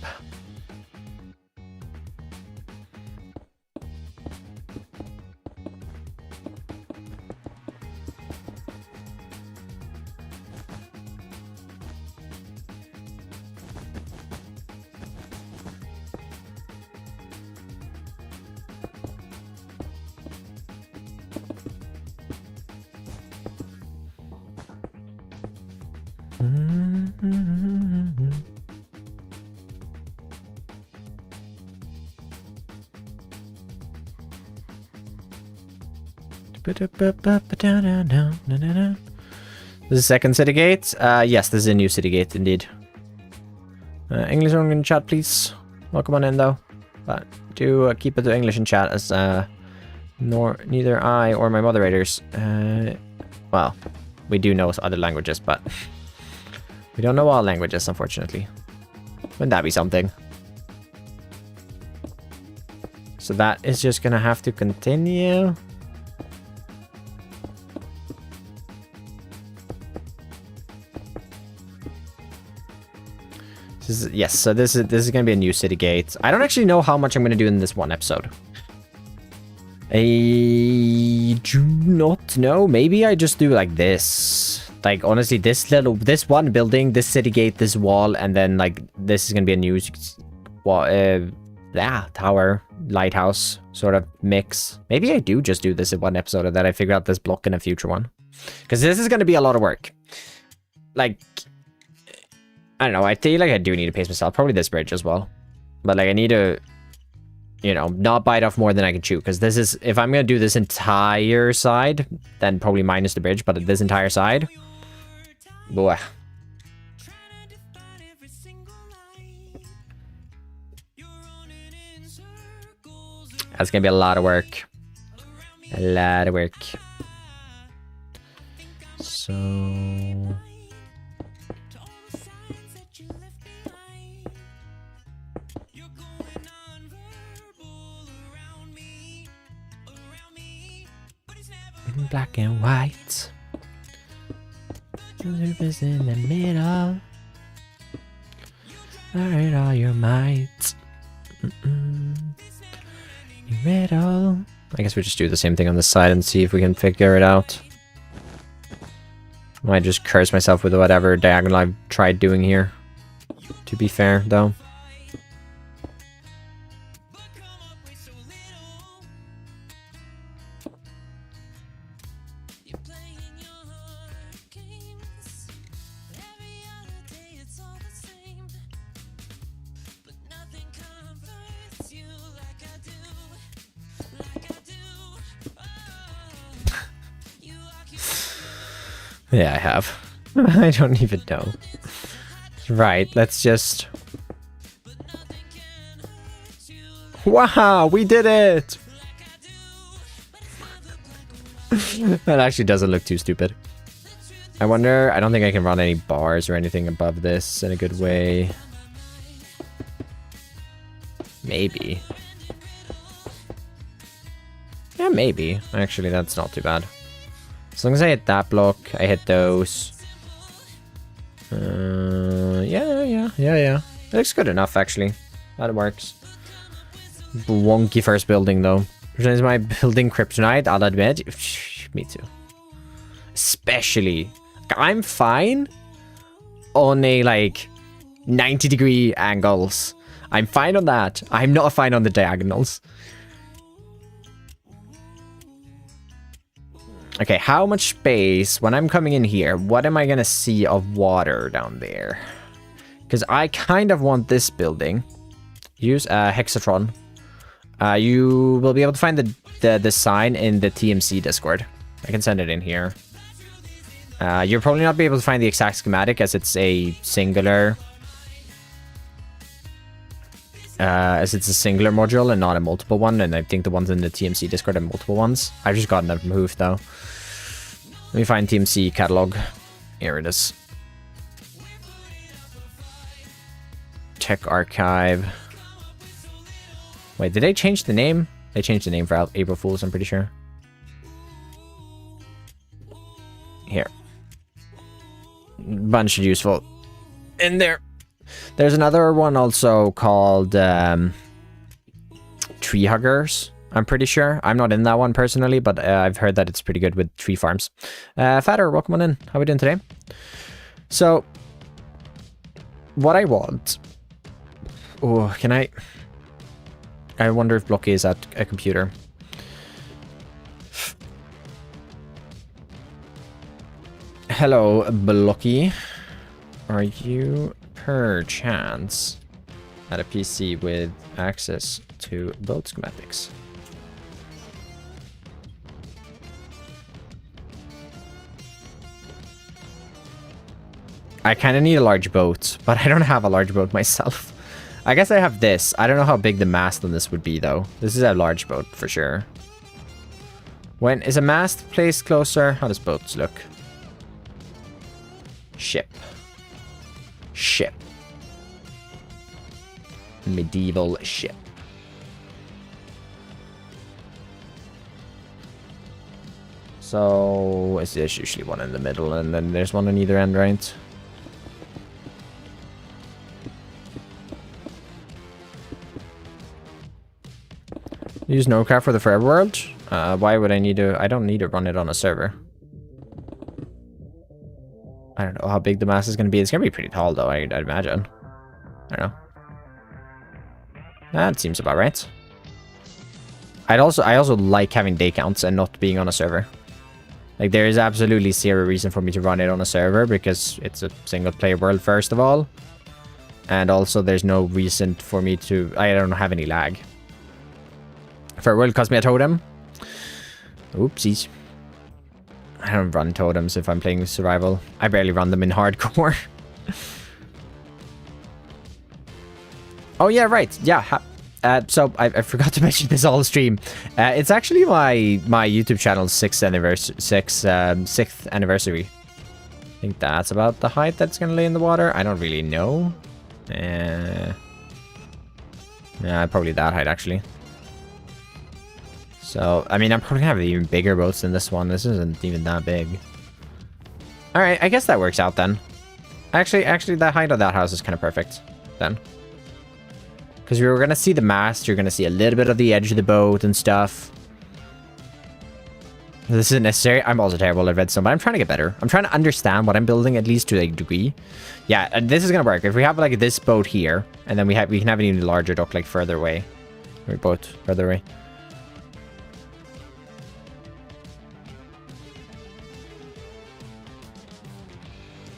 This is second city gate? Yes, this is a new city gate indeed. English only in chat, please. Welcome on in though. But do keep it to English in chat, as neither I or my moderators, well, we do know other languages, but we don't know all languages, unfortunately. Wouldn't that be something? So that is just gonna have to continue. Yes, so this is gonna be a new city gate. I don't actually know how much I'm gonna do in this one episode. I do not know. Maybe I just do like this. Like honestly, this one building, this city gate, this wall, and then like this is gonna be a new tower, lighthouse sort of mix. Maybe I do just do this in one episode, and then I figure out this block in a future one. Because this is gonna be a lot of work. Like, I don't know, I feel like I do need to pace myself. Probably this bridge as well. But like I need to, you know, not bite off more than I can chew. Because this is, if I'm going to do this entire side, then probably minus the bridge. But this entire side, boy. That's going to be a lot of work. A lot of work. So... black and white. The roof is in the middle. Alright, all your might. Middle. I guess we just do the same thing on the side and see if we can figure it out. I might just curse myself with whatever diagonal I've tried doing here. To be fair, though. Yeah, I have. I don't even know. Right, let's just... Wow, we did it! That actually doesn't look too stupid. I wonder, I don't think I can run any bars or anything above this in a good way. Maybe. Yeah, maybe. Actually, that's not too bad. As long as I hit that block, I hit those. Yeah. It looks good enough, actually. That works. Wonky first building, though. Which is my building kryptonite, I'll admit. Me too. Especially. I'm fine on a, like, 90-degree angles. I'm fine on that. I'm not fine on the diagonals. Okay, how much space, when I'm coming in here, what am I going to see of water down there? Because I kind of want this building. Use Hexatron. You will be able to find the sign in the TMC Discord. I can send it in here. You'll probably not be able to find the exact schematic as it's a singular... as it's a singular module and not a multiple one, and I think the ones in the TMC Discord are multiple ones. I've just gotten them from Hoof, though. Let me find TMC catalog. Here it is. Tech archive. Wait, did they change the name? They changed the name for April Fools, I'm pretty sure. Here. Bunch of useful in there. There's another one also called Tree Huggers, I'm pretty sure. I'm not in that one personally, but I've heard that it's pretty good with tree farms. Fatter, welcome on in. How are we doing today? So, what I want... Oh, can I... I wonder if Blocky is at a computer. Hello, Blocky. Are you, perchance, at a PC with access to boat schematics? I kind of need a large boat, but I don't have a large boat myself. I guess I have this. I don't know how big the mast on this would be, though. This is a large boat, for sure. When is a mast placed closer? How does boats look? Ship. Ship. Medieval ship. So, there's usually one in the middle, and then there's one on either end, right? Use NoCraft for the Forever World? Why would I need to... I don't need to run it on a server. I don't know how big the mast is going to be. It's going to be pretty tall, though, I'd imagine. I don't know. That seems about right. I also like having day counts and not being on a server. Like, there is absolutely zero reason for me to run it on a server, because it's a single-player world, first of all. And also, there's no reason for me to... I don't have any lag. Forever World cost me a totem. Oopsies. I don't run totems if I'm playing survival. I barely run them in hardcore. Oh yeah, right. Yeah. So I forgot to mention this all stream. It's actually my YouTube channel's sixth anniversary. I think that's about the height that's gonna lay in the water. I don't really know. Yeah, probably that height actually. So, I mean, I'm probably gonna have even bigger boats than this one. This isn't even that big. Alright, I guess that works out then. Actually, the height of that house is kind of perfect then. Because you're gonna see the mast, you're gonna see a little bit of the edge of the boat and stuff. This isn't necessary. I'm also terrible at redstone, but I'm trying to get better. I'm trying to understand what I'm building, at least to a degree. Yeah, and this is gonna work. If we have like this boat here, and then we can have an even larger dock like further away. Or boat further away.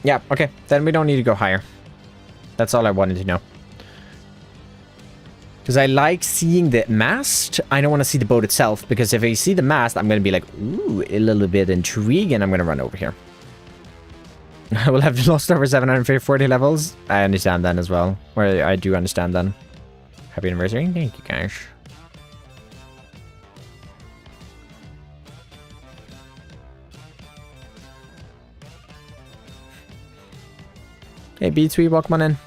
Yeah, okay. Then we don't need to go higher. That's all I wanted to know. Because I like seeing the mast. I don't want to see the boat itself. Because if I see the mast, I'm going to be like, ooh, a little bit intrigued. And I'm going to run over here. I will have lost over 740 levels. I understand that as well. Or I do understand that. Happy anniversary. Thank you, guys. Hey, B2, welcome on in.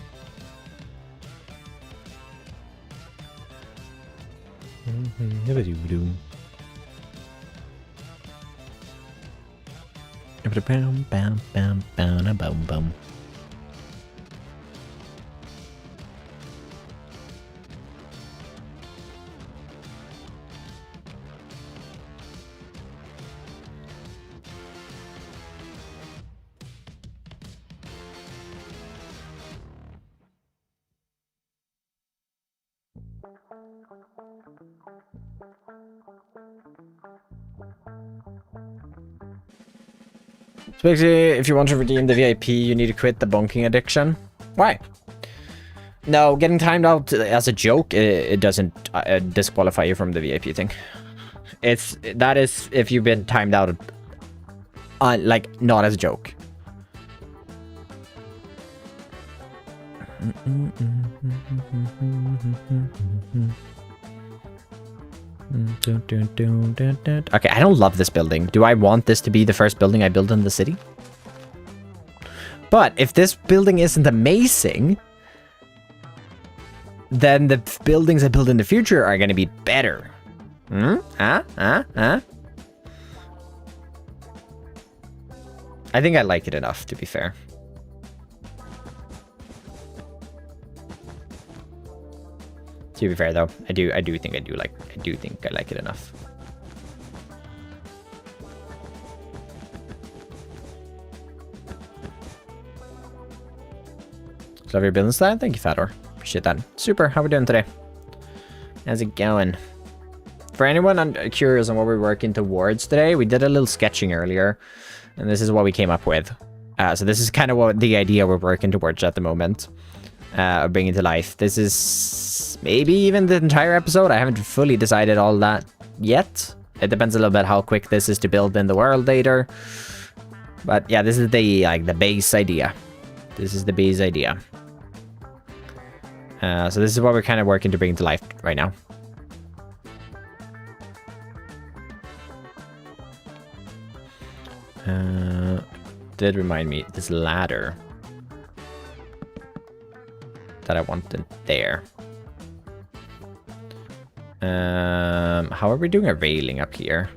So basically, if you want to redeem the VIP, you need to quit the bonking addiction. Why? No, getting timed out as a joke, it doesn't disqualify you from the VIP thing. That is if you've been timed out like, not as a joke. Okay, I don't love this building. Do I want this to be the first building I build in the city? But if this building isn't amazing, then the buildings I build in the future are going to be better. I think I like it enough, to be fair. To be fair, though, I do think I like it enough. Love your building style. Thank you, Fedor. Appreciate that. Super. How we doing today? How's it going? For anyone curious on what we're working towards today, we did a little sketching earlier, and this is what we came up with. So this is kind of what the idea we're working towards at the moment. Bringing to life. This is maybe even the entire episode. I haven't fully decided all that yet. It depends a little bit how quick this is to build in the world later. But yeah, this is the base idea. This is the base idea. So this is what we're kind of working to bring to life right now. Did remind me, this ladder that I wanted there. How are we doing a railing up here?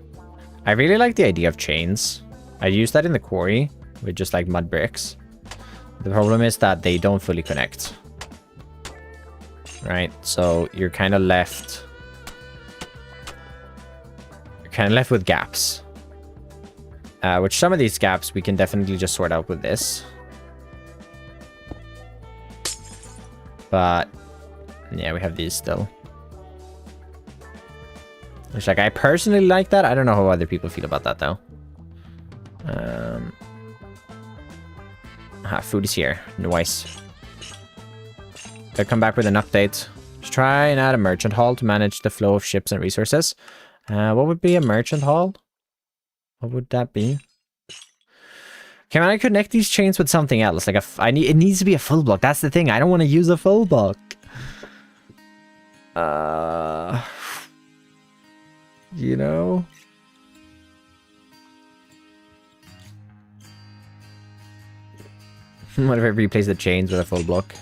I really like the idea of chains. I use that in the quarry with just like mud bricks. The problem is that they don't fully connect. Right, so you're kind of left with gaps. Which some of these gaps we can definitely just sort out with this. But yeah, we have these still. Which, like, I personally like that. I don't know how other people feel about that though. Food is here. Nice. I'll come back with an update. Just try and add a merchant hall to manage the flow of ships and resources. What would be a merchant hall? What would that be? Can I connect these chains with something else? Like it needs to be a full block. That's the thing. I don't want to use a full block. You know? What if I replace the chains with a full block?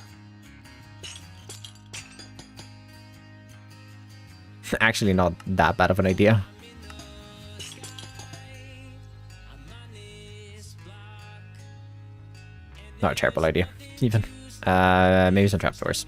Actually, not that bad of an idea. Not a terrible idea, even. Maybe some trapdoors.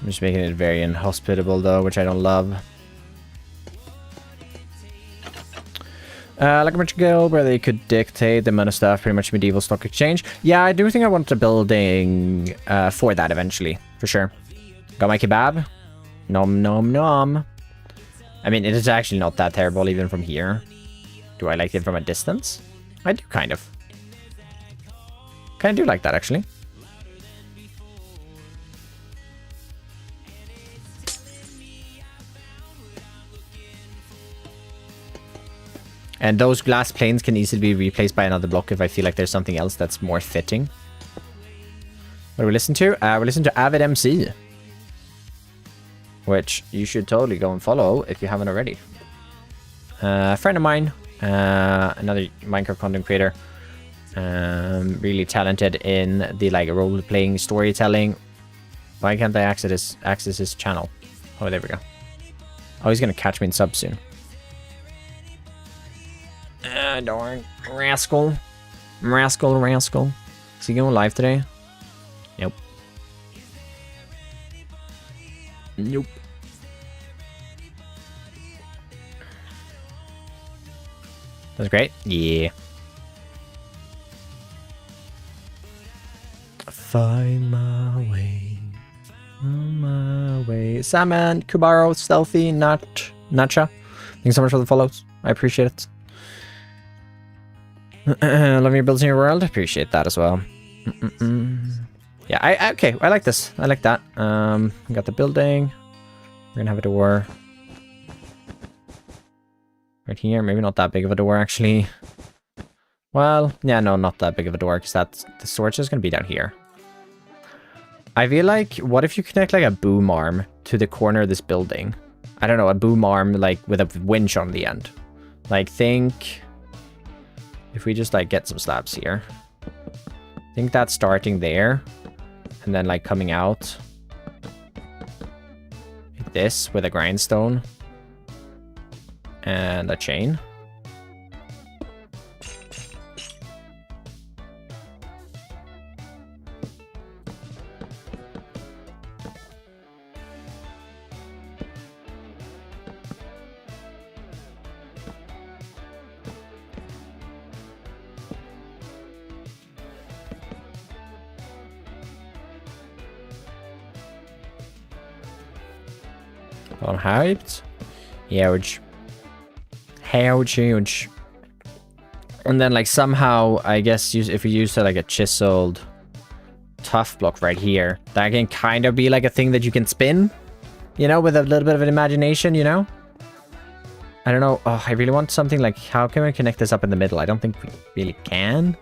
I'm just making it very inhospitable though, which I don't love. Like a merchant guild where they could dictate the amount of stuff, pretty much medieval stock exchange. Yeah, I do think I want a building for that eventually, for sure. Got my kebab. Nom nom nom. I mean, it is actually not that terrible even from here. Do I like it from a distance? I do kind of. Kind of do like that actually. And those glass planes can easily be replaced by another block if I feel like there's something else that's more fitting. What do we listen to? We listen to Avid MC. Which you should totally go and follow if you haven't already. A friend of mine, another Minecraft content creator. Really talented in the like role-playing storytelling. Why can't I access his channel? Oh, there we go. Oh, he's gonna catch me in sub soon. Darn. Rascal. Rascal. Is he going live today? Nope. Nope. That's great. Yeah. find my way. On my way. Salmon, Kubaro, Stealthy, Nacha. Thanks so much for the follows. I appreciate it. Love your builds in your world. Appreciate that as well. Yeah, okay. I like this. I like that. We got the building. We're gonna have a door right here. Maybe not that big of a door, actually. Well, yeah, no, not that big of a door, because that's the storage is gonna be down here. I feel like, what if you connect like a boom arm to the corner of this building? I don't know, a boom arm like with a winch on the end. Like, think if we just like get some slabs here. Think that's starting there and then like coming out like this with a grindstone and a chain. I'm hyped. Huge. Huge. And then like somehow, I guess if we use like a chiseled tough block right here, that can kind of be like a thing that you can spin, you know, with a little bit of an imagination, you know? I don't know. Oh, I really want something like, how can we connect this up in the middle? I don't think we really can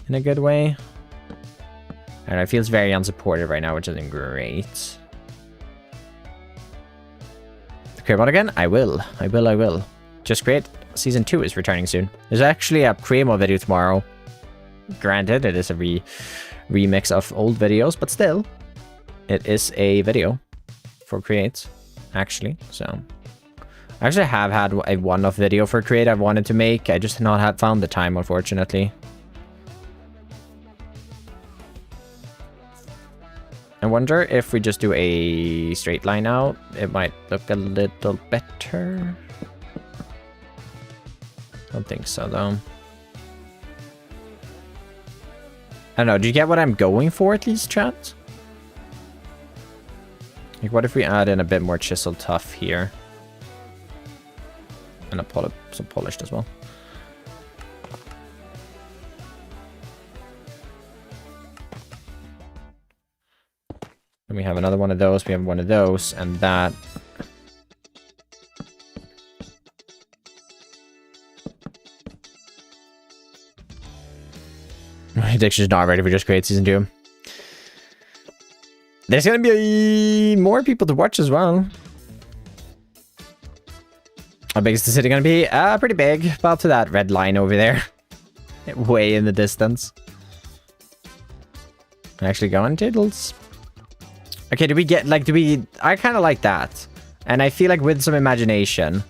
in a good way. I don't know, it feels very unsupported right now, which isn't great. Create mod again? I will. Just create. Season 2 is returning soon. There's actually a create mod video tomorrow. Granted, it is a remix of old videos, but still, it is a video for create, actually. So, I actually have had a one-off video for create I've wanted to make. I just not have found the time, unfortunately. I wonder if we just do a straight line out, it might look a little better. Don't think so, though. I don't know, do you get what I'm going for at least, chat? Like, what if we add in a bit more chisel tough here? And some polished as well. And we have another one of those, we have one of those, and that. Addiction's not ready for just create season 2. There's gonna be more people to watch as well. How big is the city gonna be? Pretty big. About to that red line over there. Way in the distance. Actually going tiddles. Okay, do we get, like, I kind of like that. And I feel like with some imagination,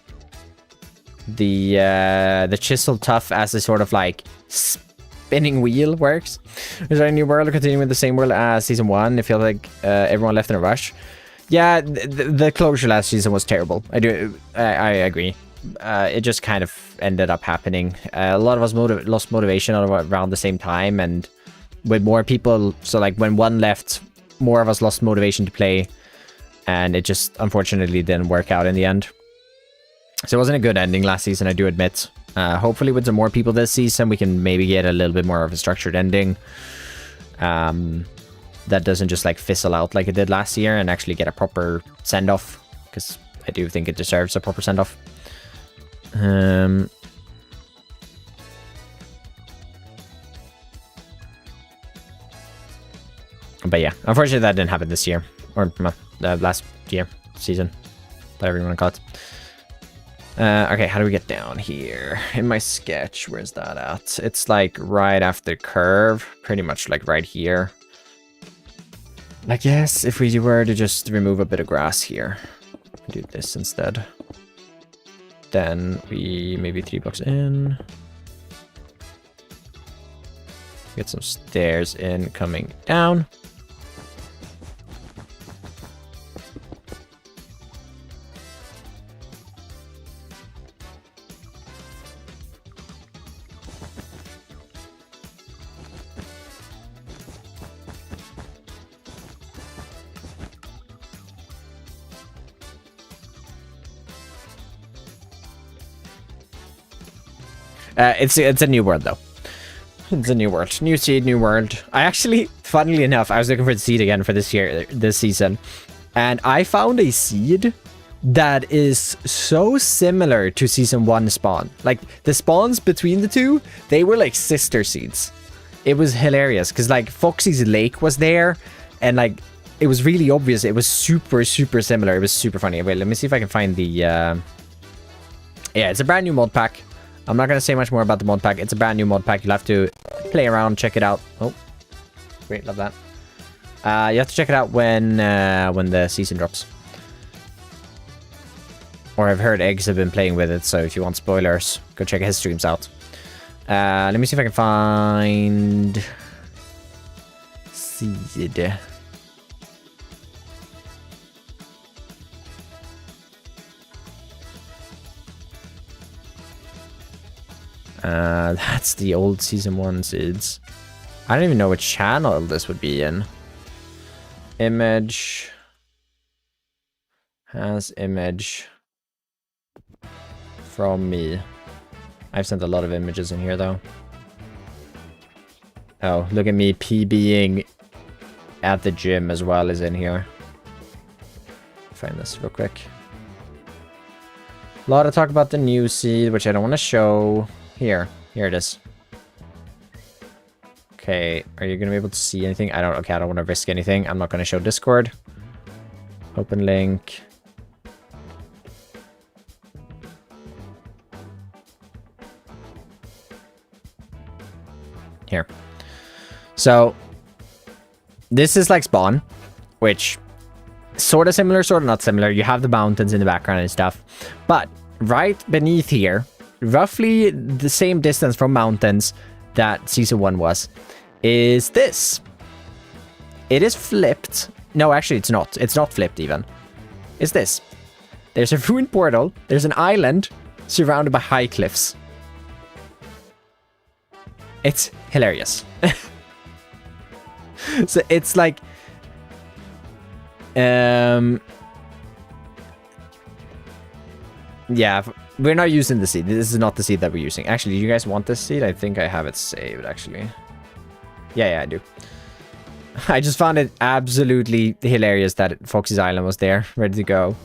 the chisel tough as a sort of, like, spinning wheel works. Is there a new world or continuing with the same world as season 1? It feels like everyone left in a rush. Yeah, the closure last season was terrible. I agree. It just kind of ended up happening. A lot of us lost motivation around the same time, and with more people, so like when one left, more of us lost motivation to play, and it just unfortunately didn't work out in the end. So it wasn't a good ending last season, I do admit. Hopefully with some more people this season, we can maybe get a little bit more of a structured ending. That doesn't just like fizzle out like it did last year, and actually get a proper send-off, because I do think it deserves a proper send-off. But yeah, unfortunately that didn't happen this year, or last year, season, whatever you want to call it. Okay, how do we get down here? In my sketch, where's that at? It's like right after curve, pretty much like right here. I guess if we were to just remove a bit of grass here, do this instead. Then we maybe 3 blocks in. Get some stairs in coming down. It's a new world though. It's a new world. New seed, new world. I actually, funnily enough, I was looking for the seed again for this season. And I found a seed that is so similar to season 1 spawn. Like, the spawns between the two, they were like sister seeds. It was hilarious, because like Foxy's Lake was there, and like, it was really obvious. It was super, super similar. It was super funny. Wait, let me see if I can find the... Yeah, it's a brand new mod pack. I'm not going to say much more about the mod pack. It's a brand new mod pack. You'll have to play around, check it out. Oh, great, love that. You have to check it out when the season drops. Or I've heard Eggs have been playing with it, so if you want spoilers, go check his streams out. Let me see if I can find... seed. That's the old season 1 seeds. I don't even know which channel this would be in. Image. Has image. From me. I've sent a lot of images in here though. Oh, look at me PBing at the gym as well as in here. Find this real quick. A lot of talk about the new seed, which I don't want to show. Here it is. Okay, are you gonna be able to see anything? I don't want to risk anything. I'm not gonna show Discord. Open link. Here. So, this is like spawn, which sort of similar, sort of not similar. You have the mountains in the background and stuff. But right beneath here, roughly the same distance from mountains that season 1 was, is this. It is flipped. No, actually it's not. It's not flipped even. It's this. There's a ruined portal. There's an island surrounded by high cliffs. It's hilarious. So it's like... yeah, we're not using the seed. This is not the seed that we're using. Actually, do you guys want this seed? I think I have it saved, actually. Yeah, I do. I just found it absolutely hilarious that Foxy's Island was there, ready to go.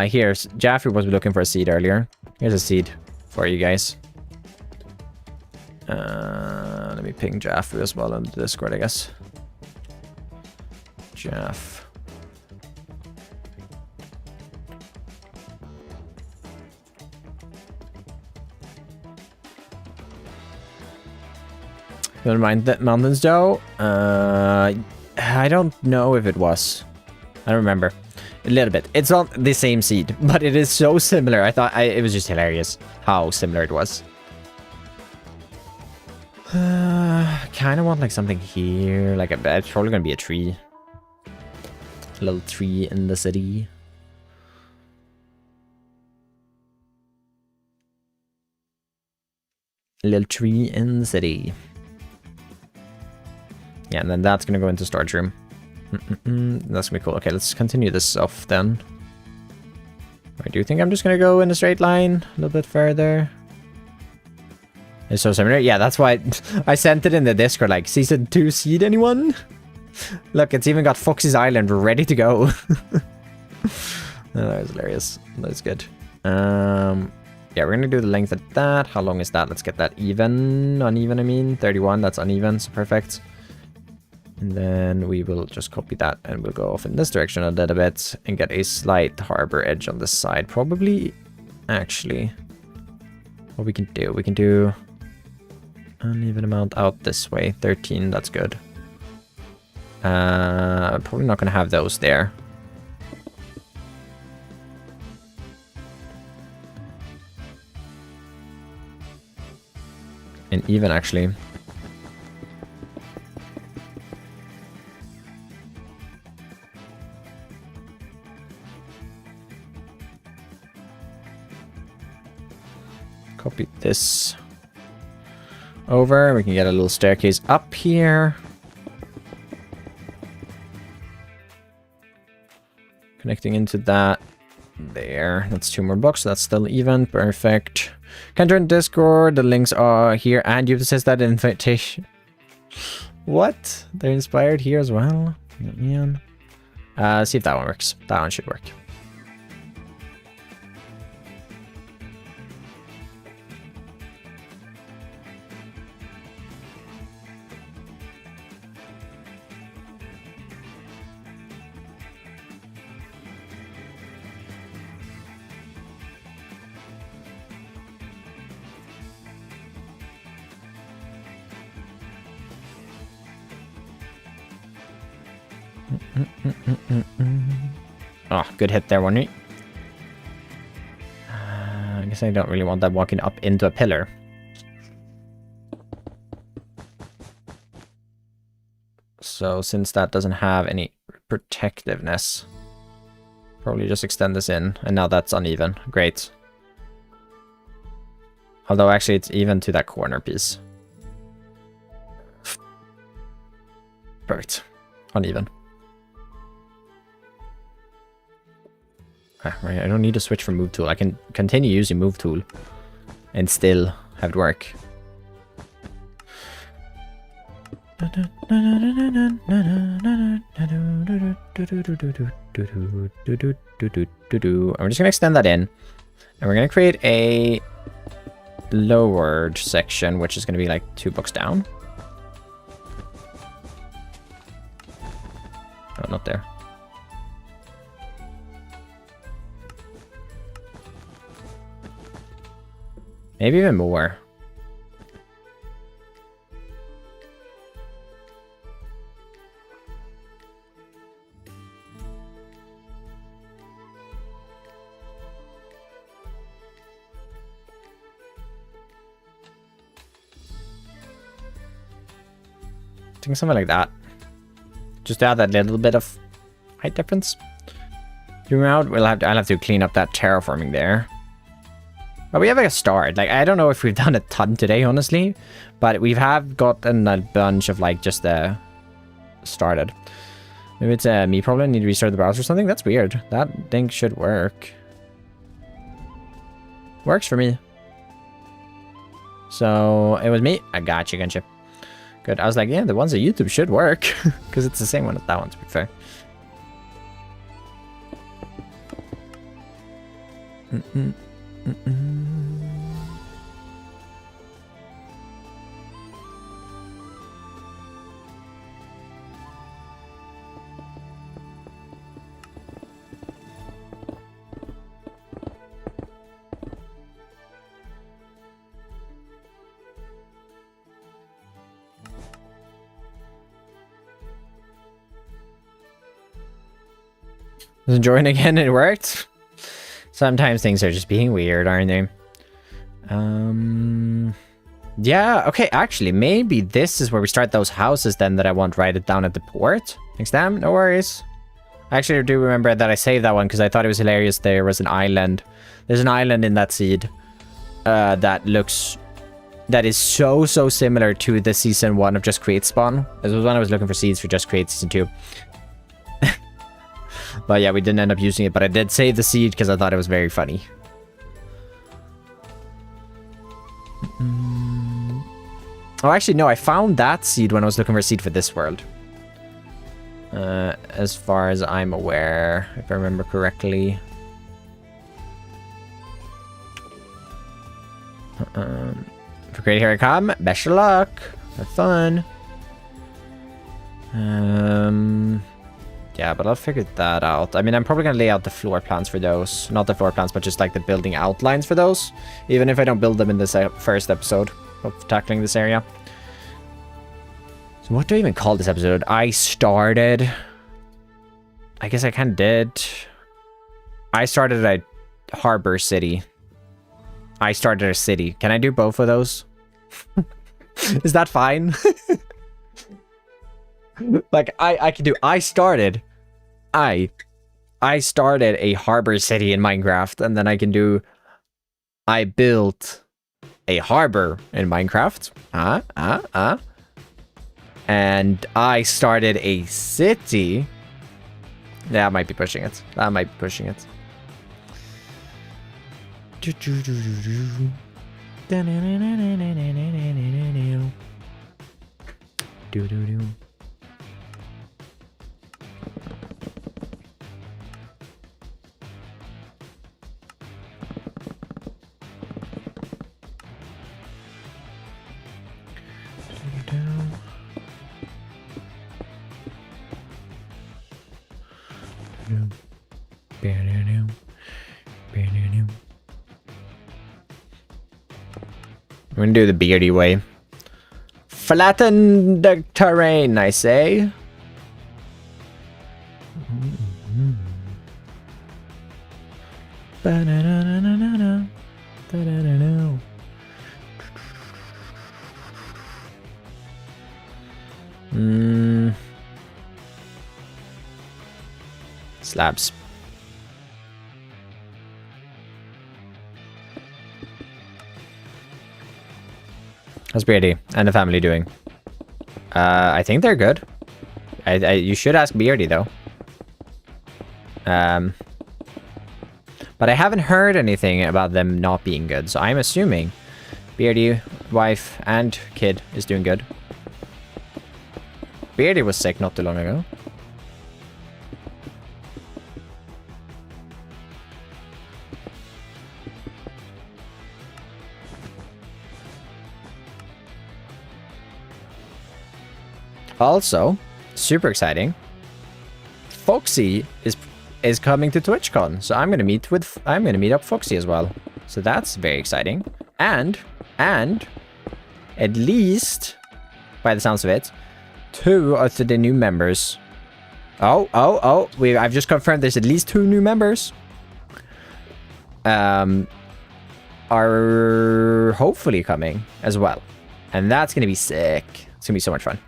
Here's... Jaffrey was looking for a seed earlier. Here's a seed for you guys. Let me ping Jaffrey as well on the Discord, I guess. Jaff. You don't mind that mountains though? I don't know if it was. I don't remember. A little bit. It's not the same seed, but it is so similar. I thought it was just hilarious how similar it was. Kind of want like something here. Like it's probably gonna be a tree. A little tree in the city. A little tree in the city. Yeah, and then that's gonna go into storage room. That's gonna be cool. Okay, let's continue this off then. I do think I'm just gonna go in a straight line a little bit further. It's so similar. Yeah, that's why I sent it in the Discord, like, season 2 seed, anyone? Look, it's even got Foxy's Island ready to go. That was hilarious. That's good. Yeah, we're gonna do the length of that. How long is that? Let's get that even. Uneven, I mean. 31, that's uneven, so perfect. And then we will just copy that and we'll go off in this direction a little bit and get a slight harbor edge on this side. Probably, actually, what we can do uneven amount out this way. 13, that's good. Probably not gonna have those there. And even actually. Copy this over. We can get a little staircase up here. Connecting into that. There. That's 2 more blocks. So that's still even. Perfect. Can join Discord. The links are here, and you have to set that invitation. What? They're inspired here as well. Man. See if that one works. That one should work. Oh, good hit there, wasn't it? I guess I don't really want that walking up into a pillar. So since that doesn't have any protectiveness, probably just extend this in, and now that's uneven. Great. Although actually it's even to that corner piece. Perfect. Uneven. Right, I don't need to switch from move tool. I can continue using move tool and still have it work. And we're just gonna extend that in, and we're gonna create a lowered section, which is gonna be like 2 blocks down. Oh, not there. Maybe even more. I think something like that. Just to add that little bit of height difference. Zoom out. I'll have to clean up that terraforming there. But we have like a start. Like, I don't know if we've done a ton today, honestly, but we have gotten a bunch of like just started. Maybe it's a me problem. Need to restart the browser or something. That's weird. That thing should work. Works for me. So it was me. I got you, Gunship. Good. I was like, yeah, the ones on YouTube should work because it's the same one as that one, to be fair. Was enjoying again, it worked. Sometimes things are just being weird, aren't they? Yeah, okay, actually, maybe this is where we start those houses then that I want right down at the port. Thanks, damn, no worries. I actually do remember that I saved that one because I thought it was hilarious. There was an island. There's an island in that seed that is so similar to the season 1 of Just Create spawn. This was when I was looking for seeds for Just Create season 2. But yeah, we didn't end up using it, but I did save the seed because I thought it was very funny. Oh, actually, no, I found that seed when I was looking for a seed for this world. As far as I'm aware, if I remember correctly. For great, here I come. Best of luck. Have fun. Yeah, but I'll figure that out. I mean, I'm probably going to lay out the floor plans for those. Not the floor plans, but just like the building outlines for those. Even if I don't build them in this first episode of tackling this area. So what do I even call this episode? I started... I guess I kind of did. I started a harbor city. I started a city. Can I do both of those? Is that fine? Like, I can do... I started a harbor city in Minecraft, and then I can do... I built a harbor in Minecraft. And I started a city. That might be pushing it. That might be pushing it. We're gonna do the beardy way. Flatten the terrain, I say. Slabs. How's Beardy and the family doing? I think they're good. You should ask Beardy though. But I haven't heard anything about them not being good, so I'm assuming Beardy, wife, and kid is doing good. Beardy was sick not too long ago. Also, super exciting. Foxy is coming to TwitchCon, so I'm gonna meet up Foxy as well. So that's very exciting. And at least, by the sounds of it, 2 of the new members. I've just confirmed there's at least 2 new members. Are hopefully coming as well, and that's gonna be sick. It's gonna be so much fun.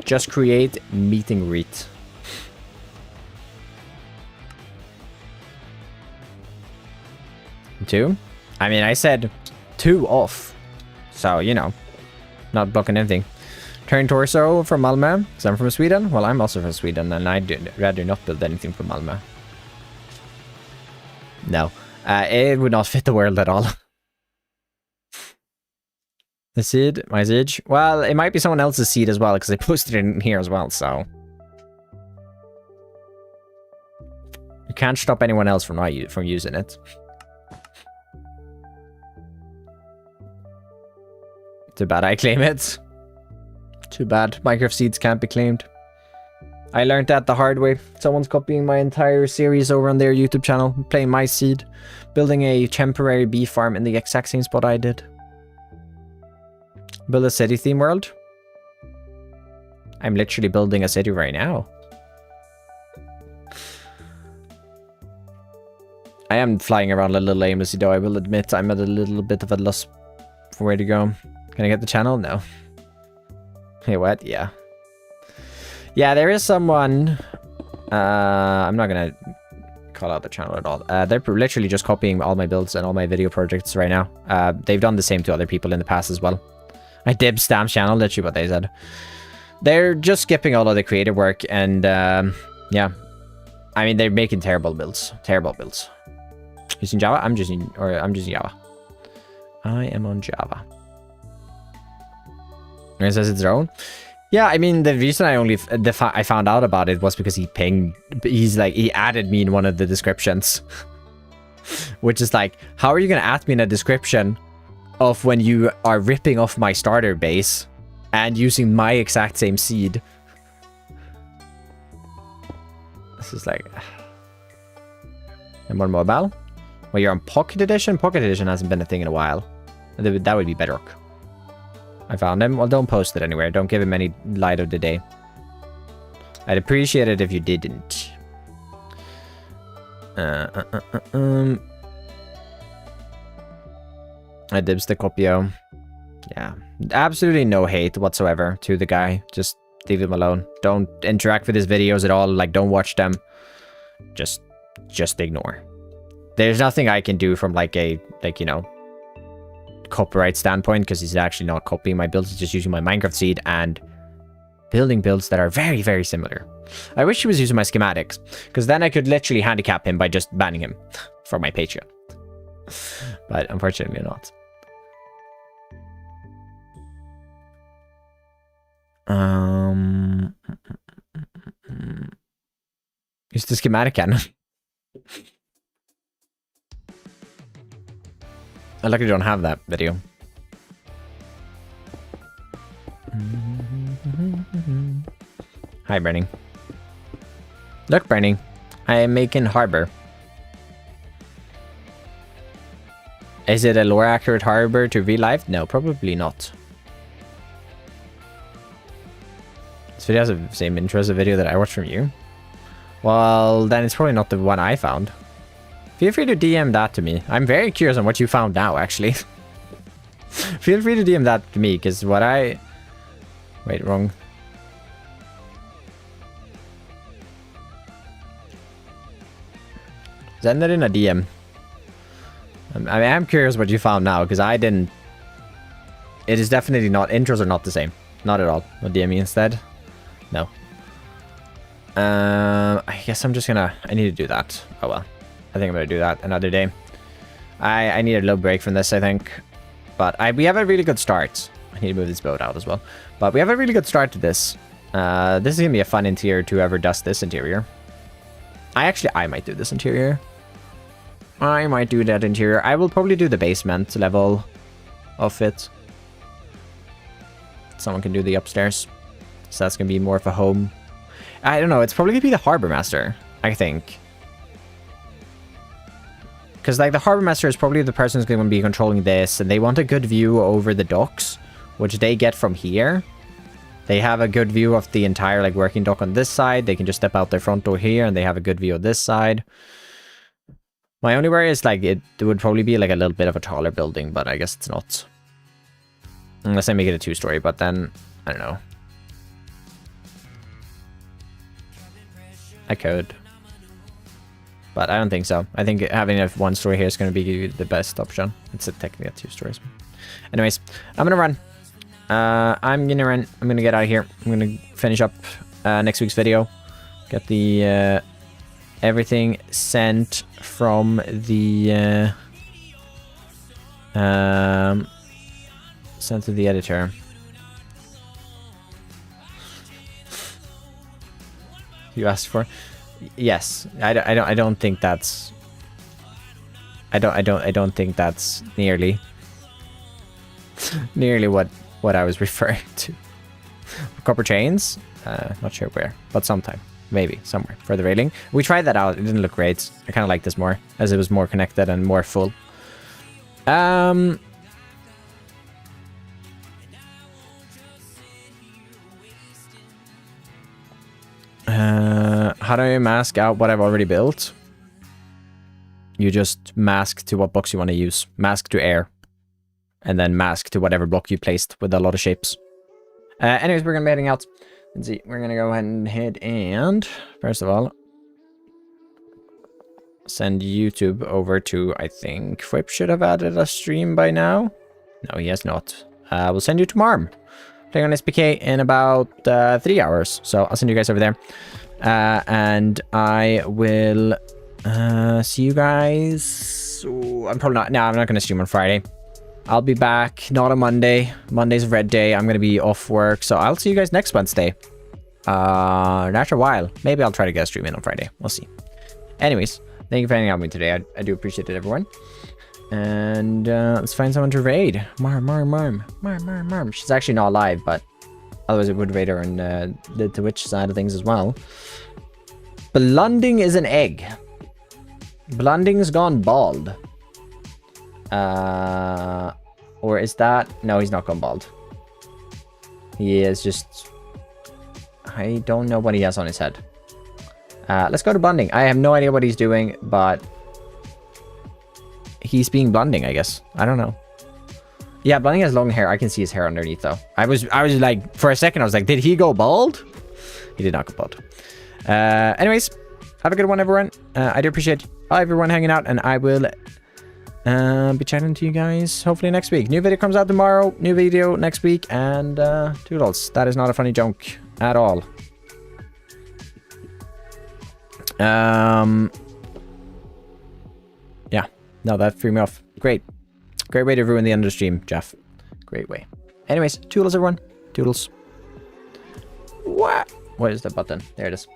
Just create meet and greet. Two? I mean, I said 2 off. So, you know, not blocking anything. Turn torso from Malmö, because I'm from Sweden. Well, I'm also from Sweden, and I'd rather not build anything from Malmö. No. It would not fit the world at all. The seed? My siege? Well, it might be someone else's seed as well, because I posted it in here as well, so... You can't stop anyone else from using it. Too bad I claim it. Too bad. Minecraft seeds can't be claimed. I learned that the hard way. Someone's copying my entire series over on their YouTube channel, playing my seed, building a temporary bee farm in the exact same spot I did. Build a city theme world? I'm literally building a city right now. I am flying around a little aimlessly though, I will admit. I'm at a little bit of a loss for where to go. Can I get the channel? No. Hey, what? Yeah. Yeah, there is someone... I'm not gonna call out the channel at all. They're literally just copying all my builds and all my video projects right now. They've done the same to other people in the past as well. I dib Stam's channel, literally what they said. They're just skipping all of the creative work and, yeah. I mean, they're making terrible builds. Terrible builds. Using Java? I'm using Java. I am on Java. And it says it's their own. Yeah, I mean, the reason I found out about it was because he added me in one of the descriptions. Which is like, how are you going to add me in a description of when you are ripping off my starter base and using my exact same seed? This is like... And one mobile? Well, you're on Pocket Edition? Pocket Edition hasn't been a thing in a while. That would be Bedrock. I found him. Well, don't post it anywhere. Don't give him any light of the day. I'd appreciate it if you didn't. I dibs the Copio. Yeah. Absolutely no hate whatsoever to the guy. Just leave him alone. Don't interact with his videos at all. Like, don't watch them. Just ignore. There's nothing I can do from you know, copyright standpoint, because he's actually not copying my builds. He's just using my Minecraft seed and building builds that are very, very similar. I wish he was using my schematics, because then I could literally handicap him by just banning him from my Patreon. But unfortunately not. Use the schematic cannon. I luckily don't have that video. Hi, Burning. Look, Burning. I am making harbor. Is it a lore accurate harbor to real life? No, probably not. This video has the same intro as a video that I watched from you. Well, then it's probably not the one I found. Feel free to DM that to me. I'm very curious on what you found now, actually. Feel free to DM that to me, because what I... Wait, wrong. Send it in a DM. I mean, I'm curious what you found now, because I didn't... It is definitely not... Intros are not the same. Not at all. What DM me instead? No. I guess I'm just gonna... I need to do that. Oh well. I think I'm gonna do that another day. I need a little break from this, I think. But we have a really good start. I need to move this boat out as well. But we have a really good start to this. This is gonna be a fun interior to whoever does this interior. I might do this interior. I might do that interior. I will probably do the basement level of it. Someone can do the upstairs. So that's gonna be more of a home. I don't know. It's probably gonna be the harbor master, I think. Because like the harbor master is probably the person who's going to be controlling this, and they want a good view over the docks, which they get from here. They have a good view of the entire like working dock on this side. They can just step out their front door here, and they have a good view of this side. My only worry is like it would probably be like a little bit of a taller building, but I guess it's not. Unless I make it a 2-story, but then I don't know. I could. But I don't think so. I think having a 1-story here is going to be the best option. It's technically a 2 stories. Anyways, I'm going to run. I'm going to get out of here. I'm going to finish up next week's video. Get the everything sent from the sent to the editor. You asked for? Yes. I don't think that's I don't think that's nearly what I was referring to. Copper chains? Not sure where, but sometime. Maybe somewhere for the railing. We tried that out. It didn't look great. I kind of like this more, as it was more connected and more full. How do I mask out what I've already built? You just mask to what blocks you want to use. Mask to air. And then mask to whatever block you placed with a lot of shapes. Anyways, we're going to be heading out. Let's see. We're going to go ahead and hit and... First of all... Send YouTube over to... I think Whip should have added a stream by now. No, he has not. We'll send you to Marm. Playing on SPK in about 3 hours. So I'll send you guys over there. And I will see you guys. Ooh, I'm probably not. No, I'm not going to stream on Friday. I'll be back, not on Monday. Monday's red day. I'm going to be off work. So I'll see you guys next Wednesday. After a while. Maybe I'll try to get a stream in on Friday. We'll see. Anyways, thank you for hanging out with me today. I do appreciate it, everyone. And let's find someone to raid. Marm. She's actually not live, but otherwise it would raid her on the Twitch side of things as well. Blunding is an egg. Blunding's gone bald. Or is that... No, he's not gone bald. He is just... I don't know what he has on his head. Let's go to Blunding. I have no idea what he's doing, but... He's being Blunding, I guess. I don't know. Yeah, Blunding has long hair. I can see his hair underneath, though. I was like... For a second, I was like, did he go bald? He did not go bald. Anyways, have a good one, everyone. I do appreciate everyone hanging out, and I will... be chatting to you guys hopefully next week. New video comes out tomorrow, new video next week, and toodles. That is not a funny joke at all. Yeah, no, that threw me off. Great. Great way to ruin the end of the stream, Jeff. Great way. Anyways, toodles everyone. Toodles. What is the button? There it is. Bye.